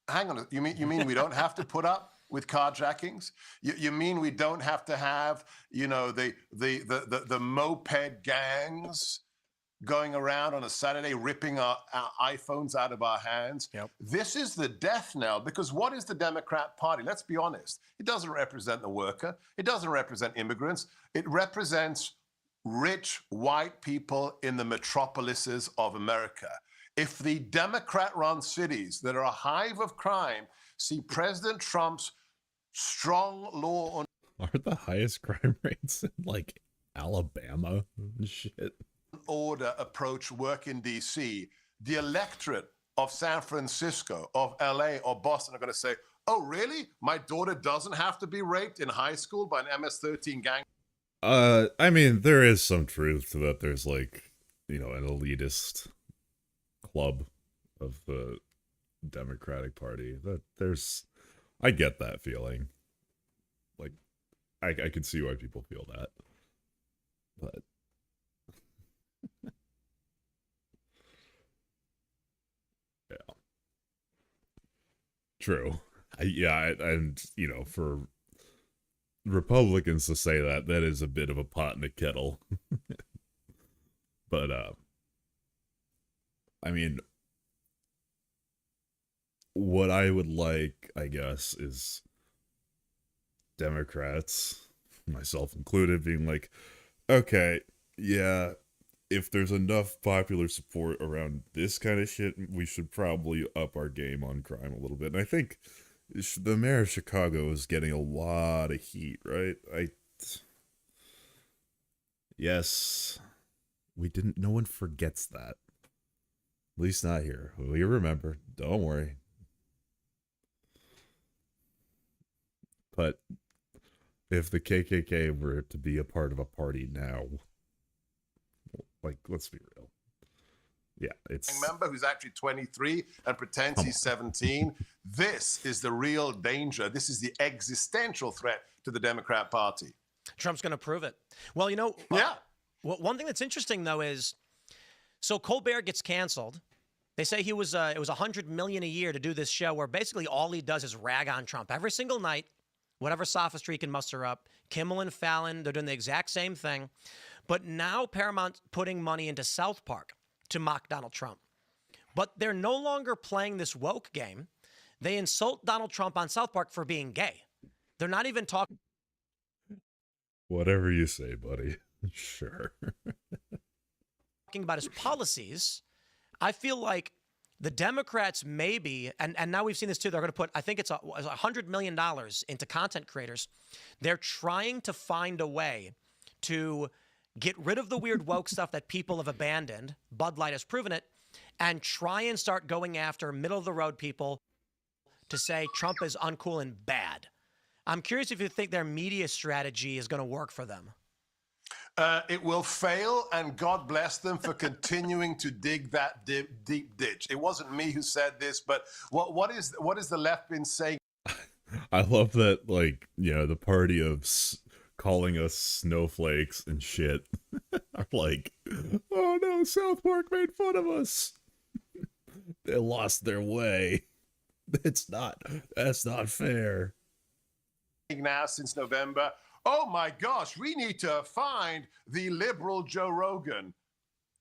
hang on, you mean we don't have to put up with carjackings? You mean we don't have to have, you know, the moped gangs going around on a Saturday ripping our iPhones out of our hands? Yep. This is the death knell, because what is the Democrat Party? Let's be honest. It doesn't represent the worker. It doesn't represent immigrants. It represents rich white people in the metropolises of America. If the Democrat-run cities that are a hive of crime see President Trump's strong law on Aren't the highest crime rates in like Alabama and shit? Order approach work in D.C., the electorate of San Francisco, of L.A., or Boston are going to say, oh, really? My daughter doesn't have to be raped in high school by an MS-13 gang? I mean, there is some truth to that. There's like, you know, an elitist club of the Democratic Party. I get that feeling. Like, I can see why people feel that. But yeah. True. And you know, for Republicans to say that is a bit of a pot in the kettle. But I mean, what I would like, I guess, is Democrats, myself included, being like, okay, yeah, if there's enough popular support around this kind of shit, we should probably up our game on crime a little bit. And I think the mayor of Chicago is getting a lot of heat, right? Yes, no one forgets that. At least not here. We remember. Don't worry. But if the KKK were to be a part of a party now, like, let's be real. Yeah, it's... member who's actually 23 and pretends he's 17. This is the real danger. This is the existential threat to the Democrat Party. Trump's going to prove it. Well, you know, one thing that's interesting, though, is so Colbert gets canceled. They say it was $100 million a year to do this show where basically all he does is rag on Trump. Every single night, whatever sophistry he can muster up, Kimmel and Fallon, they're doing the exact same thing. But now Paramount's putting money into South Park to mock Donald Trump. But they're no longer playing this woke game. They insult Donald Trump on South Park for being gay. They're not even talking. Whatever you say, buddy. Sure. Talking about his policies. I feel like the Democrats maybe, and now we've seen this too, they're going to put, I think it's $100 million into content creators. They're trying to find a way to get rid of the weird woke stuff that people have abandoned. Bud Light has proven it. And try and start going after middle-of-the-road people to say Trump is uncool and bad. I'm curious if you think their media strategy is going to work for them. It will fail, and God bless them for continuing to dig that deep ditch. It wasn't me who said this, but what is the left been saying? I love that, like, you know, the party of calling us snowflakes and shit are like, oh no, South Park made fun of us. They lost their way. That's not fair. Now since November. Oh my gosh, we need to find the liberal Joe Rogan.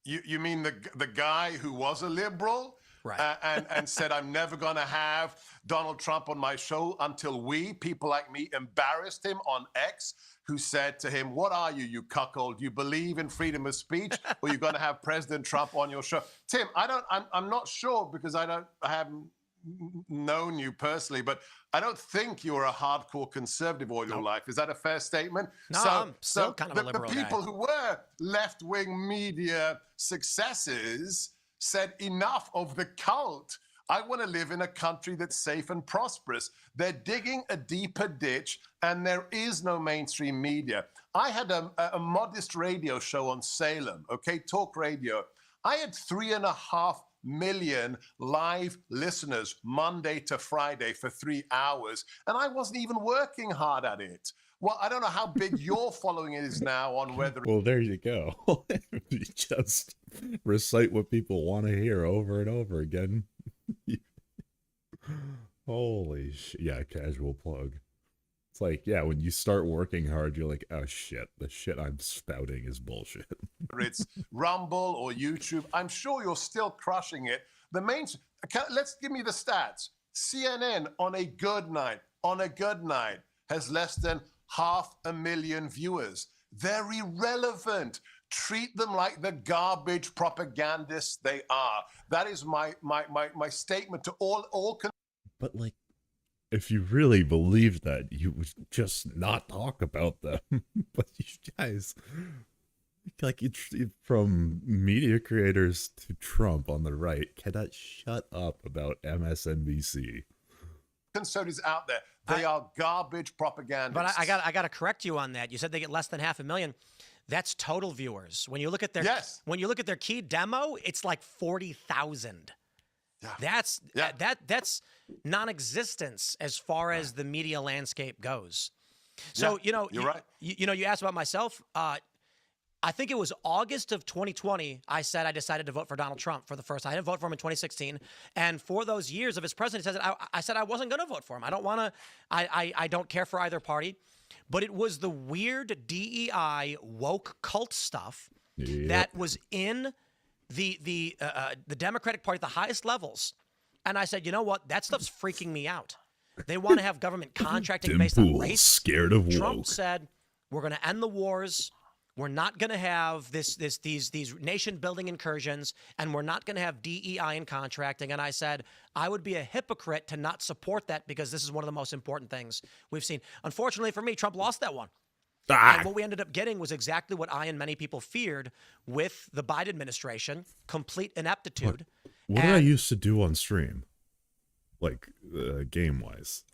You mean the guy who was a liberal? Right. And said, I'm never going to have Donald Trump on my show until people like me, embarrassed him on X, who said to him, what are you cuckold? You believe in freedom of speech, or you're going to have President Trump on your show? Tim, I'm not sure, because I haven't known you personally, but I don't think you were a hardcore conservative all your life. Is that a fair statement? No, I'm still kind of a liberal the people guy. who were left-wing media successes said, enough of the cult. I want to live in a country that's safe and prosperous. They're digging a deeper ditch, and there is no mainstream media. I had a modest radio show on Salem, okay, talk radio. I had 3.5 million live listeners Monday to Friday for 3 hours, and I wasn't even working hard at it. Well, I don't know how big your following is now on whether. Well, there you go. You just recite what people want to hear over and over again. Holy shit. Yeah, casual plug. It's like, yeah, when you start working hard, you're like, oh shit, the shit I'm spouting is bullshit. It's Rumble or YouTube, I'm sure you're still crushing it. The main, let's give me the stats. CNN on a good night, has less than 500,000 viewers. They're irrelevant. Treat them like the garbage propagandists they are. That is my statement to all. But like, if you really believed that, you would just not talk about them. But you guys, like, from media creators to Trump on the right, cannot shut up about MSNBC. Conservatives out there, they are garbage propagandists. But I got to correct you on that. You said they get less than 500,000. That's total viewers. When you look at their when you look at their key demo, it's like 40,000. Yeah. That's non-existence as far as the media landscape goes. So you're right. You asked about myself. I think it was August of 2020. I said I decided to vote for Donald Trump for the first time. I didn't vote for him in 2016, and for those years of his presidency, I said I wasn't going to vote for him. I don't want to. I don't care for either party. But it was the weird DEI woke cult stuff that was in the Democratic Party at the highest levels. And I said, you know what? That stuff's freaking me out. They want to have government contracting based on race. Scared of Trump woke. said, we're going to end the wars. We're not going to have these nation-building incursions, and we're not going to have DEI in contracting. And I said, I would be a hypocrite to not support that because this is one of the most important things we've seen. Unfortunately for me, Trump lost that one. And what we ended up getting was exactly what I and many people feared with the Biden administration, complete ineptitude. What did I used to do on stream? Like, game-wise?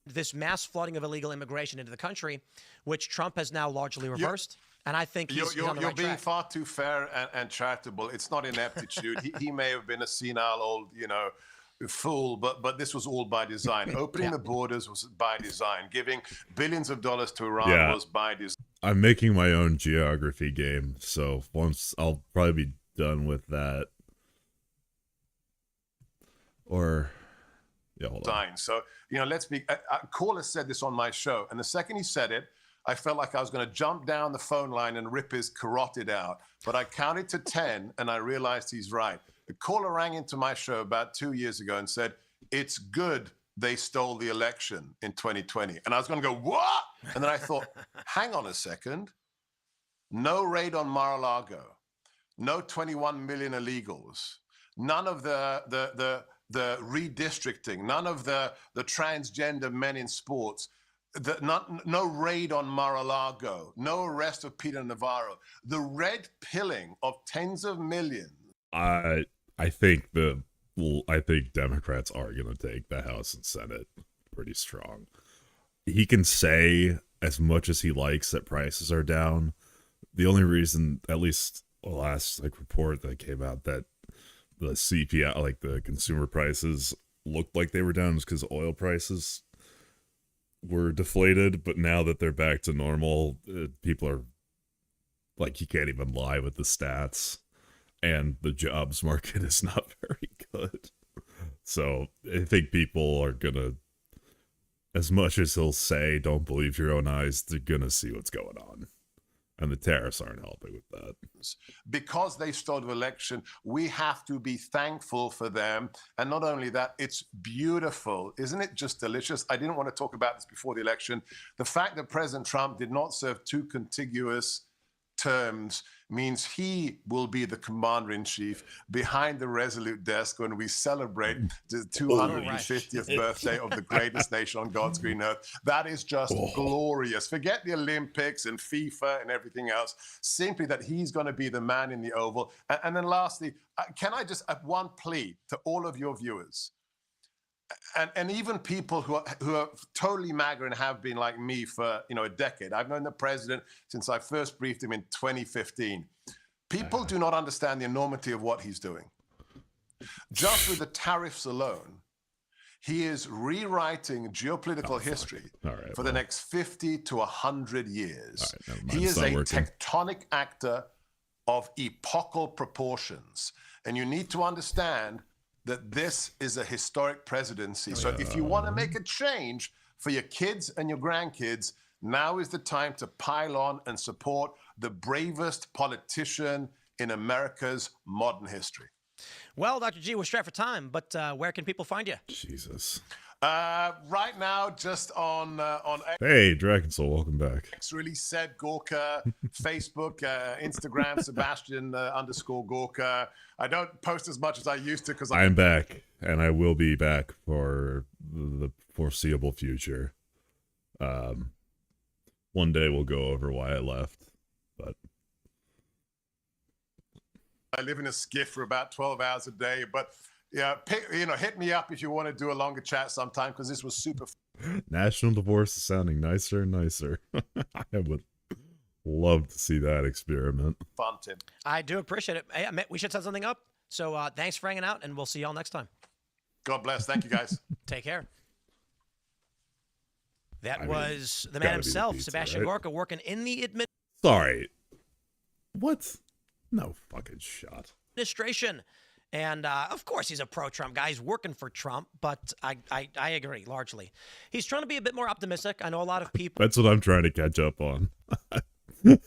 This mass flooding of illegal immigration into the country, which Trump has now largely reversed. And I think he's on the you're right being track. far too fair and charitable. It's not ineptitude. he may have been a senile old, fool, but this was all by design. Opening the borders was by design. Giving billions of dollars to Iran was by design. I'm making my own geography game, so once I'll probably be done with that. Or... yeah, hold on. So, let's be. A caller said this on my show, and the second he said it, I felt like I was going to jump down the phone line and rip his carotid out. But I counted to 10, and I realized he's right. The caller rang into my show about 2 years ago and said, "It's good they stole the election in 2020." And I was going to go, "What?" And then I thought, "Hang on a second. No raid on Mar-a-Lago, no 21 million illegals, none of the redistricting, none of the transgender men in sports, no raid on Mar-a-Lago, no arrest of Peter Navarro, the red pilling of tens of millions." I think Democrats are going to take the House and Senate pretty strong. He can say as much as he likes that prices are down. The only reason, at least the last report that came out, that the CPI, like the consumer prices, looked like they were down is because oil prices were deflated. But now that they're back to normal, people are like, you can't even lie with the stats, and the jobs market is not very good. So I think people are gonna, as much as he'll say, don't believe your own eyes, they're gonna see what's going on. And the tariffs aren't helping with that. Because they stole the election, we have to be thankful for them. And not only that, it's beautiful. Isn't it just delicious? I didn't want to talk about this before the election. The fact that President Trump did not serve 2 contiguous terms means he will be the commander-in-chief behind the Resolute desk when we celebrate the 250th birthday of the greatest nation on God's green earth. That is just glorious. Forget the Olympics and FIFA and everything else. Simply that he's going to be the man in the Oval. And then lastly, can I just add one plea to all of your viewers? And even people who are totally MAGA and have been like me for a decade. I've known the president since I first briefed him in 2015. People do not understand the enormity of what he's doing. Just with the tariffs alone, he is rewriting geopolitical history for the next 50 to 100 years. He is a tectonic actor of epochal proportions. And you need to understand that this is a historic presidency. So if you want to make a change for your kids and your grandkids, now is the time to pile on and support the bravest politician in America's modern history. Well, Dr. G, we're strapped for time, but where can people find you? Jesus. Right now, just on Hey, Dragon Soul, welcome back. X really said Gorka, Facebook, Instagram, Sebastian _ Gorka. I don't post as much as I used to because I'm back, and I will be back for the foreseeable future. One day we'll go over why I left, but I live in a skiff for about 12 hours a day. But yeah, hit me up if you want to do a longer chat sometime because this was super. National divorce is sounding nicer and nicer. I would love to see that experiment. Fun, Tim. I do appreciate it. Hey, we should set something up. So thanks for hanging out, and we'll see y'all next time. God bless. Thank you, guys. Take care. That was the man himself, Sebastian Gorka, working in the Sorry. What? No fucking shot. Administration. And, of course, he's a pro-Trump guy. He's working for Trump, but I agree, largely. He's trying to be a bit more optimistic. I know a lot of people... That's what I'm trying to catch up on. So,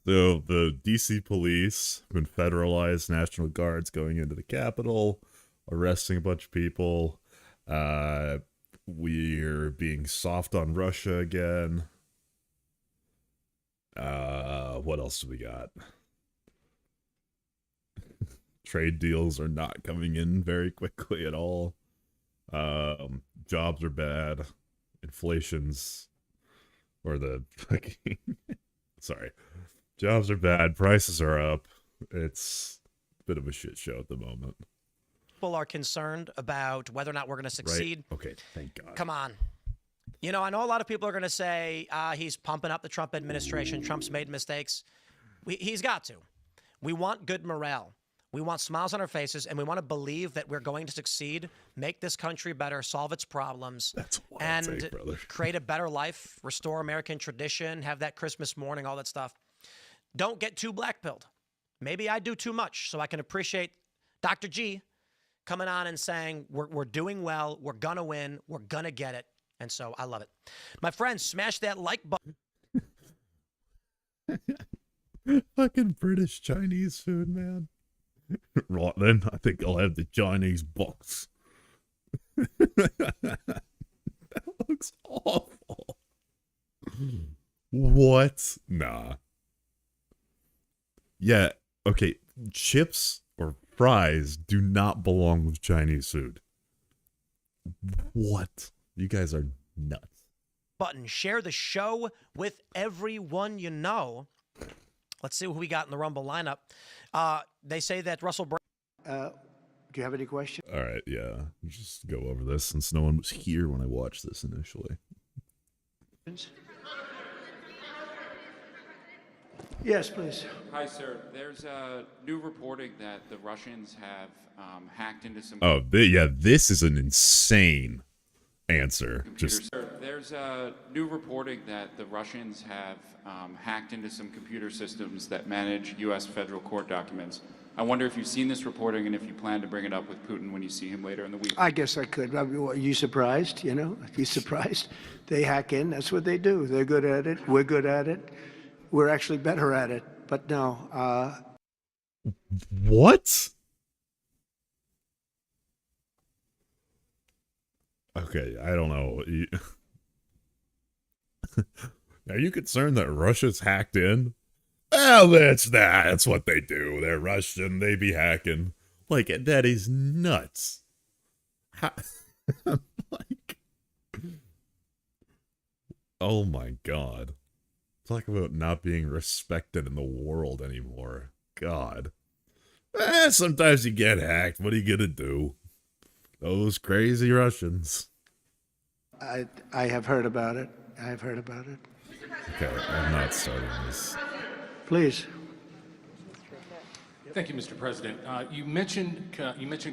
the D.C. police have been federalized, National Guards going into the Capitol, arresting a bunch of people. We're being soft on Russia again. What else do we got? Trade deals are not coming in very quickly at all. Jobs are bad. Inflation's... Or the fucking... Sorry. Jobs are bad. Prices are up. It's a bit of a shit show at the moment. People are concerned about whether or not we're going to succeed. Right. Okay, thank God. Come on. You know, I know a lot of people are going to say he's pumping up the Trump administration. Trump's made mistakes. He's got to. We want good morale. We want smiles on our faces, and we want to believe that we're going to succeed, make this country better, solve its problems, and create a better life, restore American tradition, have that Christmas morning, all that stuff. Don't get too black-pilled. Maybe I do too much, so I can appreciate Dr. G coming on and saying, we're doing well, we're going to win, we're going to get it. And so I love it. My friends, smash that like button. Fucking British Chinese food, man. Right then, I think I'll have the Chinese box. That looks awful. What? Nah. Yeah, okay. Chips or fries do not belong with Chinese food. What? You guys are nuts. Button. Share the show with everyone you know. Let's see who we got in the Rumble lineup. They say that Russell Brand. Do you have any questions? All right, yeah. Just go over this since no one was here when I watched this initially. Yes, please. Hi, sir. There's new reporting that the Russians have hacked into some... Oh, yeah, this is an insane answer. There's new reporting that the Russians have hacked into some computer systems that manage U.S. federal court documents. I wonder if you've seen this reporting and if you plan to bring it up with Putin when you see him later in the week. I guess I could. Are you surprised? You know, are you surprised? They hack in. That's what they do. They're good at it. We're good at it. We're actually better at it. But no. What? Okay, I don't know. Are you concerned that Russia's hacked in? Well, that's what they do. They're Russian. They be hacking. Like, that is nuts. Like, oh my God. Talk about not being respected in the world anymore. God. Sometimes you get hacked. What are you gonna do? Those crazy Russians. I have heard about it. I have heard about it. Okay, I'm not starting this. Please. Thank you, Mr. President. You mentioned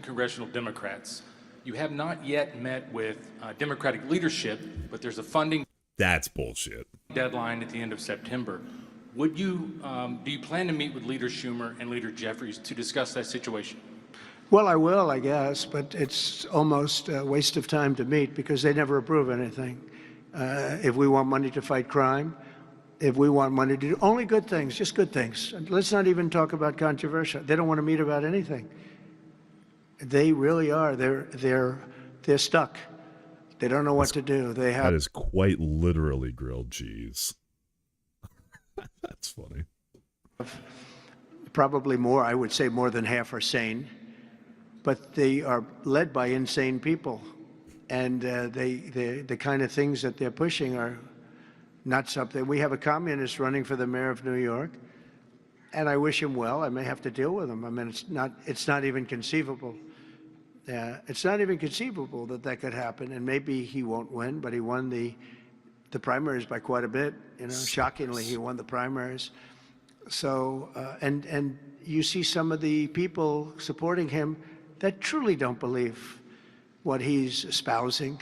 congressional Democrats. You have not yet met with Democratic leadership, but there's a funding That's bullshit. deadline at the end of September. Would you do you plan to meet with Leader Schumer and Leader Jeffries to discuss that situation? Well, I will, I guess, but it's almost a waste of time to meet because they never approve anything. If we want money to fight crime, if we want money to do only good things, just good things. Let's not even talk about controversial. They don't want to meet about anything. They really are. They're stuck. They don't know what to do. They have. That is quite literally grilled cheese. That's funny. Probably more, I would say more than half are sane, but they are led by insane people. And the kind of things that they're pushing are not something. We have a communist running for the mayor of New York, and I wish him well. I may have to deal with him. I mean, it's not even conceivable. It's not even conceivable that that could happen, and maybe he won't win, but he won the primaries by quite a bit. You know, shockingly, he won the primaries. So, and you see some of the people supporting him that truly don't believe what he's espousing.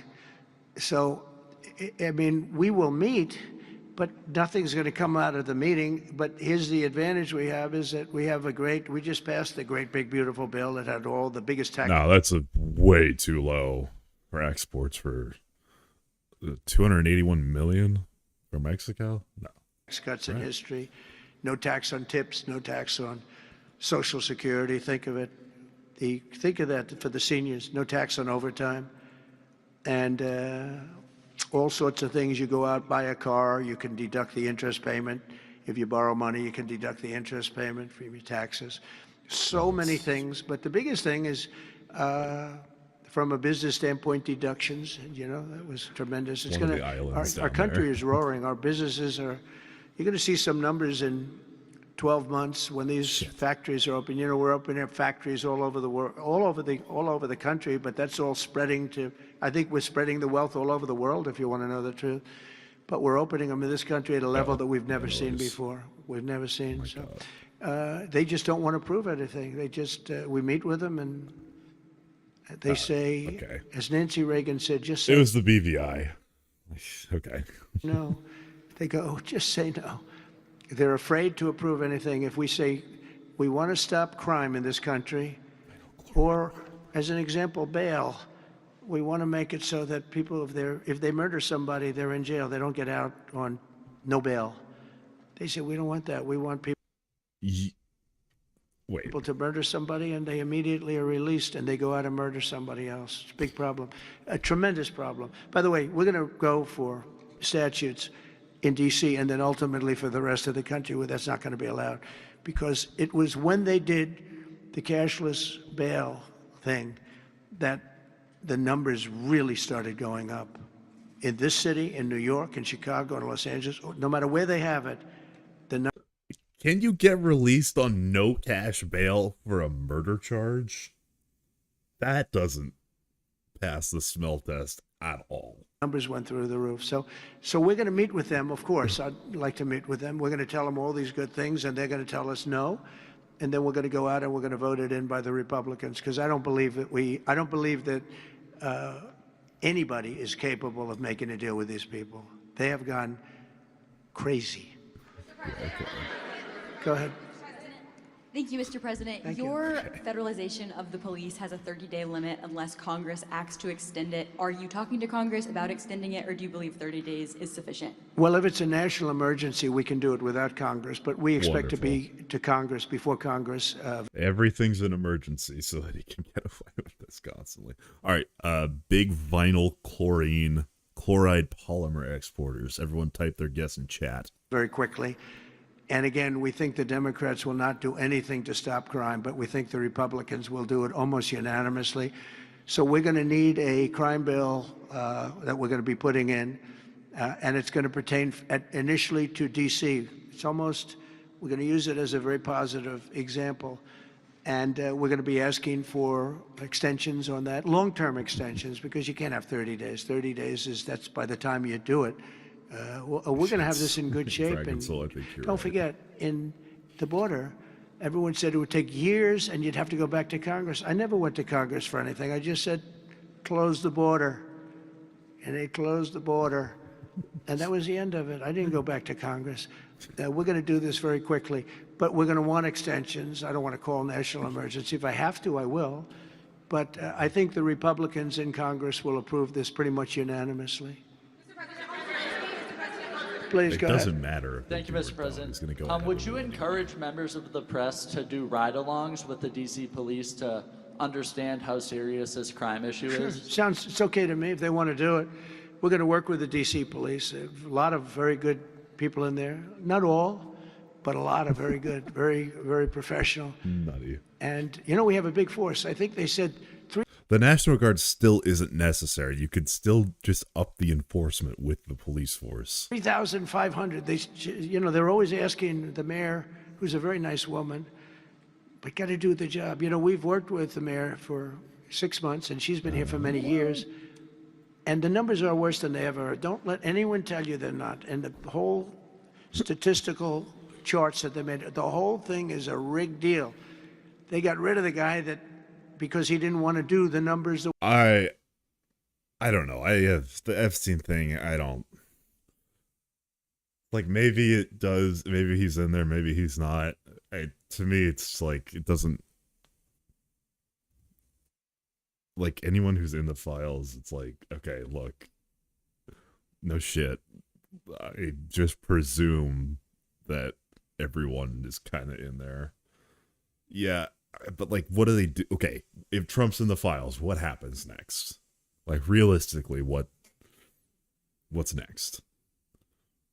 So, I mean, we will meet, but nothing's going to come out of the meeting. But here's the advantage we have is that we just passed the great, big, beautiful bill that had all the biggest tax. No, that's way too low for exports for 281 million from Mexico. No. Tax cuts in history. No tax on tips, no tax on Social Security. Think of it. Think of that for the seniors. No tax on overtime. And all sorts of things. You go out, buy a car, you can deduct the interest payment. If you borrow money, you can deduct the interest payment from your taxes. So many things. But the biggest thing is, from a business standpoint, deductions. You know, that was tremendous. It's going to, our country is roaring. Our businesses are, you're going to see some numbers in 12 months when these factories are open. You know, we're opening up factories all over the world, all over the country, but that's all spreading to, I think we're spreading the wealth all over the world, if you want to know the truth. But we're opening them in this country at a level that we've never seen before. We've never seen. They just don't want to prove anything. They just, we meet with them and they say, as Nancy Reagan said, just say. It was the BVI. Okay. No. They go, just say no. They're afraid to approve anything. If we say we want to stop crime in this country, or as an example, bail, we want to make it so that people, if they murder somebody, they're in jail. They don't get out on no bail. They say we don't want that. We want people. People to murder somebody and they immediately are released and they go out and murder somebody else. It's a big problem, a tremendous problem. By the way, we're going to go for statutes in D.C. and then ultimately for the rest of the country where that's not going to be allowed, because it was when they did the cashless bail thing that the numbers really started going up. In this city, in New York, in Chicago, in Los Angeles, no matter where they have it, Can you get released on no cash bail for a murder charge? That doesn't pass the smell test at all. Numbers went through the roof. So we're going to meet with them, of course. I'd like to meet with them. We're going to tell them all these good things, and they're going to tell us no. And then we're going to go out and we're going to vote it in by the Republicans, because I don't believe that anybody is capable of making a deal with these people. They have gone crazy. Go ahead. Thank you, Mr. President. Your federalization of the police has a 30-day limit unless Congress acts to extend it. Are you talking to Congress about extending it, or do you believe 30 days is sufficient? Well, if it's a national emergency, we can do it without Congress, but we expect to be to Congress before Congress. Everything's an emergency so that he can get away with this constantly. All right, big vinyl chloride polymer exporters. Everyone type their guess in chat. Very quickly. And again, we think the Democrats will not do anything to stop crime, but we think the Republicans will do it almost unanimously. So we're going to need a crime bill that we're going to be putting in, and it's going to pertain initially to D.C. We're going to use it as a very positive example, and we're going to be asking for extensions on that, long-term extensions, because you can't have 30 days. 30 days that's by the time you do it. We're going to have this in good shape. And don't forget, in the border, Everyone said it would take years and you'd have to go back to Congress. I never went to Congress for anything. I just said, close the border. And they closed the border. And that was the end of it. I didn't go back to Congress. We're going to do this very quickly, but we're going to want extensions. I don't want to call national emergency. If I have to, I will. But I think the Republicans in Congress will approve this pretty much unanimously. Please go ahead. It doesn't matter. Thank you, Mr. President. Go would you encourage members of the press to do ride-alongs with the D.C. police to understand how serious this crime issue is? Sounds, it's okay to me if they want to do it. We're going to work with the D.C. police. A lot of very good people in there. Not all, but a lot of very good, very, very professional. Nutty. And, you know, we have a big force. I think they said the National Guard still isn't necessary. You could still just up the enforcement with the police force. 3,500. They, you know, they're always asking the mayor, who's a very nice woman, but got to do the job. You know, we've worked with the mayor for 6 months, and she's been here for many years. And the numbers are worse than they ever are. Don't let anyone tell you they're not. And the whole statistical charts that they made, the whole thing is a rigged deal. They got rid of the guy that, because he didn't want to do the numbers. I don't know. I have the Epstein thing. I don't like. Maybe it does. Maybe he's in there. Maybe he's not. To me, it's like it doesn't. Like anyone who's in the files, it's like, okay, look, no shit. I just presume that everyone is kind of in there. Yeah. But like, what do they do? Okay, if Trump's in the files, what happens next? Like, realistically, what's next?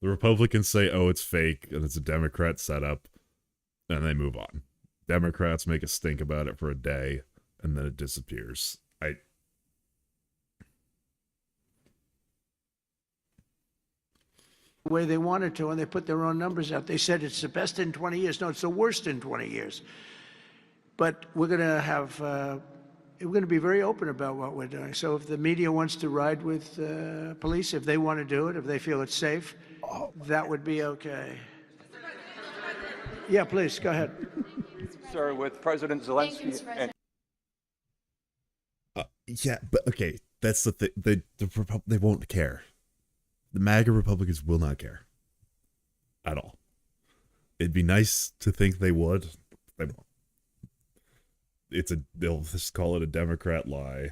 The Republicans say, "Oh, it's fake and it's a Democrat setup," and they move on. Democrats make a stink about it for a day, and then it disappears. The way they wanted to, and they put their own numbers out. They said it's the best in 20 years. No, it's the worst in 20 years. But we're going to have, we're going to be very open about what we're doing. So if the media wants to ride with police, if they want to do it, if they feel it's safe, that would be okay. Yeah, please, go ahead. Sir, with President Zelensky and yeah, but okay, that's the thing. They won't care. The MAGA Republicans will not care at all. It'd be nice to think they would. They won't. They'll just call it a Democrat lie.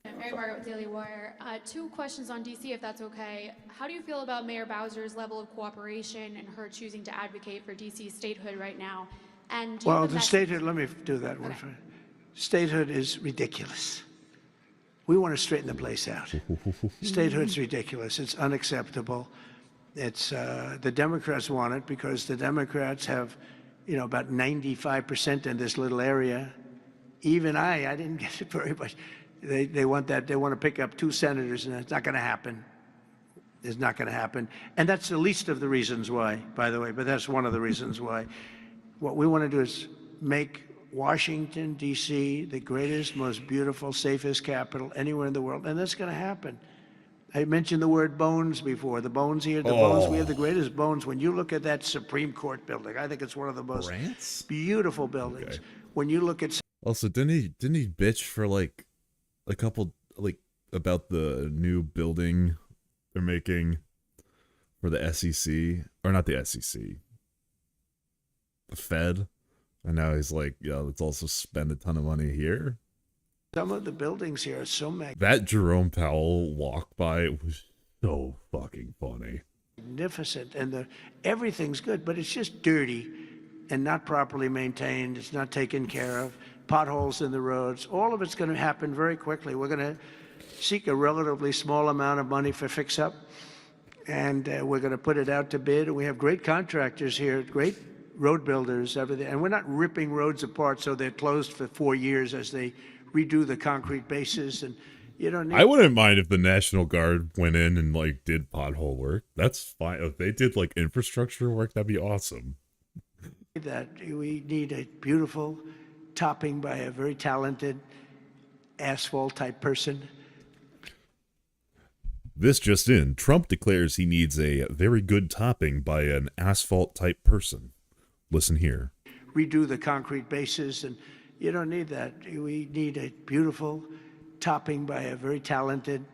Mary Margaret with Daily Wire. 2 questions on DC, if that's okay. How do you feel about Mayor Bowser's level of cooperation and her choosing to advocate for DC statehood right now? And well, the statehood, let me do that one first. Statehood is ridiculous. We want to straighten the place out. Statehood's ridiculous. It's unacceptable. It's the Democrats want it because the Democrats have, you know, about 95% in this little area. Even I didn't get it very much. They want that. They want to pick up 2 senators, and it's not going to happen. It's not going to happen. And that's the least of the reasons why, by the way, but that's one of the reasons why. What we want to do is make Washington, D.C., the greatest, most beautiful, safest capital anywhere in the world, and that's going to happen. I mentioned the word bones before. The bones here, bones, we have the greatest bones. When you look at that Supreme Court building, I think it's one of the most beautiful buildings. Okay. When you look at... Also, didn't he bitch for like a couple, like about the new building they're making for the SEC, or not the SEC, the Fed? And now he's like, yeah, let's also spend a ton of money here. Some of the buildings here are so magnificent. That Jerome Powell walk by was so fucking funny. Magnificent, and everything's good, but it's just dirty and not properly maintained. It's not taken care of. Potholes in the roads. All of it's going to happen very quickly. We're going to seek a relatively small amount of money for fix-up, and we're going to put it out to bid. And we have great contractors here, great road builders, everything. And we're not ripping roads apart so they're closed for 4 years as they redo the concrete bases. And you don't need... I wouldn't mind if the National Guard went in and like did pothole work. That's fine. If they did like infrastructure work, that'd be awesome. That we need a beautiful topping by a very talented asphalt type person. This just in, Trump declares he needs a very good topping by an asphalt type person. Listen here. Redo the concrete bases, and you don't need that. We need a beautiful topping by a very talented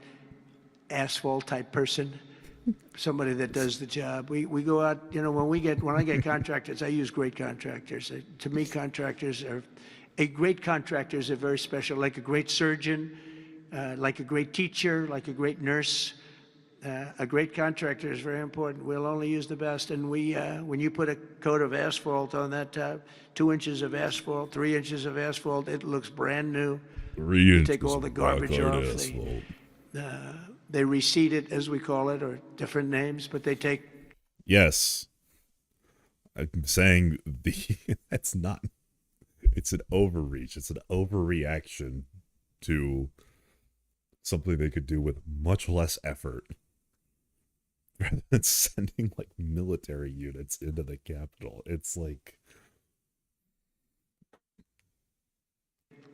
asphalt type person, somebody that does the job. We go out, you know, when I get contractors, I use great contractors. To me, a great contractor is a very special, like a great surgeon, like a great teacher, like a great nurse. A great contractor is very important. We'll only use the best. And when you put a coat of asphalt on that top, 2 inches of asphalt, 3 inches of asphalt, it looks brand new. 3 inches. Take all the garbage off. They reseed it, as we call it, or different names, but they take. Yes. I'm saying that's not. It's an overreach. It's an overreaction to something they could do with much less effort. Rather than sending like military units into the Capitol. It's like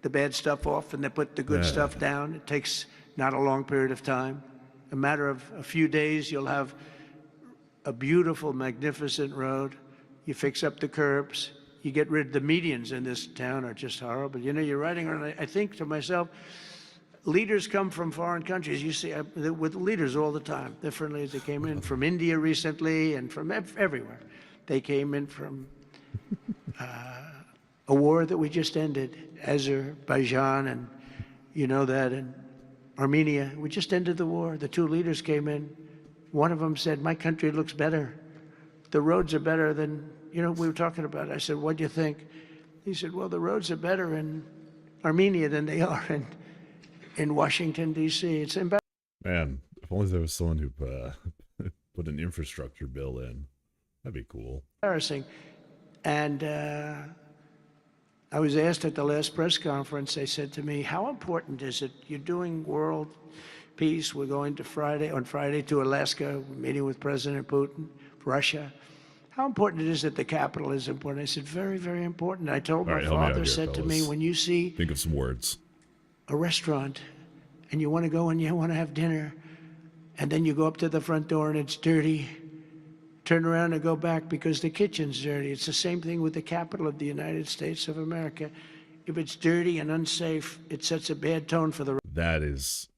the bad stuff off and they put the good stuff down. It takes not a long period of time. A matter of a few days, you'll have a beautiful, magnificent road. You fix up the curbs. You get rid of the medians in this town are just horrible. You know, you're riding around, I think to myself, leaders come from foreign countries. You see, with leaders all the time. Different leaders. They came in from India recently and from everywhere. They came in from a war that we just ended, Azerbaijan, and you know that, and Armenia. We just ended the war. The two leaders came in. One of them said, "My country looks better. The roads are better than, you know, we were talking about." I said, "What do you think?" He said, "Well, the roads are better in Armenia than they are in Washington, D.C. It's embarrassing." Man, if only there was someone who put an infrastructure bill in. That'd be cool. Embarrassing. And I was asked at the last press conference, they said to me, "How important is it? You're doing world peace. We're going to on Friday to Alaska, meeting with President Putin, Russia. How important it is that the capital is important?" I said, "Very, very important." I told my father, said to me, "When you see think of some words, a restaurant and you want to go and you want to have dinner, and then you go up to the front door and it's dirty, turn around and go back because the kitchen's dirty." It's the same thing with the capital of the United States of America. If it's dirty and unsafe, it sets a bad tone for the... That is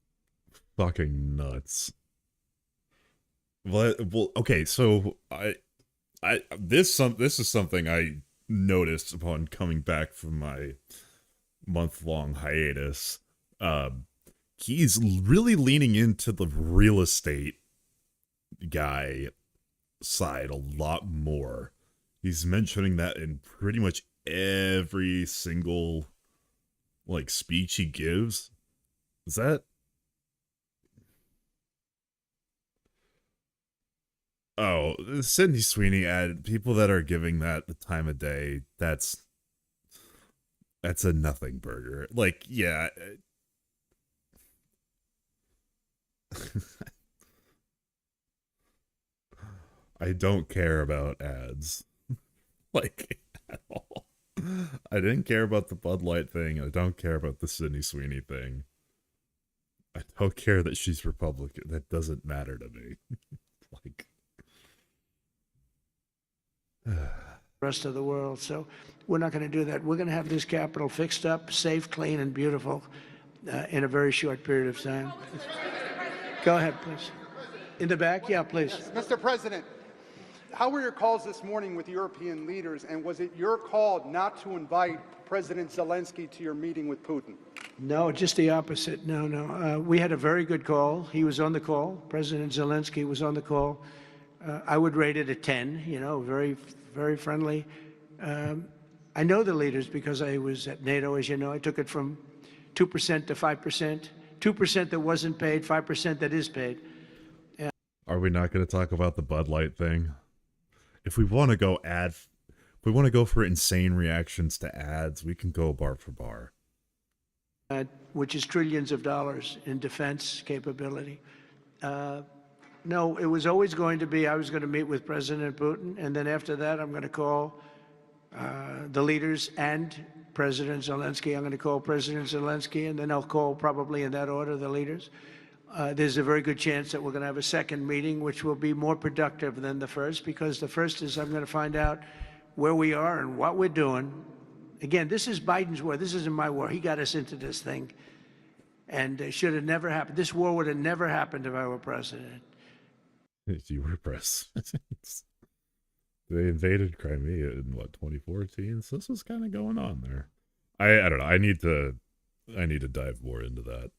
fucking nuts. Well, okay, so this is something I noticed upon coming back from my month-long hiatus. He's really leaning into the real estate guy side a lot more. He's mentioning that in pretty much every single like speech he gives. Is that... Oh, Sydney Sweeney ad, people that are giving that the time of day, that's a nothing burger. Like, yeah. I don't care about ads. Like, at all. I didn't care about the Bud Light thing. I don't care about the Sydney Sweeney thing. I don't care that she's Republican. That doesn't matter to me. Like... rest of the world. So we're not going to do that. We're going to have this capital fixed up, safe, clean, and beautiful in a very short period of time. Go ahead, please. In the back? Yeah, please. Yes, Mr. President, how were your calls this morning with European leaders, and was it your call not to invite President Zelensky to your meeting with Putin? No, just the opposite. No. We had a very good call. He was on the call. President Zelensky was on the call. I would rate it a 10, you know, very, very friendly. I know the leaders because I was at NATO, as you know. I took it from 2% to 5%, 2% that wasn't paid, 5% that is paid. Are we not going to talk about the Bud Light thing? If we want to go for insane reactions to ads, we can go bar for bar. Which is trillions of dollars in defense capability. No, it was always going to be, I was going to meet with President Putin, and then after that, I'm going to call the leaders and President Zelensky. I'm going to call President Zelensky, and then I'll call, probably in that order, the leaders. There's a very good chance that we're going to have a second meeting, which will be more productive than the first, because the first is I'm going to find out where we are and what we're doing. Again, this is Biden's war. This isn't my war. He got us into this thing. And it should have never happened. This war would have never happened if I were president. If you were president. They invaded Crimea in, what, 2014? So this was kind of going on there. I don't know. I need to dive more into that.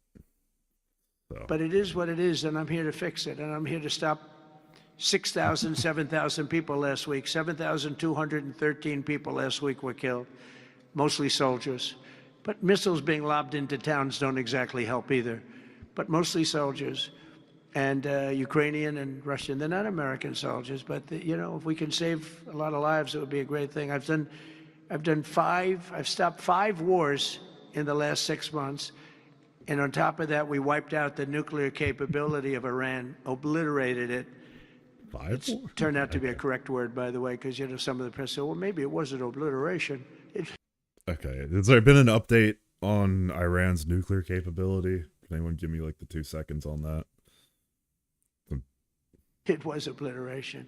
So. But it is what it is, and I'm here to fix it. And I'm here to stop 6,000, 7,000 people last week. 7,213 people last week were killed, mostly soldiers. But missiles being lobbed into towns don't exactly help either. But mostly soldiers, and Ukrainian and Russian. They're not American soldiers, but you know, if we can save a lot of lives, it would be a great thing. I've stopped 5 wars in the last 6 months. And on top of that, we wiped out the nuclear capability of Iran, obliterated it. 5 It's turned out to be a correct word, by the way, because you know some of the press said, well, maybe it wasn't obliteration. Okay. Has there been an update on Iran's nuclear capability? Can anyone give me like the 2 seconds on that? It was obliteration.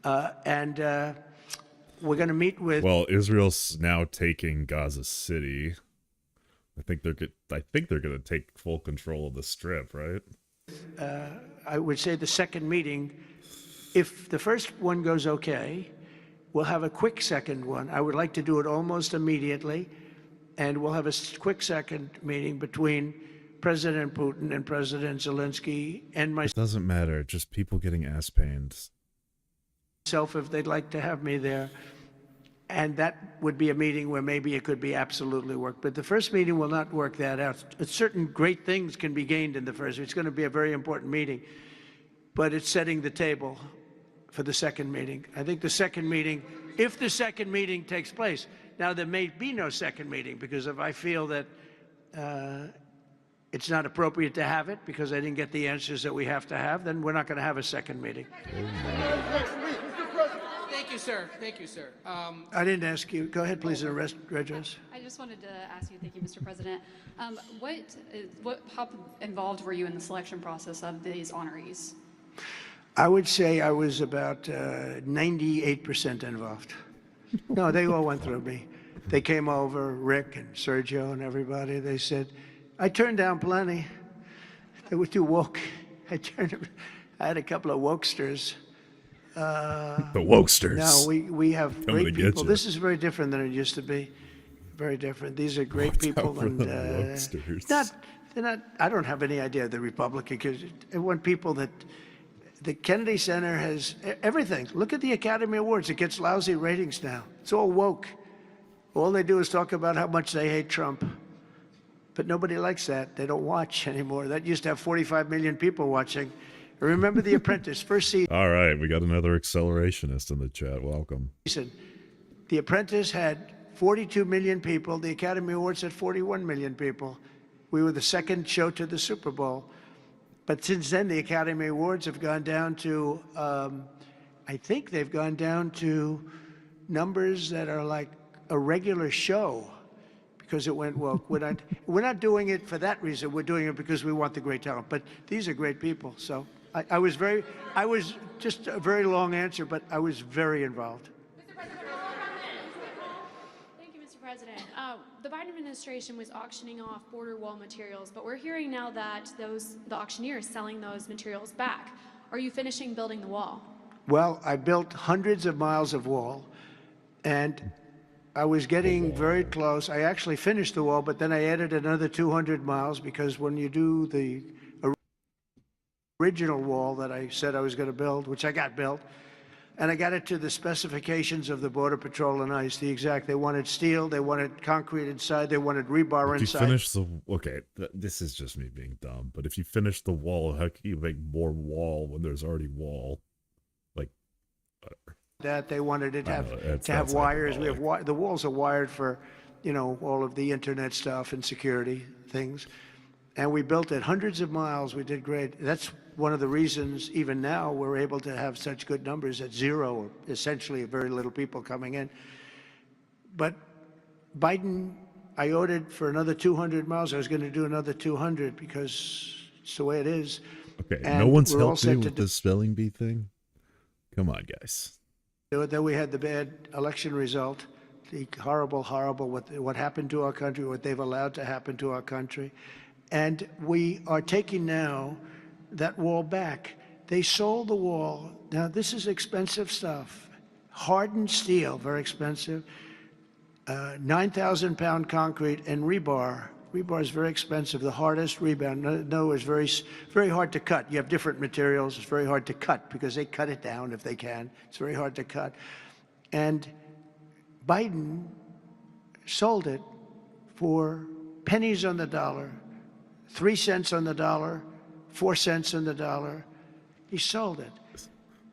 And we're going to meet with... Well, Israel's now taking Gaza City. I think they're going to take full control of the Strip, right? I would say the second meeting, if the first one goes okay, we'll have a quick second one. I would like to do it almost immediately, and we'll have a quick second meeting between President Putin and President Zelensky and It doesn't matter. Just people getting ass pains. myself if they'd like to have me there. And that would be a meeting where maybe it could be absolutely work. But the first meeting will not work that out. Certain great things can be gained in the first. It's going to be a very important meeting. But it's setting the table for the second meeting. I think the second meeting, if the second meeting takes place. Now, there may be no second meeting, because if I feel that it's not appropriate to have it because I didn't get the answers that we have to have, then we're not going to have a second meeting. Thank you, sir. Thank you, sir. I didn't ask you. Go ahead, please, address. I just wanted to ask you, thank you, Mr. President. How involved were you in the selection process of these honorees? I would say I was about 98% involved. No, they all went through me. They came over, Rick and Sergio and everybody. They said, I turned down plenty. They were too woke. I had a couple of wokesters. The wokesters. No, we have Coming great to get people. you. This is very different than it used to be. Very different. These are great people, and they're not. I don't have any idea the Republican, because I want people that. The Kennedy Center has everything. Look at the Academy Awards. It gets lousy ratings now. It's all woke. All they do is talk about how much they hate Trump. But nobody likes that. They don't watch anymore. That used to have 45 million people watching. Remember The Apprentice, first season. All right, we got another accelerationist in the chat. Welcome. The Apprentice had 42 million people. The Academy Awards had 41 million people. We were the second show to the Super Bowl. But since then, the Academy Awards have gone down to, I think they've gone down to numbers that are like a regular show, because it went woke. We're not doing it for that reason. We're doing it because we want the great talent. But these are great people. So I was just a very long answer, but I was very involved. Thank you, Mr. President. The Biden administration was auctioning off border wall materials, but we're hearing now that the auctioneer is selling those materials back. Are you finishing building the wall? Well, I built hundreds of miles of wall, and I was getting very close. I actually finished the wall, but then I added another 200 miles, because when you do the original wall that I said I was going to build, which I got built, and I got it to the specifications of the Border Patrol and ICE, the exact. They wanted steel, they wanted concrete inside, they wanted rebar If inside. you finish the this is just me being dumb, but if you finish the wall, how can you make more wall when there's already wall? Like, whatever. That they wanted it to have that's wires. We have the walls are wired for, you know, all of the internet stuff and security things, and we built it hundreds of miles. We did great. That's one of the reasons even now we're able to have such good numbers at zero, or essentially very little people coming in. But Biden, I ordered for another 200 miles. I was going to do another 200 because it's the way it is. Okay, And no one's we're all helped set you to with the spelling bee thing? Come on, guys. Then we had the bad election result, the horrible what happened to our country, what they've allowed to happen to our country. And we are taking now that wall back. They sold the wall. Now, this is expensive stuff. Hardened steel, very expensive. 9,000-pound concrete and rebar. Rebar is very expensive, the hardest rebound. No, it's very hard to cut. You have different materials. It's very hard to cut because they cut it down if they can. It's very hard to cut. And Biden sold it for pennies on the dollar, 3 cents on the dollar, 4 cents on the dollar. He sold it.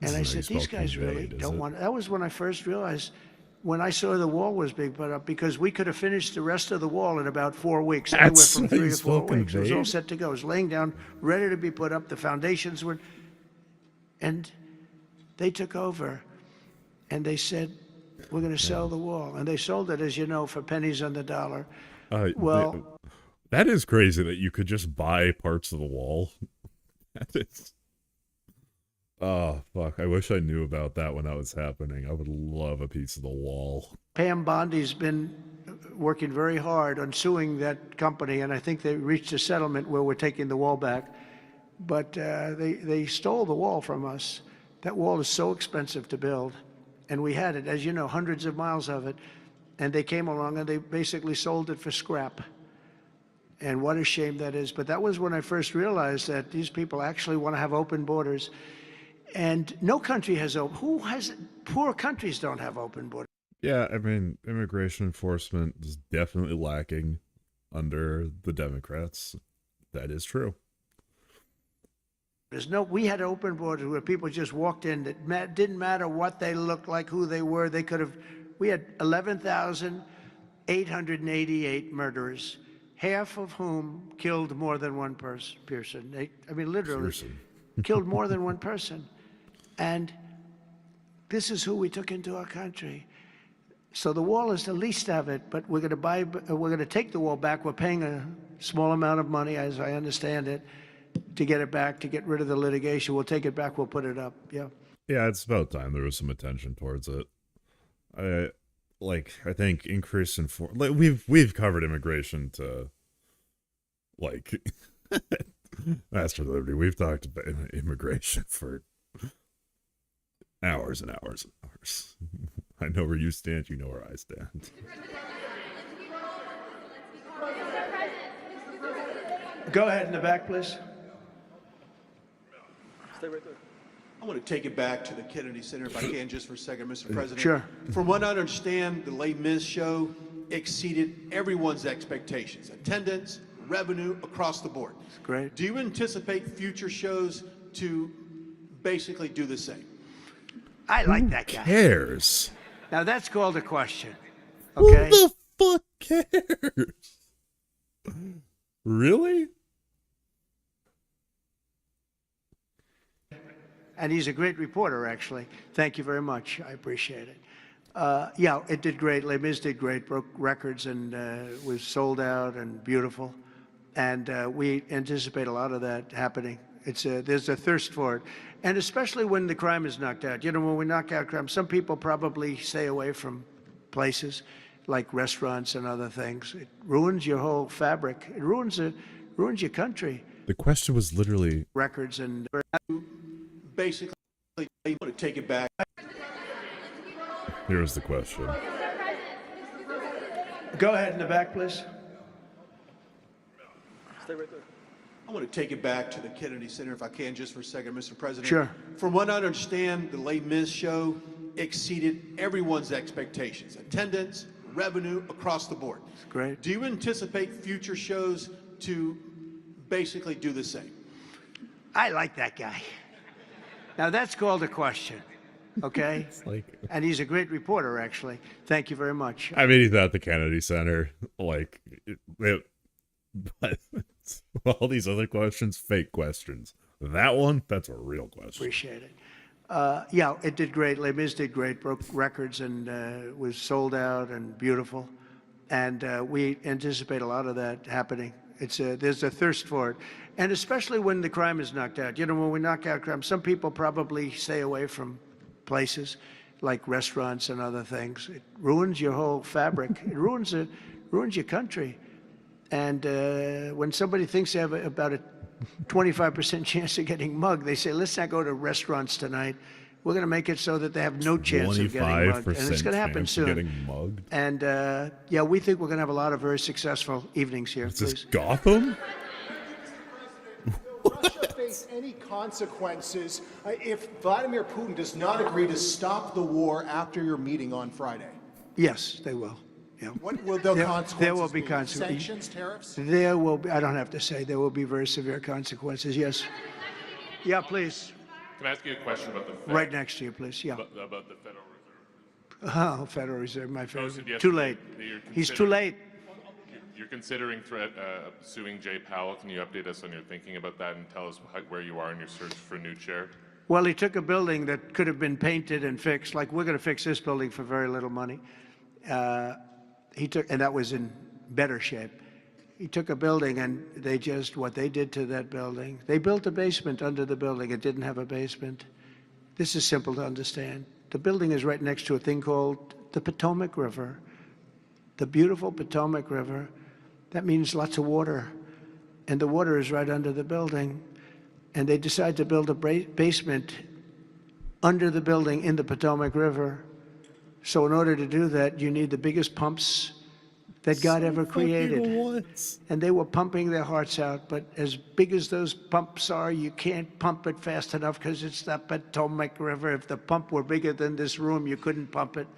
And I said, these guys really don't want it. That was when I first realized, when I saw the wall was being put up, because we could have finished the rest of the wall in about 4 weeks. Anywhere from 3 to 4 weeks. It was all set to go. It was laying down, ready to be put up. The foundations were, and they took over, and they said, we're going to sell the wall. And they sold it, as you know, for pennies on the dollar. Well, that is crazy that you could just buy parts of the wall. That is... Oh, fuck. I wish I knew about that when that was happening. I would love a piece of the wall. Pam Bondi's been working very hard on suing that company, and I think they reached a settlement where we're taking the wall back. But they stole the wall from us. That wall is so expensive to build, and we had it, as you know, hundreds of miles of it, and they came along and they basically sold it for scrap. And what a shame that is. But that was when I first realized that these people actually want to have open borders. And no country has poor countries don't have open borders. Yeah, I mean, immigration enforcement is definitely lacking under the Democrats. That is true. We had open borders where people just walked in. It didn't matter what they looked like, who they were. They could have. We had 11,888 murderers, half of whom killed more than one person. I mean, literally killed more than one person. And this is who we took into our country. So the wall is the least of it, but we're going to take the wall back. We're paying a small amount of money, as I understand it, to get it back, to get rid of the litigation. We'll take it back. We'll put it up. Yeah. Yeah, it's about time there was some attention towards it. I think increase in we've covered immigration to Master Liberty. We've talked about immigration for hours and hours and hours. I know where you stand. You know where I stand. Go ahead in the back, please. Stay right there. I want to take it back to the Kennedy Center, if I can, just for a second, Mr. President. Sure. From what I understand, the Les Mis show exceeded everyone's expectations. Attendance, revenue, across the board. Great. Do you anticipate future shows to basically do the same? I like that guy. Who cares? Now that's called a question. Okay. Who the fuck cares? Really? And he's a great reporter, actually. Thank you very much. I appreciate it. Yeah, it did great. Les Mis did great, broke records, and was sold out and beautiful. And we anticipate a lot of that happening. There's a thirst for it. And especially when the crime is knocked out. You know, when we knock out crime, some people probably stay away from places like restaurants and other things. It ruins your whole fabric. It ruins your country. The question was literally records and basically I want to take it back. Here's the question. Go ahead in the back, please. Stay right there. I want to take it back to the Kennedy Center, if I can, just for a second, Mr. President. Sure. From what I understand, the Les Mis show exceeded everyone's expectations. Attendance, revenue, across the board. Great. Do you anticipate future shows to basically do the same? I like that guy. Now that's called a question. Okay. And he's a great reporter, actually. Thank you very much. I mean, he's at the Kennedy Center. But all these other questions, fake questions. That one, that's a real question. Appreciate it. Yeah, it did great. Les Mis did great, broke records, and was sold out and beautiful. And we anticipate a lot of that happening. There's a thirst for it. And especially when the crime is knocked out. You know, when we knock out crime, some people probably stay away from places like restaurants and other things. It ruins your whole fabric. It ruins your country. And when somebody thinks they have about a 25% chance of getting mugged, they say, let's not go to restaurants tonight. We're going to make it so that they have no chance of getting mugged. And it's going to happen soon. Getting mugged. And yeah, we think we're going to have a lot of very successful evenings here. Is this Gotham? Will Russia face any consequences if Vladimir Putin does not agree to stop the war after your meeting on Friday? Yes, they will. Yeah. What will the consequences There will be be? consequences. Sanctions, tariffs? There will be, I don't have to say, there will be very severe consequences, yes. Yeah, please. Can I ask you a question about the Fed? Right next to you, please, yeah. About the Federal Reserve. Oh, Federal Reserve, my favorite. Posted Too yesterday late. that you're He's too considering- late. You're considering suing Jay Powell. Can you update us on your thinking about that and tell us where you are in your search for a new chair? Well, he took a building that could have been painted and fixed, like we're going to fix this building for very little money. And that was in better shape. He took a building and what they did to that building, they built a basement under the building. It didn't have a basement. This is simple to understand. The building is right next to a thing called the Potomac River. The beautiful Potomac River. That means lots of water. And the water is right under the building. And they decide to build a basement under the building in the Potomac River. So in order to do that, you need the biggest pumps that God ever created. And they were pumping their hearts out, but as big as those pumps are, you can't pump it fast enough because it's the Potomac River. If the pump were bigger than this room, you couldn't pump it.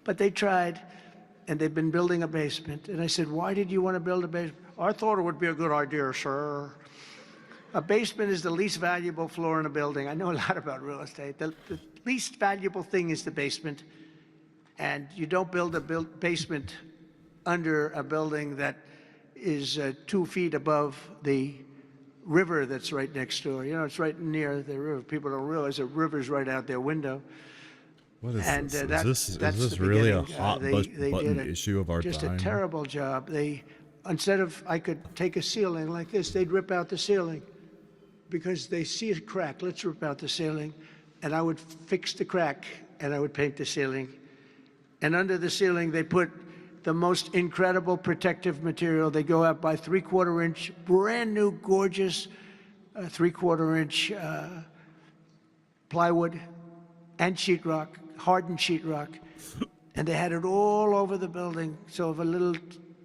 But they tried, and they've been building a basement. And I said, why did you want to build a basement? I thought it would be a good idea, sir. A basement is the least valuable floor in a building. I know a lot about real estate. The least valuable thing is the basement. And you don't build a basement under a building that is 2 feet above the river that's right next door. You know, it's right near the river. People don't realize the river's right out their window. What is And, this? Is that's this the really a beginning. hot They button did issue of our just time? a terrible job. Instead of, I could take a ceiling like this, they'd rip out the ceiling because they see a crack. Let's rip out the ceiling. And I would fix the crack and I would paint the ceiling. And under the ceiling, they put the most incredible protective material. They go out by 3/4 inch, brand new, gorgeous 3/4 inch plywood and sheetrock, hardened sheetrock. And they had it all over the building. So if a little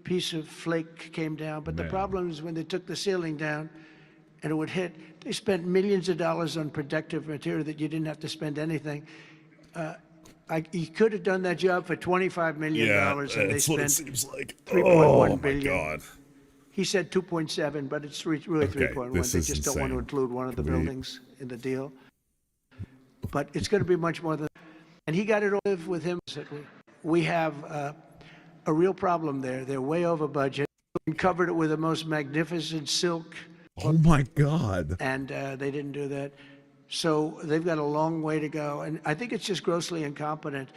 piece of flake came down, but the problem is when they took the ceiling down and it would hit, they spent millions of dollars on protective material that you didn't have to spend anything. He could have done that job for $25 million, and they that's what it spent seems like. $3.1 billion. Oh my God. He said 2.7, but it's really 3.1. this They is just don't want to insane. include one of the Can we- buildings in the deal. But it's going to be much more than. And he got it all with him. We have a real problem there. They're way over budget. We covered it with the most magnificent silk. Oh my God. And they didn't do that. So they've got a long way to go. And I think it's just grossly incompetent,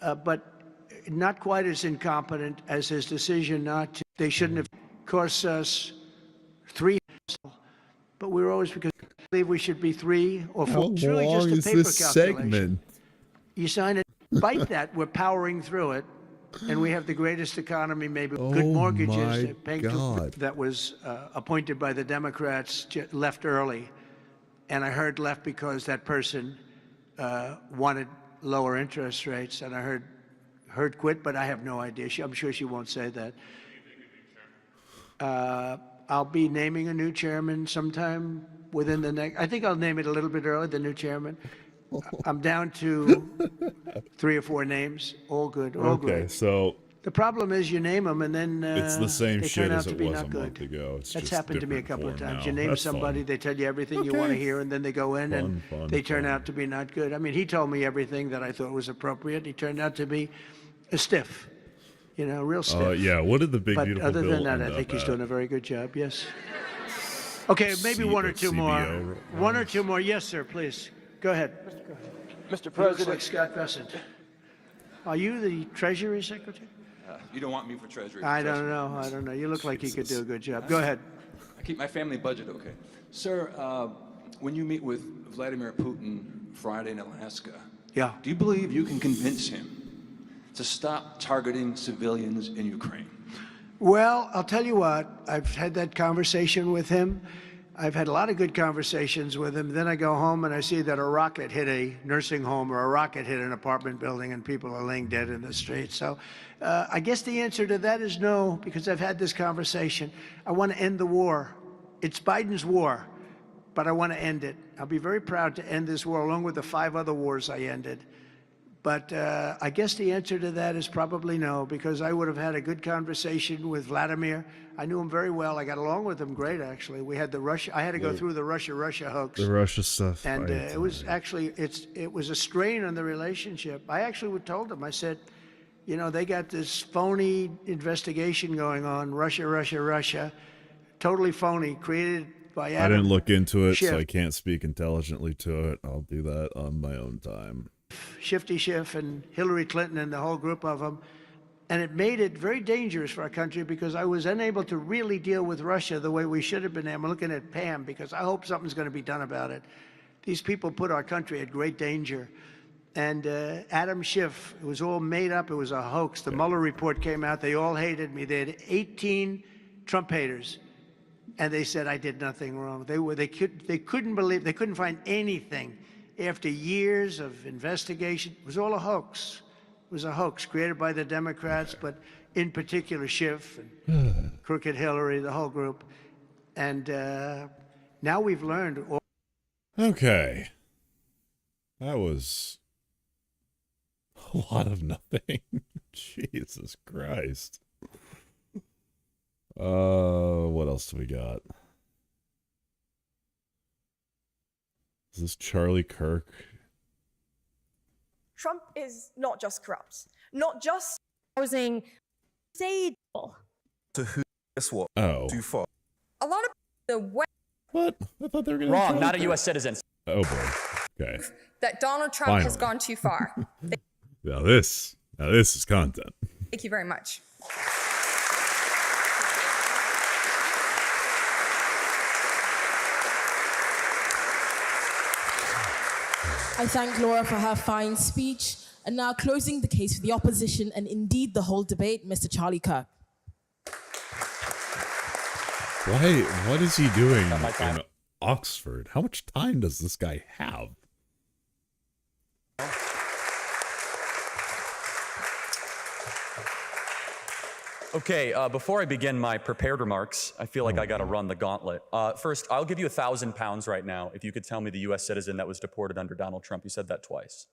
but not quite as incompetent as his decision not to. They shouldn't have cost us $3, but we were always, because we believe we should be 3 or 4. How It's really long just a is paper this calculation. segment? You sign it, despite that, we're powering through it, and we have the greatest economy, maybe good mortgages. my paying God. that was appointed by the Democrats, left early. And I heard left because that person wanted lower interest rates, and I heard quit, but I have no idea. I'm sure she won't say that. I'll be naming a new chairman sometime within the next. I think I'll name it a little bit early. The new chairman. I'm down to 3 or 4 names. All good. All Okay, great. so The problem is you name them and then it's the same they shit turn out as to it be was not a good. month ago. It's That's just happened to me a different couple of form times. now. You name That's somebody, fun. they tell you everything you want to Okay. hear, and then they go in and Fun, they turn fun. out to be not good. I mean, he told me everything that I thought was appropriate. He turned out to be a stiff, real stiff. Yeah, what did the big But beautiful other bill than that, end I think up he's at? doing a very good job. Yes. Okay, maybe one or two more. CBO. One or two more. Yes, sir. Please go ahead. Mr. Looks President. like Scott Bessent. Are you the Treasury Secretary? You don't want me for Treasury. I don't know. I don't know. You look like you could do a good job. Go ahead. I keep my family budget okay. Sir, when you meet with Vladimir Putin Friday in Alaska, Yeah. Do you believe you can convince him to stop targeting civilians in Ukraine? Well, I'll tell you what, I've had that conversation with him. I've had a lot of good conversations with him. Then I go home and I see that a rocket hit a nursing home or a rocket hit an apartment building and people are laying dead in the street. So I guess the answer to that is no, because I've had this conversation. I want to end the war. It's Biden's war, but I want to end it. I'll be very proud to end this war along with the 5 other wars I ended. But I guess the answer to that is probably no, because I would have had a good conversation with Vladimir. I knew him very well. I got along with him great, actually. We had the Russia. I had to go through the Russia hoax. The Russia stuff. And it was actually it was a strain on the relationship. I actually told him. I said, you know, they got this phony investigation going on. Russia. Totally phony, created by Adam I didn't look into it, Schiff. so I can't speak intelligently to it. I'll do that on my own time. Shifty Schiff and Hillary Clinton and the whole group of them. And it made it very dangerous for our country because I was unable to really deal with Russia the way we should have been. I'm looking at Pam because I hope something's going to be done about it. These people put our country at great danger. And Adam Schiff, it was all made up. It was a hoax. The Mueller report came out. They all hated me. They had 18 Trump haters. And they said I did nothing wrong. They couldn't believe, they couldn't find anything. After years of investigation, it was all a hoax. It was a hoax created by the Democrats, but in particular Schiff and Crooked Hillary, the whole group. And now we've learned. Okay. That was a lot of nothing. Jesus Christ. What else do we got? Is this Charlie Kirk? Trump is not just corrupt, not just housing stable. To who? Guess what? Oh. Too far. A lot of the way What? I thought they were going to Wrong, not a U.S. citizen. Oh boy. Okay. that Donald Trump has Finally. gone too far. Now this is content. Thank you very much. I thank Laura for her fine speech. And now closing the case for the opposition and indeed the whole debate, Mr. Charlie Kirk. Why? What is he doing in Oxford? How much time does this guy have? Okay, before I begin my prepared remarks, I feel like I gotta run the gauntlet. First, I'll give you £1,000 right now if you could tell me the U.S. citizen that was deported under Donald Trump. You said that twice.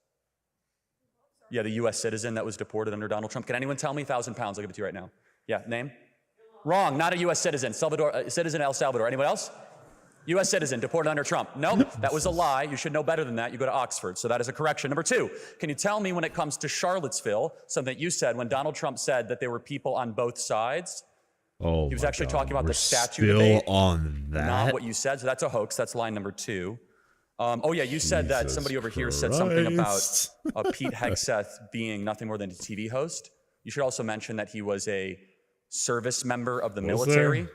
Yeah, the U.S. citizen that was deported under Donald Trump. Can anyone tell me? £1,000, I'll give it to you right now. Yeah, name? Wrong, not a U.S. citizen. Citizen El Salvador. Anyone else? U.S. citizen deported under Trump. Nope, that was a lie. You should know better than that. You go to Oxford, so that is a correction. Number two, can you tell me when it comes to Charlottesville, something that you said when Donald Trump said that there were people on both sides? Oh, he was actually talking about We're the statue still debate. on that. Not what you said, so that's a hoax. That's line number two. Oh yeah, you said that Jesus somebody over here said something about Christ. Pete Hegseth being nothing more than a TV host. You should also mention that he was a service member of the Was military. there?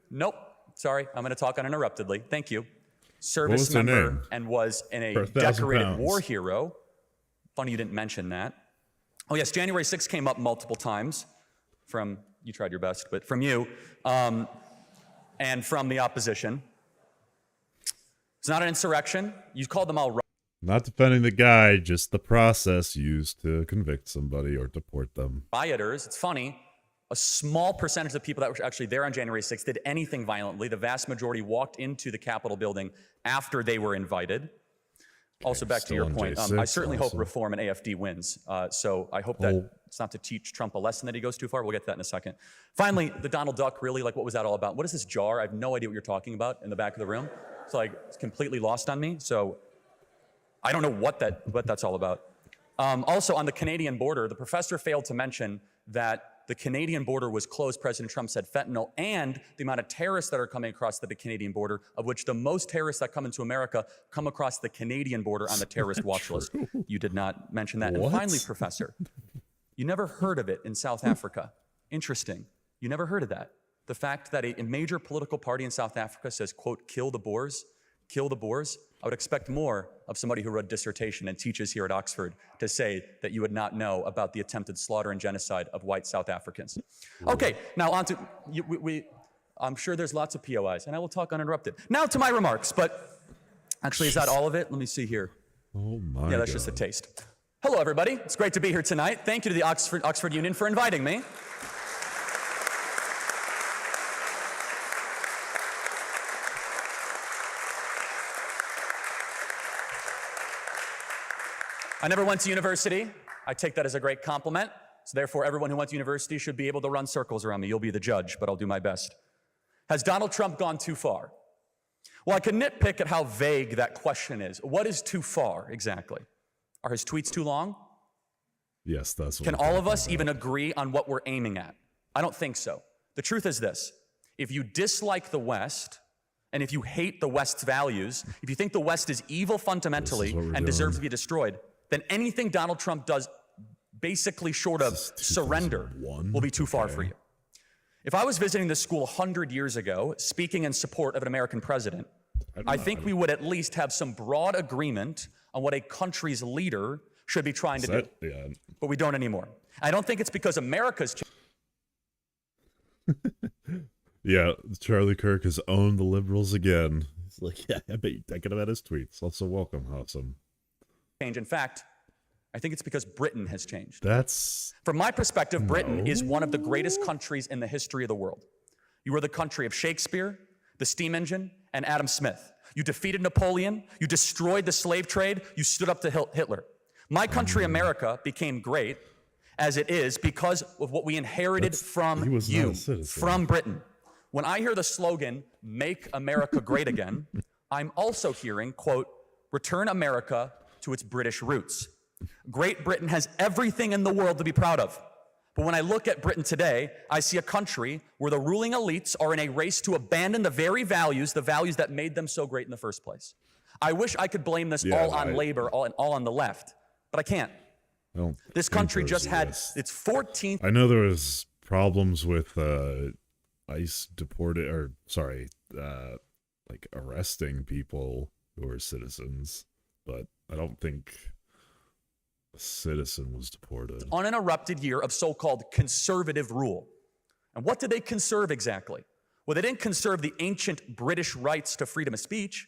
Nope. Sorry, I'm going to talk uninterruptedly. Thank you. was Service their member name? and was For a 1,000 decorated pounds. war hero. Funny you didn't mention that. Oh yes, January 6th came up multiple times from, you tried your best, but from you and from the opposition. It's not an insurrection. You called them all Not defending the guy, just the process used to convict somebody or deport them. rioters. It's funny. A small percentage of people that were actually there on January 6th did anything violently. The vast majority walked into the Capitol building after they were invited. Also, back to still your on point, J6 I certainly hope also. Reform and AFD wins. So I hope that Oh. it's not to teach Trump a lesson that he goes too far. We'll get to that in a second. Finally, the Donald Duck, really, like what was that all about? What is this jar? I have no idea what you're talking about in the back of the room. It's like, it's completely lost on me. So I don't know what that's all about. Also, on the Canadian border, the professor failed to mention that the Canadian border was closed. President Trump said fentanyl, and the amount of terrorists that are coming across the Canadian border, of which the most terrorists that come into America come across the Canadian border on the terrorist watch list. You did not mention that. What? And finally, professor, you never heard of it in South Africa. Interesting. You never heard of that. The fact that a major political party in South Africa says, quote, kill the Boers, I would expect more of somebody who wrote a dissertation and teaches here at Oxford to say that you would not know about the attempted slaughter and genocide of white South Africans. Okay, now on to, I'm sure there's lots of POIs, and I will talk uninterrupted. Now to my remarks, but actually, is that all of it? Let me see here. Oh my Yeah, that's just a taste. Hello, everybody. It's great to be here tonight. Thank you to the Oxford Union for inviting me. I never went to university. I take that as a great compliment. So therefore, everyone who went to university should be able to run circles around me. You'll be the judge, but I'll do my best. Has Donald Trump gone too far? Well, I can nitpick at how vague that question is. What is too far, exactly? Are his tweets too long? Yes, that's what Can all of us even agree on what we're aiming at? I don't think so. The truth is this. If you dislike the West, and if you hate the West's values, if you think the West is evil fundamentally and deserves to be destroyed, then anything Donald Trump does basically short of surrender will be too far for you. If I was visiting this school 100 years ago, speaking in support of an American president, I think we would at least have some broad agreement on what a country's leader should be trying to do. Yeah. But we don't anymore. I don't think it's because America's Yeah, Charlie Kirk has owned the liberals again. He's like, yeah, I bet you're thinking about his tweets. Also, welcome, Awesome. change. In fact, I think it's because Britain has changed. That's... From my perspective, Britain is one of the greatest countries in the history of the world. You are the country of Shakespeare, the steam engine, and Adam Smith. You defeated Napoleon, you destroyed the slave trade, you stood up to Hitler. My country, America, became great as it is because of what we inherited from you, from Britain. When I hear the slogan, "Make America Great Again," I'm also hearing, quote, "Return America to its British roots." Great Britain has everything in the world to be proud of. But when I look at Britain today, I see a country where the ruling elites are in a race to abandon the very values, the values that made them so great in the first place. I wish I could blame this all on labor, all on the left, but I can't. This country just had its 14th... I know there was problems with ICE deported, or sorry, like arresting people who are citizens, but I don't think a citizen was deported. Uninterrupted year of so-called conservative rule. And what did they conserve exactly? Well, they didn't conserve the ancient British rights to freedom of speech.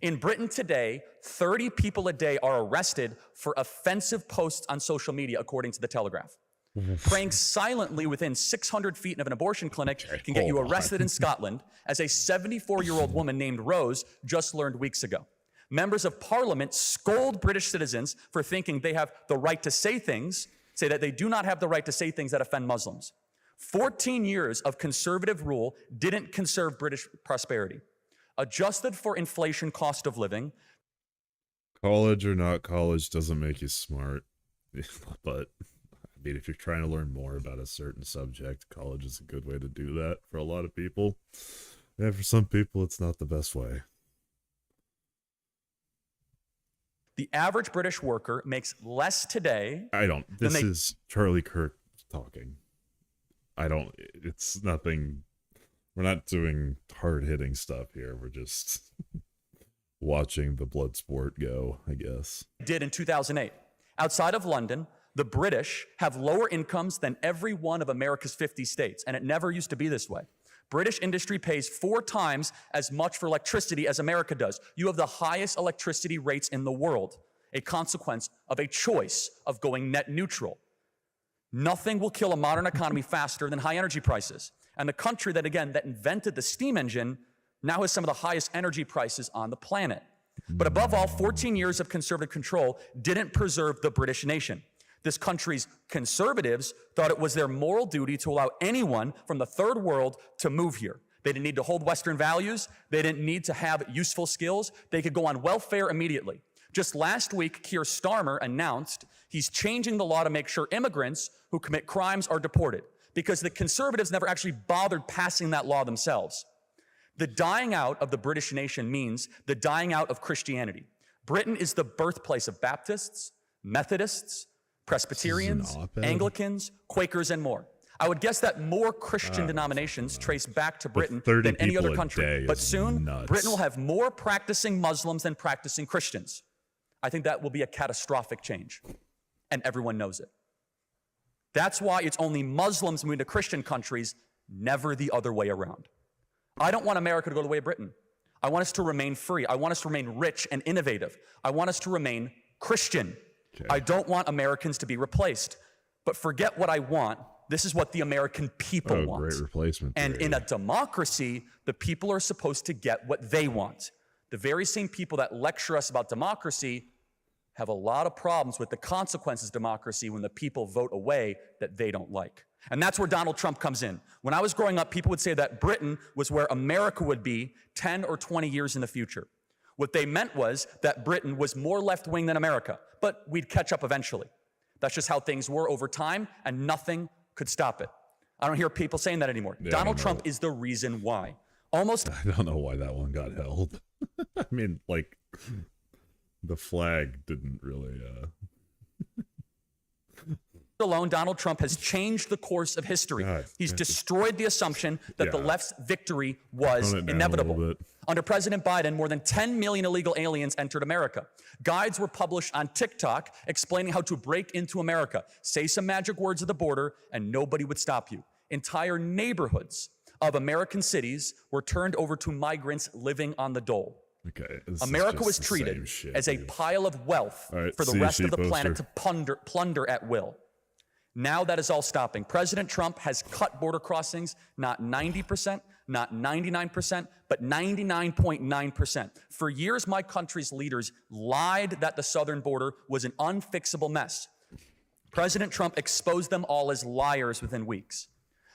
In Britain today, 30 people a day are arrested for offensive posts on social media, according to The Telegraph. Praying silently within 600 feet of an abortion clinic can get you arrested in Scotland, as a 74-year-old woman named Rose just learned weeks ago. Members of Parliament scold British citizens for thinking they have the right to say things, say that they do not have the right to say things that offend Muslims. 14 years of conservative rule didn't conserve British prosperity. Adjusted for inflation, cost of living. College or not college doesn't make you smart, but I mean, if you're trying to learn more about a certain subject, college is a good way to do that for a lot of people. And for some people, it's not the best way. The average British worker makes less today. This is Charlie Kirk talking. It's nothing. We're not doing hard-hitting stuff here. We're just watching the blood sport go, I guess. Did in 2008. Outside of London, the British have lower incomes than every one of America's 50 states, and it never used to be this way. British industry pays 4 times as much for electricity as America does. You have the highest electricity rates in the world, a consequence of a choice of going net neutral. Nothing will kill a modern economy faster than high energy prices. And the country that invented the steam engine now has some of the highest energy prices on the planet. But above all, 14 years of conservative control didn't preserve the British nation. This country's conservatives thought it was their moral duty to allow anyone from the third world to move here. They didn't need to hold Western values. They didn't need to have useful skills. They could go on welfare immediately. Just last week, Keir Starmer announced he's changing the law to make sure immigrants who commit crimes are deported, because the conservatives never actually bothered passing that law themselves. The dying out of the British nation means the dying out of Christianity. Britain is the birthplace of Baptists, Methodists, Presbyterians, Anglicans, Quakers, and more. I would guess that more Christian denominations trace back to Britain 30 than any other people a country. day But is soon, nuts. Britain will have more practicing Muslims than practicing Christians. I think that will be a catastrophic change, and everyone knows it. That's why it's only Muslims moving to Christian countries, never the other way around. I don't want America to go the way of Britain. I want us to remain free. I want us to remain rich and innovative. I want us to remain Christian. Okay. I don't want Americans to be replaced. But forget what I want. This is what the American people want. Great replacement. And in a democracy, the people are supposed to get what they want. The very same people that lecture us about democracy have a lot of problems with the consequences of democracy when the people vote a way that they don't like. And that's where Donald Trump comes in. When I was growing up, people would say that Britain was where America would be 10 or 20 years in the future. What they meant was that Britain was more left-wing than America, but we'd catch up eventually. That's just how things were over time, and nothing could stop it. I don't hear people saying that anymore. Yeah, Donald Trump is the reason why. Almost. I don't know why that one got held. I mean, like, the flag didn't really, alone, Donald Trump has changed the course of history. He's destroyed the assumption that the left's victory was inevitable. Under President Biden, more than 10 million illegal aliens entered America. Guides were published on TikTok explaining how to break into America. Say some magic words at the border and nobody would stop you. Entire neighborhoods of American cities were turned over to migrants living on the dole. Okay. America was treated as a pile of wealth for the rest of the planet to plunder at will. Now that is all stopping. President Trump has cut border crossings, not 90%, not 99%, but 99.9%. For years, my country's leaders lied that the southern border was an unfixable mess. President Trump exposed them all as liars within weeks.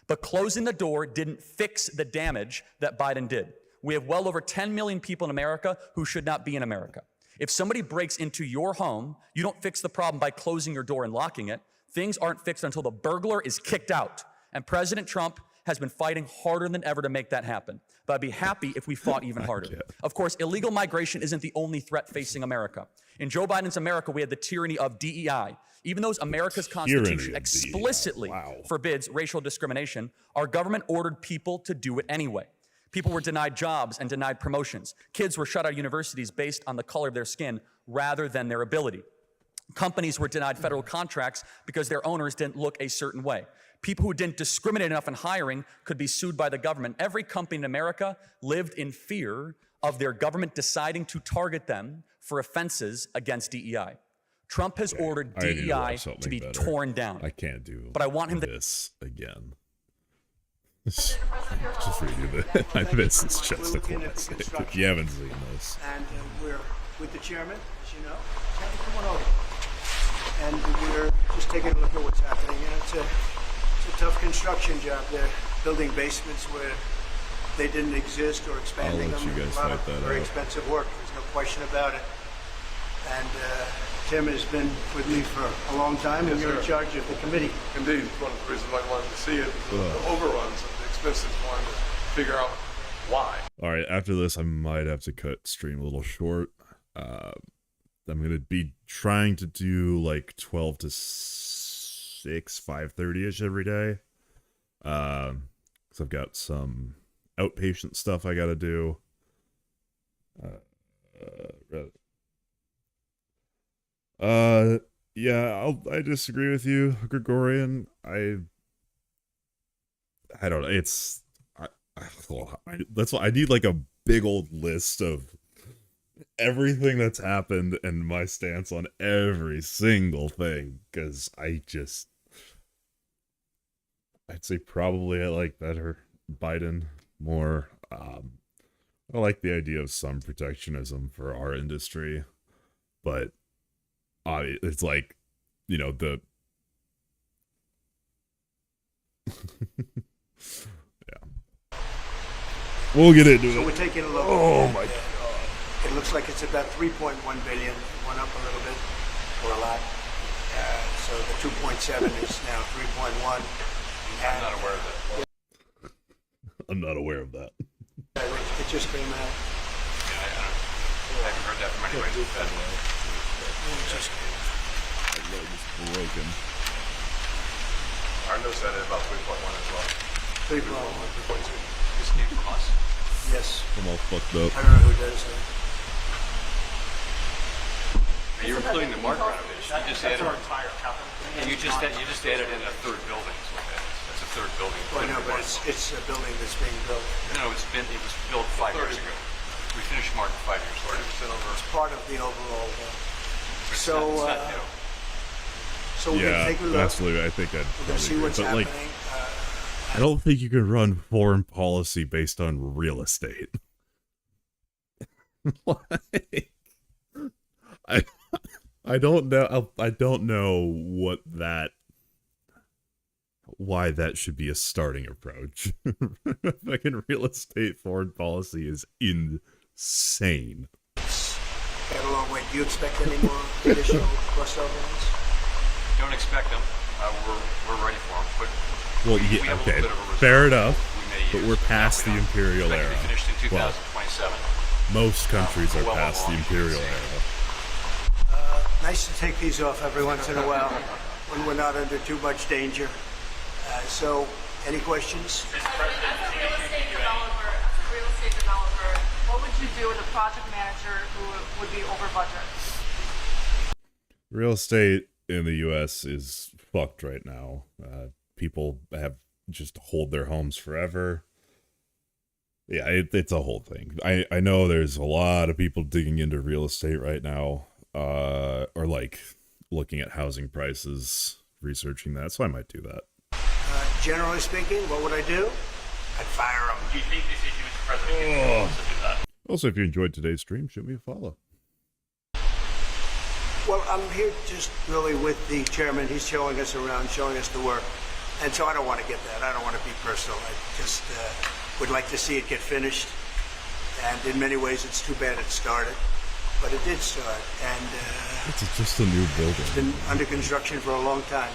But closing the door didn't fix the damage that Biden did. We have well over 10 million people in America who should not be in America. If somebody breaks into your home, you don't fix the problem by closing your door and locking it. Things aren't fixed until the burglar is kicked out. And President Trump has been fighting harder than ever to make that happen. But I'd be happy if we fought even harder. Of course, illegal migration isn't the only threat facing America. In Joe Biden's America, we had the tyranny of DEI. Even though America's Constitution explicitly forbids racial discrimination, our government ordered people to do it anyway. People were denied jobs and denied promotions. Kids were shut out of universities based on the color of their skin rather than their ability. Companies were denied federal contracts because their owners didn't look a certain way. People who didn't discriminate enough in hiring could be sued by the government. Every company in America lived in fear of their government deciding to target them for offenses against DEI. Trump has ordered DEI to be torn down. I can't do but I want him this again. Just redo it. This is just a classic. If you haven't seen this. And we're with the chairman, as you know. Chairman, come on over. And we're just taking a look at what's happening. And it's a tough construction job. They're building basements where they didn't exist or expanding them. A lot of very expensive work. There's no question about it. And Tim has been with me for a long time, and you're in charge of the committee. Indeed, it's one of the reasons I wanted to see it. The overruns of the expenses, wanted to figure out why. All right, after this, I might have to cut stream a little short. I'm going to be trying to do like 12 to 6, 5:30ish every day. Because I've got some outpatient stuff I got to do. Yeah, I disagree with you, Gregorian. I don't know. It's that's why I need like a big old list of everything that's happened and my stance on every single thing, because I'd say probably I like better Biden more. I like the idea of some protectionism for our industry, but it's like, you know, the yeah, we'll get into it. So we're taking a look. Oh my god. It looks like it's about 3.1 billion. It went up a little bit, or a lot. So the 2.7 is now 3.1. I'm not aware of that. I'm not aware of that. It just came out. Yeah, I haven't heard that from anybody. It just came out. My leg is broken. Our Referendo said it about 3.1 as well. 3.1. 3.2. This came from us. Yes. I'm all fucked up. I don't know who does that. You're including the Mark renovation. You just added. And you just added in a third building. That's a third building. Well, no, but it's a building that's being built. No, it was built 5 years ago. We finished Martin 5 years ago. It's part of the overall. It's So, not new. so we're Yeah, gonna take a look. absolutely. I think I'd We're gonna see probably what's agree. But, happening. I don't think you can run foreign policy based on real estate. Like, I don't know. I don't know why that should be a starting approach. Fucking real estate foreign policy is insane. Got a long way. Do you expect any more additional crossovers? Don't expect them. We're ready for them. But Well, we yeah, have a okay, little bit of a reserve fair enough. we may But use. we're past the imperial Expect to era. be finished in Well, 2027. most countries are well past the along, imperial you can era. Nice to take these off every once in a while when we're not under too much danger. So, any questions? As a real estate developer, what would you do with a project manager who would be over budget? Real estate in the U.S. is fucked right now. People have just hold their homes forever. Yeah, it's a whole thing. I know there's a lot of people digging into real estate right now, or like looking at housing prices, researching that. So I might do that. Generally speaking, what would I do? I'd fire them. Do you think this issue with the president can be able to do that? Also, if you enjoyed today's stream, shoot me a follow. Well, I'm here just really with the chairman. He's showing us around, showing us the work. And so I don't want to get that. I don't want to be personal. I just would like to see it get finished. And in many ways, it's too bad it started. But it did start. And It's just a new building. it's been under construction for a long time.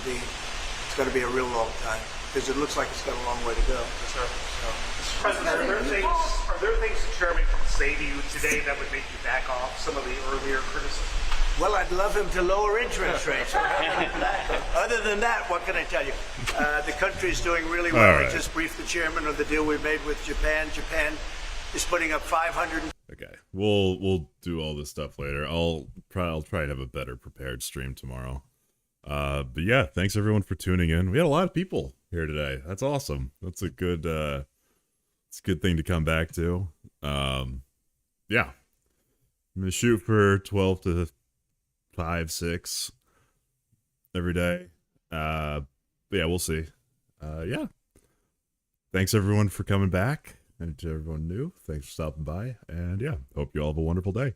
It's going to be a real long time. Because it looks like it's got a long way to go. Sir. President, are there things the chairman can say to you today that would make you back off some of the earlier criticism? Well, I'd love him to lower interest rates. Other than that, what can I tell you? The country's doing really well. All right. I just briefed the chairman of the deal we made with Japan. Japan is putting up 500. Okay, we'll do all this stuff later. I'll try and have a better prepared stream tomorrow. But yeah, thanks everyone for tuning in. We had a lot of people here today. That's awesome. That's a good it's a good thing to come back to. Yeah. I'm gonna shoot for 12 to 5, 6 every day. But yeah, we'll see. Yeah. Thanks everyone for coming back. And to everyone new, thanks for stopping by. And yeah, hope you all have a wonderful day.